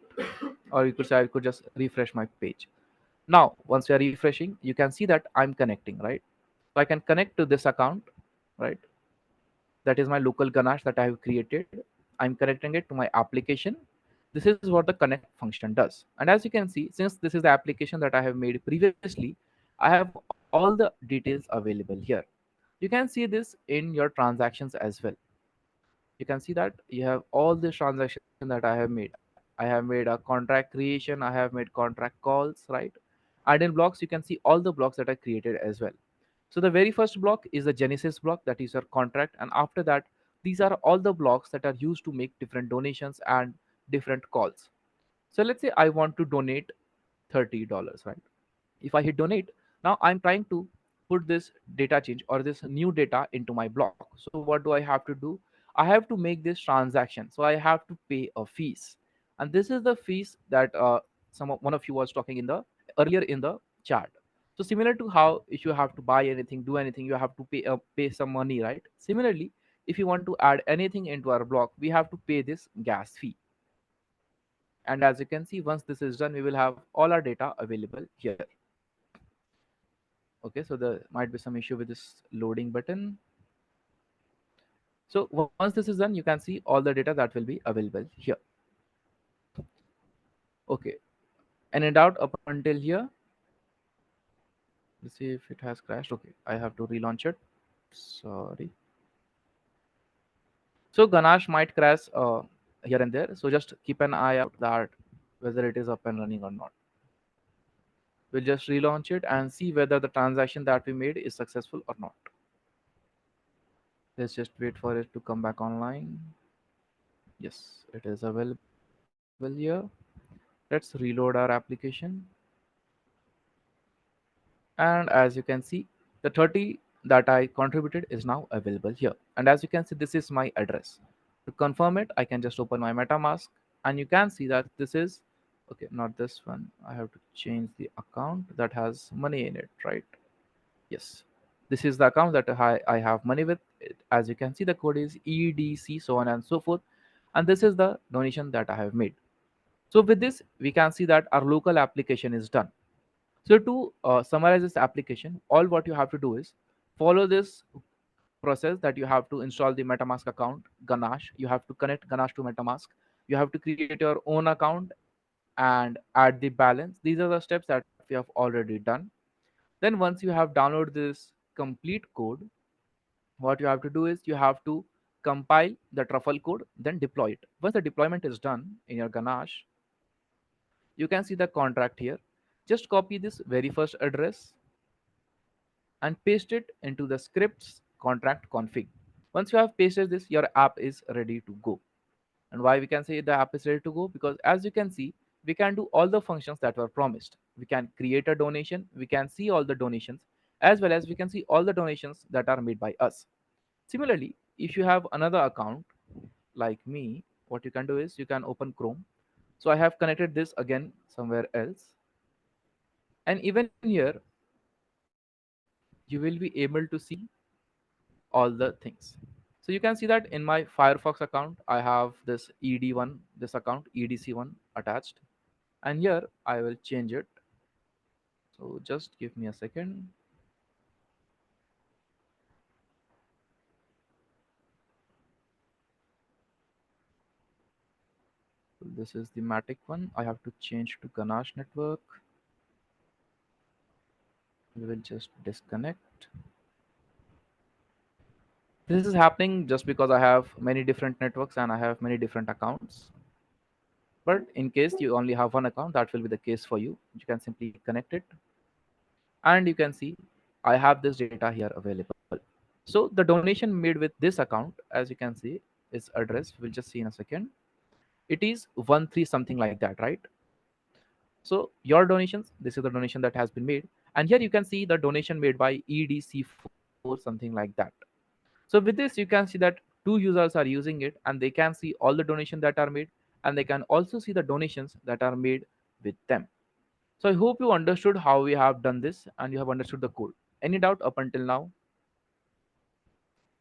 Or you could say I could just refresh my page. Now, once we are refreshing, you can see that I'm connecting, right? So I can connect to this account, right? That is my local Ganache that I have created. I'm connecting it to my application. This is what the connect function does. And as you can see, since this is the application that I have made previously, I have all the details available here. You can see this in your transactions as well. You can see that you have all the transactions that I have made. I have made a contract creation, I have made contract calls, right? And in blocks, you can see all the blocks that are created as well. So the very first block is the Genesis block, that is your contract. And after that, these are all the blocks that are used to make different donations and different calls. So let's say I want to donate $30, right? If I hit donate, now I'm trying to put this data change or this new data into my block. So what do I have to do? I have to make this transaction. So I have to pay a fees. And this is the fees that one of you was talking in the earlier in the chat. So similar to how if you have to buy anything, do anything, you have to pay some money, right? Similarly, if you want to add anything into our block, we have to pay this gas fee. And as you can see, once this is done, we will have all our data available here. Okay, so there might be some issue with this loading button. So once this is done, you can see all the data that will be available here. Okay, any doubt up until here? Let's see if it has crashed. Okay, I have to relaunch it. Sorry. So Ganache might crash here and there. So just keep an eye out that whether it is up and running or not. We'll just relaunch it and see whether the transaction that we made is successful or not. Let's just wait for it to come back online. Yes, it is available here. Let's reload our application. And as you can see, the 30 that I contributed is now available here. And as you can see, this is my address. To confirm it, I can just open my MetaMask, and you can see that this is, okay, not this one. I have to change the account that has money in it, right? Yes. This is the account that I have money with. As you can see, the code is EDC, so on and so forth. And this is the donation that I have made. So with this, we can see that our local application is done. So to summarize this application, all what you have to do is follow this process that you have to install the MetaMask account, Ganache. You have to connect Ganache to MetaMask. You have to create your own account and add the balance. These are the steps that we have already done. Then once you have downloaded this complete code, what you have to do is you have to compile the truffle code, then deploy it. Once the deployment is done in your Ganache, you can see the contract here. Just copy this very first address and paste it into the script's contract config. Once you have pasted this, your app is ready to go. And why we can say the app is ready to go? Because as you can see, we can do all the functions that were promised. We can create a donation, we can see all the donations, as well as we can see all the donations that are made by us. Similarly, if you have another account like me, what you can do is you can open Chrome. So I have connected this again somewhere else. And even here, you will be able to see all the things. So you can see that in my Firefox account, I have this ED1, this account, EDC1 attached. And here I will change it. So just give me a second. This is the Matic one. I have to change to Ganache network. We will just disconnect. This is happening just because I have many different networks and I have many different accounts. But in case you only have one account, that will be the case for you. You can simply connect it. And you can see I have this data here available. So the donation made with this account, as you can see, is address. We'll just see in a second. It is 1 3 something like that, right? So your donations, this is the donation that has been made. And here you can see the donation made by EDC4, something like that. So with this, you can see that two users are using it and they can see all the donations that are made, and they can also see the donations that are made with them. So I hope you understood how we have done this and you have understood the code. Any doubt up until now?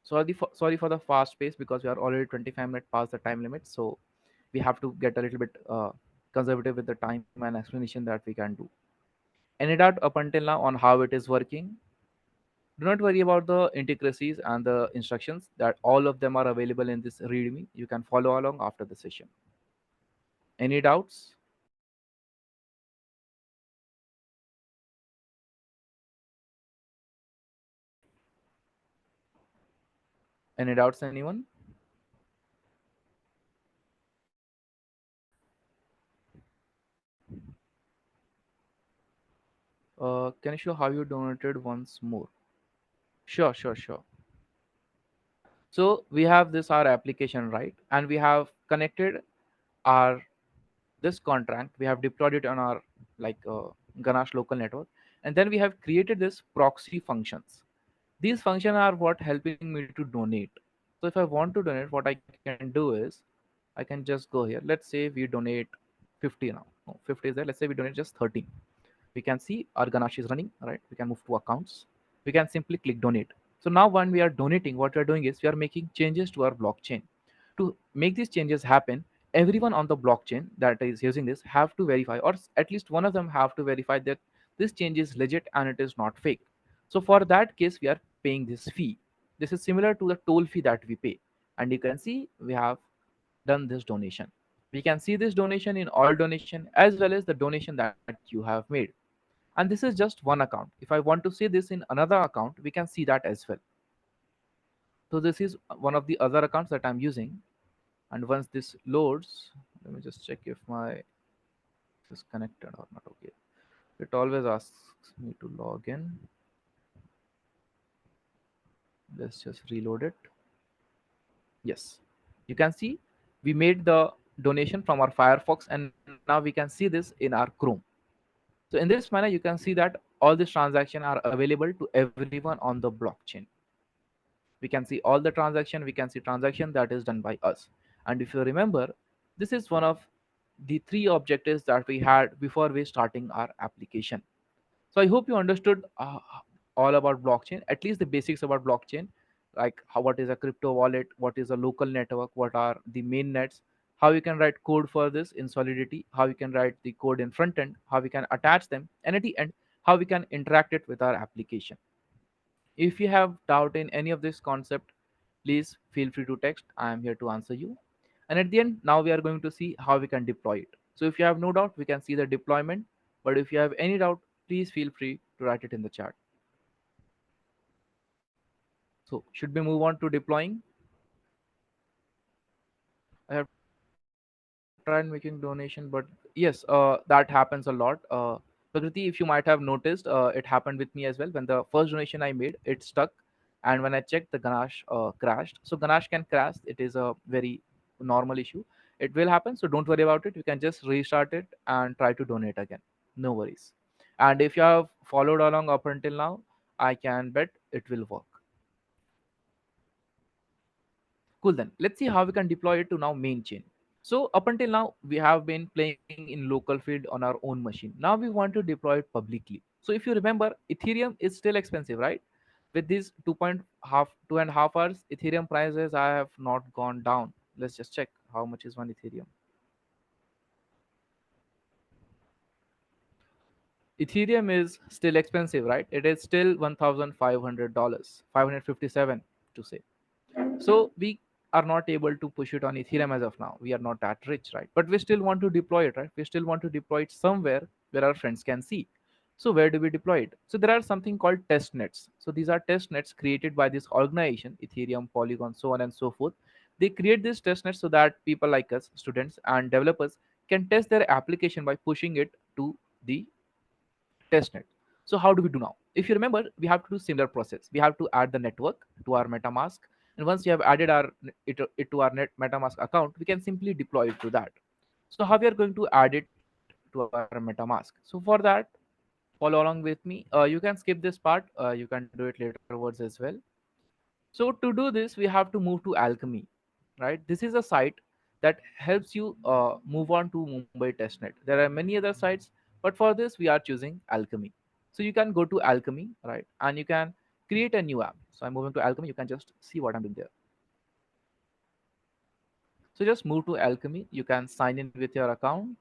Sorry for the fast pace because we are already 25 minutes past the time limit. So we have to get a little bit conservative with the time and explanation that we can do. Any doubt up until now on how it is working? Do not worry about the intricacies and the instructions, that all of them are available in this readme. You can follow along after the session. Any doubts? Any doubts, anyone? Can you show how you donated once more? Sure. So we have this our application, right? And we have connected our this contract. We have deployed it on our like Ganache local network, and then we have created this proxy functions. These functions are what helping me to donate. So if I want to donate, what I can do is I can just go here. Let's say we donate 50 now. No, 50 is there. Let's say we donate just 13. We can see our Ganache is running, right? We can move to accounts. We can simply click donate. So now when we are donating, what we are doing is we are making changes to our blockchain. To make these changes happen, everyone on the blockchain that is using this have to verify, or at least one of them have to verify that this change is legit and it is not fake. So for that case, we are paying this fee. This is similar to the toll fee that we pay. And you can see we have done this donation. We can see this donation in all donation as well as the donation that you have made. And this is just one account. If I want to see this in another account, we can see that as well. So this is one of the other accounts that I'm using. And once this loads, let me just check if my this is connected or not. Okay, it always asks me to log in. Let's just reload it. Yes, you can see we made the donation from our Firefox, and now we can see this in our Chrome. So in this manner, you can see that all these transactions are available to everyone on the blockchain. We can see all the transaction. We can see transaction that is done by us. And if you remember, this is one of the three objectives that we had before we starting our application. So I hope you understood all about blockchain, at least the basics about blockchain, like how, what is a crypto wallet, what is a local network, what are the main nets, how you can write code for this in Solidity, how you can write the code in front end, how we can attach them, and at the end, how we can interact it with our application. If you have doubt in any of this concept, please feel free to text. I am here to answer you. And at the end, now we are going to see how we can deploy it. So if you have no doubt, we can see the deployment. But if you have any doubt, please feel free to write it in the chat. So should we move on to deploying? I have tried making donation, but yes, that happens a lot. Prakriti, if you might have noticed, it happened with me as well. When the first donation I made, it stuck, and when I checked, the Ganache crashed. So Ganache can crash. It is a very normal issue. It will happen, so don't worry about it. You can just restart it and try to donate again. No worries. And if you have followed along up until now, I can bet it will work. Cool then. Let's see how we can deploy it to now main chain. So up until now, we have been playing in local field on our own machine. Now we want to deploy it publicly. So if you remember, Ethereum is still expensive, right? With these 2.5 2.5 hours, Ethereum prices I have not gone down. Let's just check how much is one Ethereum. Ethereum is still expensive, right? It is still $1,500, 557 to say. So we are not able to push it on Ethereum as of now. We are not that rich, right? But we still want to deploy it, right? We still want to deploy it somewhere where our friends can see. So where do we deploy it? So there are something called test nets. So these are test nets created by this organization, Ethereum, Polygon, so on and so forth. They create these test nets so that people like us, students and developers, can test their application by pushing it to the testnet. So how do we do now? If you remember, we have to do similar process. We have to add the network to our MetaMask, and once you have added it to our net MetaMask account, we can simply deploy it to that. So how we are going to add it to our MetaMask? So for that, follow along with me. You can skip this part. You can do it laterwards as well. So to do this, we have to move to Alchemy, right? This is a site that helps you move on to Mumbai testnet. There are many other sites, but for this we are choosing Alchemy. So you can go to Alchemy, right? And you can create a new app. So I'm moving to Alchemy. You can just see what I'm doing there. So just move to Alchemy. You can sign in with your account.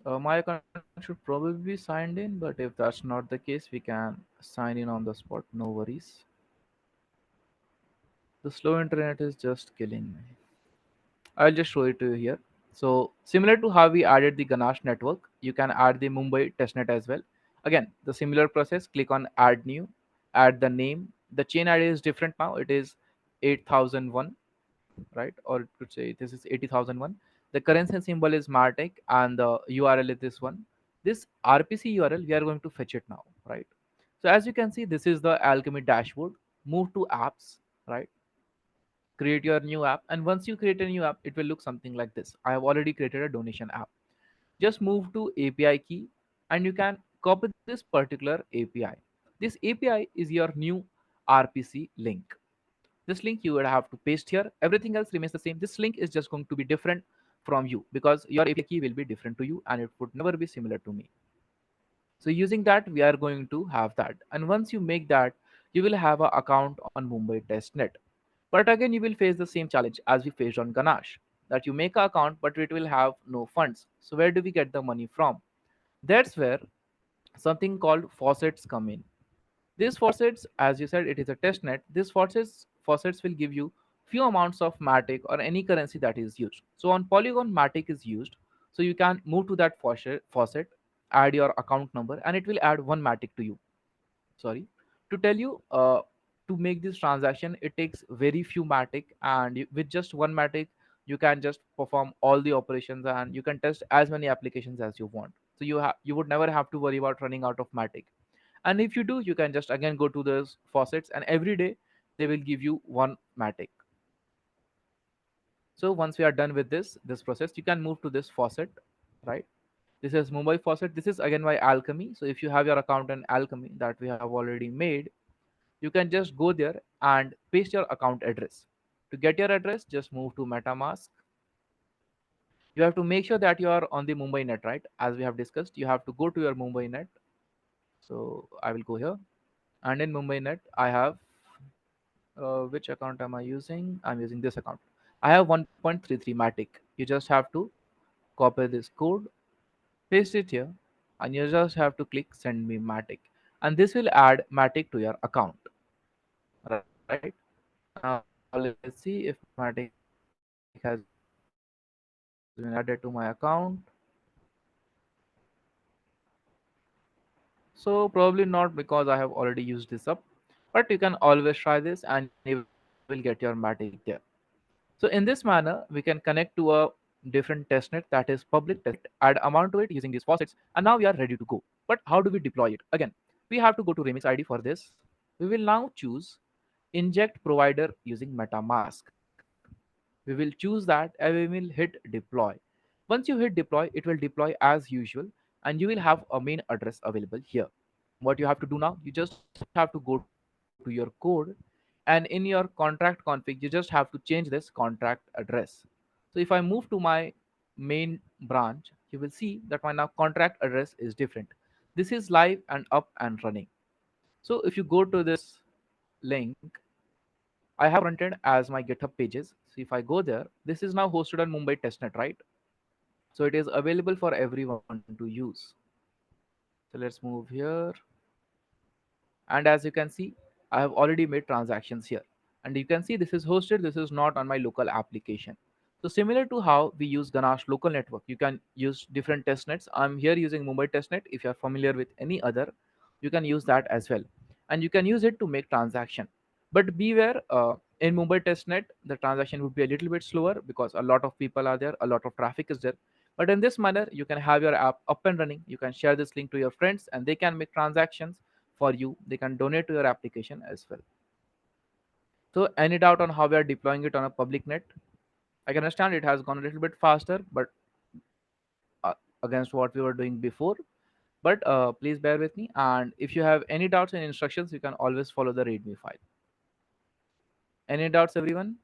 My account should probably be signed in, but if that's not the case, we can sign in on the spot. No worries. The slow internet is just killing me. I'll just show it to you here. So similar to how we added the Ganache network, you can add the Mumbai testnet as well. Again, the similar process, click on add new, add the name. The chain ID is different now. It is 8001, right? Or it could say this is 80,001. The currency symbol is Martech and the URL is this one. This RPC URL, we are going to fetch it now, right? So as you can see, this is the Alchemy dashboard. Move to apps, right? Create your new app, and once you create a new app, it will look something like this. I have already created a donation app. Just move to API key, and you can copy this particular API. This API is your new RPC link. This link you would have to paste here. Everything else remains the same. This link is just going to be different from you because your API key will be different to you and it would never be similar to me. So using that, we are going to have that. And once you make that, you will have an account on Mumbai testnet. But again, you will face the same challenge as we faced on Ganache, that you make an account, but it will have no funds. So where do we get the money from? That's where something called faucets come in. These faucets, as you said, it is a test net. These faucets will give you few amounts of Matic or any currency that is used. So on Polygon, Matic is used. So you can move to that faucet, add your account number, and it will add one Matic to you. Sorry, to tell you, to make this transaction, it takes very few Matic, and with just one Matic, you can just perform all the operations and you can test as many applications as you want. So you would never have to worry about running out of Matic. And if you do, you can just again go to those faucets and every day they will give you one Matic. So once we are done with this process, you can move to this faucet, right? This is Mumbai faucet. This is again by Alchemy. So if you have your account in Alchemy that we have already made, you can just go there and paste your account address. To get your address, just move to MetaMask. You have to make sure that you are on the Mumbai net, right? As we have discussed, you have to go to your Mumbai net. So I will go here, and in Mumbai net, I have which account am I using? I'm using this account. I have 1.33 Matic. You just have to copy this code, paste it here, and you just have to click send me Matic, and this will add Matic to your account, right? Now let's see if Matic has been added to my account. So probably not because I have already used this up, but you can always try this and you will get your Matic there. So in this manner, we can connect to a different testnet, that is public testnet, add amount to it using these faucets, and now we are ready to go. But how do we deploy it? Again, we have to go to Remix ID for this. We will now choose inject provider using MetaMask. We will choose that and we will hit deploy. Once you hit deploy, it will deploy as usual and you will have a main address available here. what you have to do now, you just have to go to your code, and in your contract config you just have to change this contract address. So if I move to my main branch, you will see that my now contract address is different. This is live and up and running. So if you go to this link, I have fronted as my GitHub pages. So if I go there, this is now hosted on Mumbai testnet, right? So it is available for everyone to use. So let's move here. And as you can see, I have already made transactions here, and you can see this is hosted, this is not on my local application. So similar to how we use Ganache local network, you can use different testnets. I'm here using Mumbai testnet. If you're familiar with any other, you can use that as well, and you can use it to make transaction. But beware, in Mumbai testnet the transaction would be a little bit slower because a lot of people are there, a lot of traffic is there. But in this manner, you can have your app up and running. You can share this link to your friends and they can make transactions for you. They can donate to your application as well. So any doubt on how we are deploying it on a public net? I can understand it has gone a little bit faster, but against what we were doing before. But please bear with me. And if you have any doubts and instructions, you can always follow the README file. Any doubts, everyone?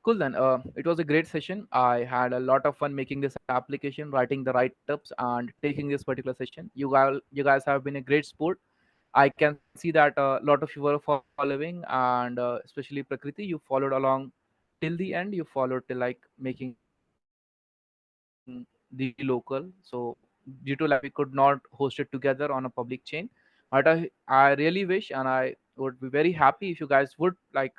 Cool then. It was a great session. I had a lot of fun making this application, writing the write-ups, and taking this particular session. You guys have been a great sport. I can see that a lot of you were following, and especially Prakriti, you followed along till the end. You followed till like making the local. So due to lack of time, we could not host it together on a public chain. But I really wish, and I would be very happy if you guys would like,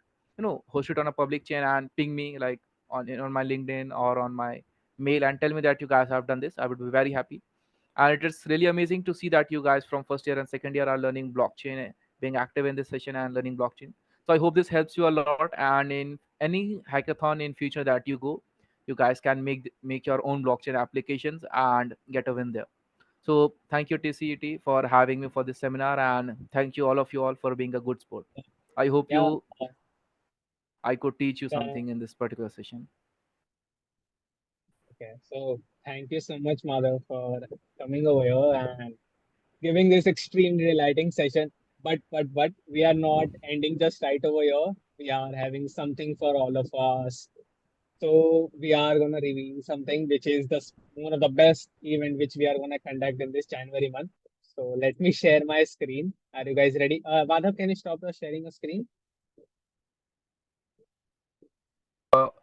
host it on a public chain and ping me like on my LinkedIn or on my mail and tell me that you guys have done this. I would be very happy. And it is really amazing to see that you guys from first year and second year are learning blockchain, being active in this session and learning blockchain. So I hope this helps you a lot, and in any hackathon in future that you go, you guys can make your own blockchain applications and get a win there. So thank you TCET for having me for this seminar, and thank you all of you all for being a good sport. I hope Yeah. you I could teach you uh, something in this particular session. okay. So thank you so much, Madhav, for coming over here and giving this extremely delighting session. But we are not ending just right over here. We are having something for all of us. So we are gonna reveal something which is one of the best event which we are gonna conduct in this January month. So let me share my screen. Are you guys ready? Madhav, can you stop the sharing of screen?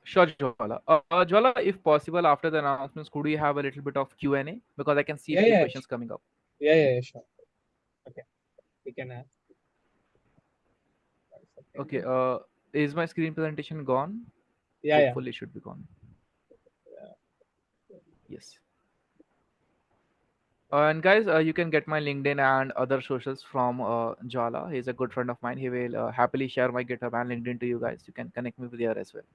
Sure, Jwala. Jwala, if possible, after the announcements, could we have a little bit of Q&A? Because I can see a Yeah, few yeah, questions coming up. yeah, sure. Okay, we can have. One Okay, second. is my screen presentation gone? Yeah. Hopefully, it should be gone. Yes. And guys, you can get my LinkedIn and other socials from Jwala. He's a good friend of mine. He will happily share my GitHub and LinkedIn to you guys. You can connect me with there as well.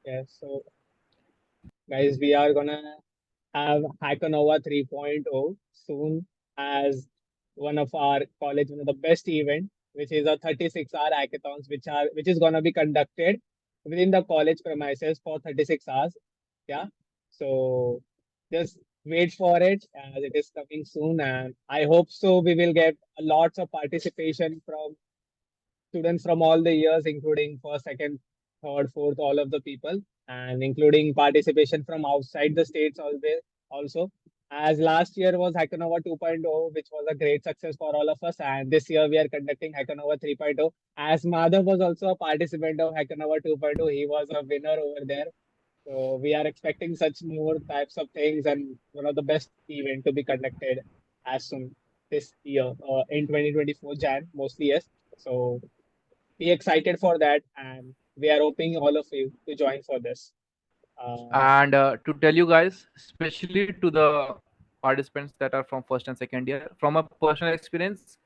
Yeah. So guys, we are gonna have Hackanova 3.0 soon as one of our college, one of the best event, which is a 36-hour hackathons, which is gonna be conducted within the college premises for 36 hours. Yeah. So just wait for it as it is coming soon, and I hope so. We will get lots of participation from students from all the years, including first, second, third, fourth, all of the people, and including participation from outside the states always also. As last year was Hackanova 2.0, which was a great success for all of us, and this year we are conducting Hackanova 3.0. As Madhav was also a participant of Hackanova 2.0, he was a winner over there. So we are expecting such more types of things, and one of the best event to be conducted as soon this year in 2024 Jan mostly, yes. So be excited for that, and we are hoping all of you to join for this. And to tell you guys, especially to the participants that are from first and second year, from a personal experience,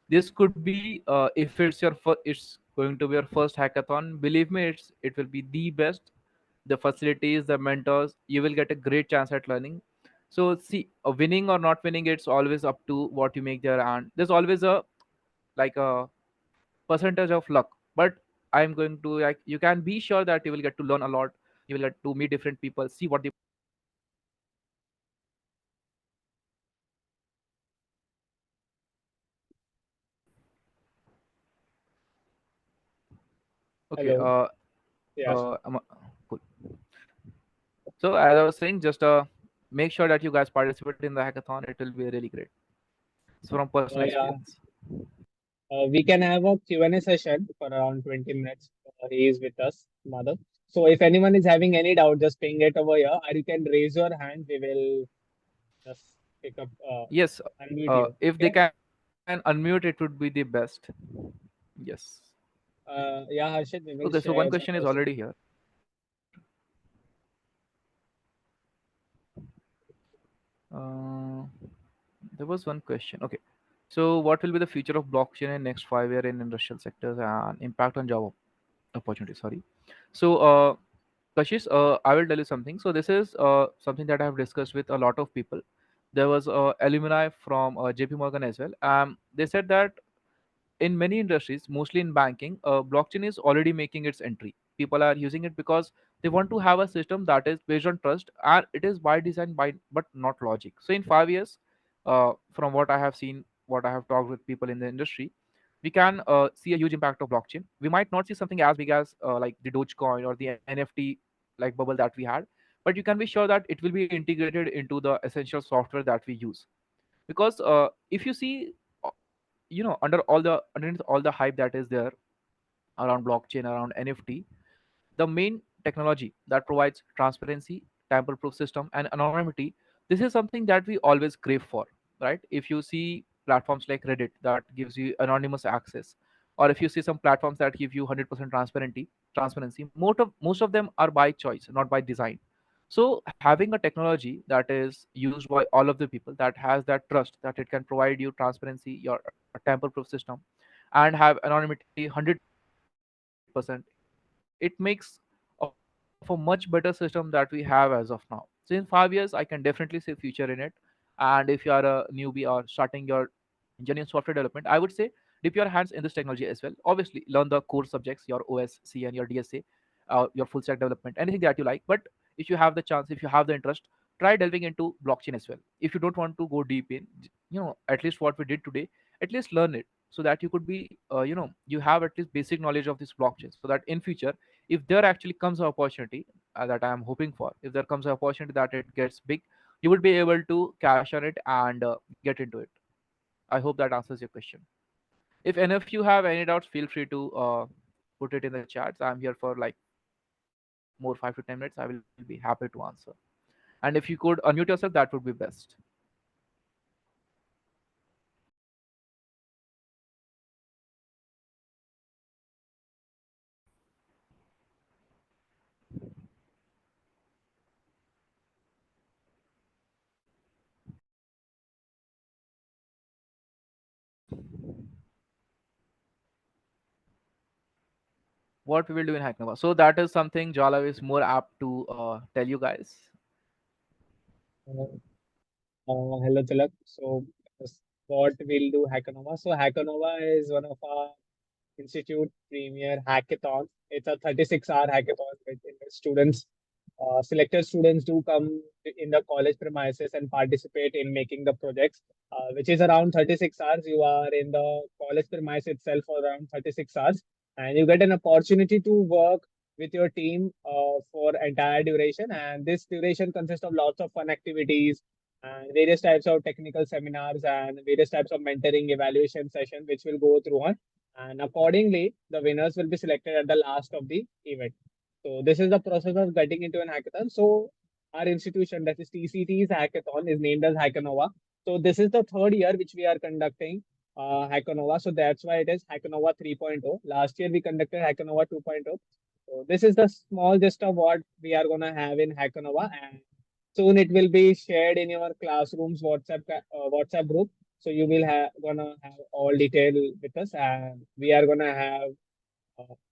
this could be if it's it's going to be your first hackathon. Believe me, it will be the best. The facilities, the mentors, you will get a great chance at learning. So see, winning or not winning, it's always up to what you make there, and there's always a like a percentage of luck. But I'm going to, like, you can be sure that you will get to learn a lot. You will get to meet different people, see what they. Okay. Hello. Yeah, Cool. So as I was saying, just make sure that you guys participate in the hackathon. It will be really great. It's from personal yeah. experience. We can have a Q&A session for around 20 minutes. He is with us, Madhav. So if anyone is having any doubt, just ping it over here, or you can raise your hand. We will just pick up, Yes. unmute you. If they Okay. can unmute, it would be the best. Yes. Yeah, Harshit, we Okay. will So one share question the is question. already here. Uh, there was one question. Okay. So what will be the future of blockchain in next 5 year in industrial sectors and impact on job opportunity? Sorry. So Kashish, I will tell you something. So this is something that I have discussed with a lot of people. There was alumni from JP Morgan as well. They said that in many industries, mostly in banking, blockchain is already making its entry. People are using it because they want to have a system that is based on trust, and it is by design, by but not logic. So in 5 years, from what I have seen, what I have talked with people in the industry, we can see a huge impact of blockchain. We might not see something as big as like the Dogecoin or the NFT like bubble that we had, but you can be sure that it will be integrated into the essential software that we use. Because if you see, underneath all the hype that is there around blockchain, around NFT, the main technology that provides transparency, tamper proof system, and anonymity, this is something that we always crave for, right? If you see platforms like Reddit that gives you anonymous access, or if you see some platforms that give you 100% transparency, most of them are by choice, not by design. So having a technology that is used by all of the people, that has that trust, that it can provide you transparency, your a tamper proof system, and have anonymity 100%, it makes of a much better system that we have as of now. So in 5 years, I can definitely see future in it. And if you are a newbie or starting your journey in software development, I would say dip your hands in this technology as well. Obviously, learn the core subjects, your OS, C, and your DSA, your full stack development, anything that you like. But if you have the chance, if you have the interest, try delving into blockchain as well. If you don't want to go deep in, at least what we did today, at least learn it, so that you could be, you have at least basic knowledge of this blockchain, so that in future, if there actually comes an opportunity that I am hoping for, if there comes an opportunity that it gets big, you would be able to cash on it and get into it. I hope that answers your question. If any of you have any doubts, feel free to put it in the chats. I'm here for like more 5 to 10 minutes. I will be happy to answer. And if you could unmute yourself, that would be best. What we will do in Hacknova. So that is something Jala is more apt to tell you guys. Uh, Hello, Tilak. So, what we'll do Hackanova. So, Hackanova is one of our Institute Premier Hackathon. It's a 36-hour hackathon where selected students do come in the college premises and participate in making the projects, which is around 36 hours. You are in the college premise itself for around 36 hours, and you get an opportunity to work with your team for entire duration. And this duration consists of lots of fun activities and various types of technical seminars and various types of mentoring evaluation sessions, which will go through on. And accordingly, the winners will be selected at the last of the event. So this is the process of getting into an hackathon. So our institution, that is TCT's hackathon, is named as Hackanova. So this is the third year which we are conducting Hackanova. So that's why it is Hackanova 3.0. Last year we conducted Hackanova 2.0. So this is the small gist of what we are gonna have in Hackanova, and soon it will be shared in your classrooms WhatsApp group. So you will have gonna have all detail with us, and we are gonna have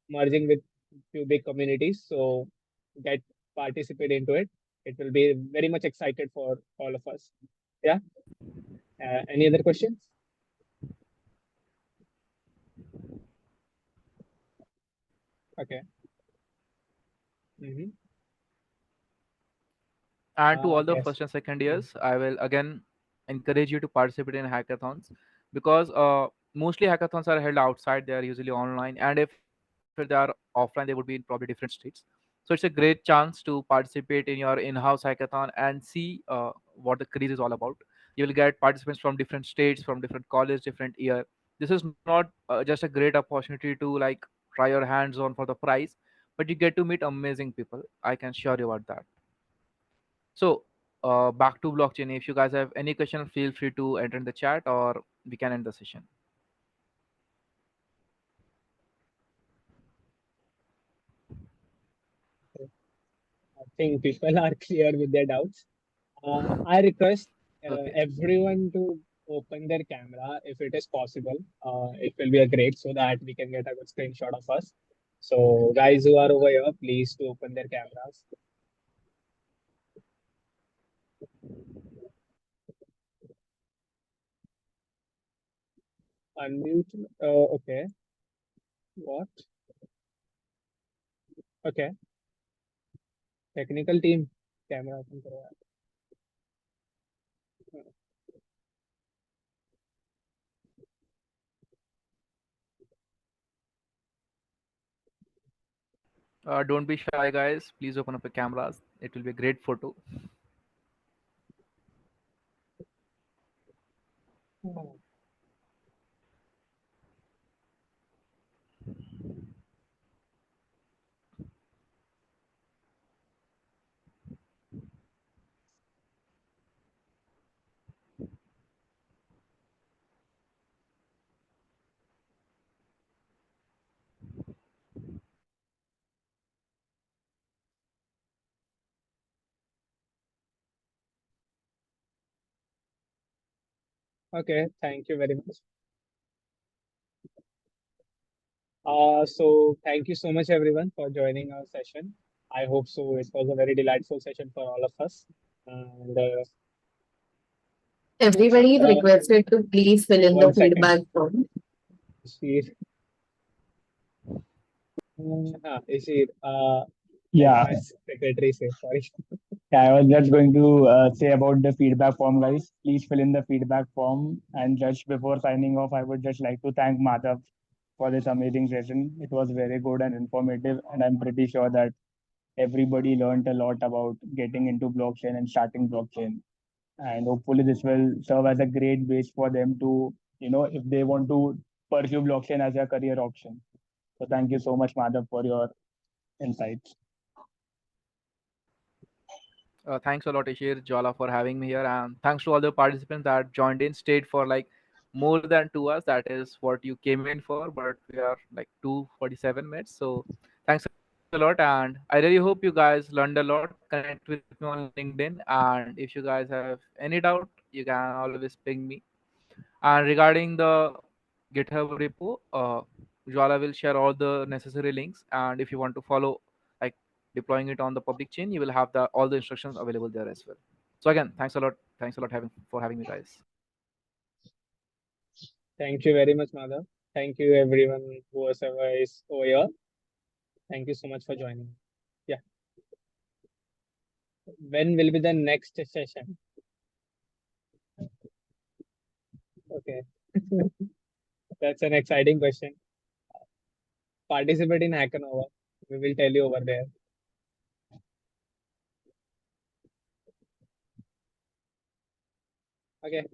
merging with few big communities. So get participate into it. it will be very much excited for all of us. Yeah. Any other questions? Okay. Mm-hmm. And to all the Yes. first and second years, I will again encourage you to participate in hackathons, because mostly hackathons are held outside. They are usually online, and if they are offline, they would be in probably different states. So it's a great chance to participate in your in-house hackathon and see what the career is all about. You will get participants from different states, from different college, different year. This is not just a great opportunity to like try your hands on for the prize, but you get to meet amazing people. I can assure you about that. So, back to blockchain. If you guys have any question, feel free to enter in the chat, or we can end the session. I think people are clear with their doubts. I request Okay. everyone to open their camera if it is possible. It will be a great so that we can get a good screenshot of us. So, guys who are over here, please to open their cameras. Unmute. Okay. What? Okay. Technical team. Camera open करो यार. Don't be shy, guys. Please open up your cameras. It will be a great photo. Okay. Thank you very much. So thank you so much everyone for joining our session. I hope so. It was a very delightful session for all of us. And Everybody is requested to please fill in the 1 second. feedback form. Ishir. Ishir. Yeah, My secretary say sorry. I was just going to say about the feedback form, guys. Please fill in the feedback form. And just before signing off, I would just like to thank Madhav for this amazing session. It was very good and informative, and I'm pretty sure that everybody learned a lot about getting into blockchain and starting blockchain. And hopefully, this will serve as a great base for them to, if they want to pursue blockchain as a career option. So, thank you so much, Madhav, for your insights. Thanks a lot, Ishir, Jwala, for having me here, and thanks to all the participants that joined in, stayed for like more than 2 hours. That is what you came in for, but we are like 2:47 minutes. So thanks a lot, and I really hope you guys learned a lot. Connect with me on LinkedIn, and if you guys have any doubt, you can always ping me. And regarding the GitHub repo, Jwala will share all the necessary links, and if you want to follow like deploying it on the public chain, you will have the all the instructions available there as well. So again, thanks a lot having for having me, guys. Thank you very much, Madhav. Thank you everyone who was over here. Thank you so much for joining. Yeah. When will be the next session? Okay. That's an exciting question. Participate in Hackanova. We will tell you over there. Okay.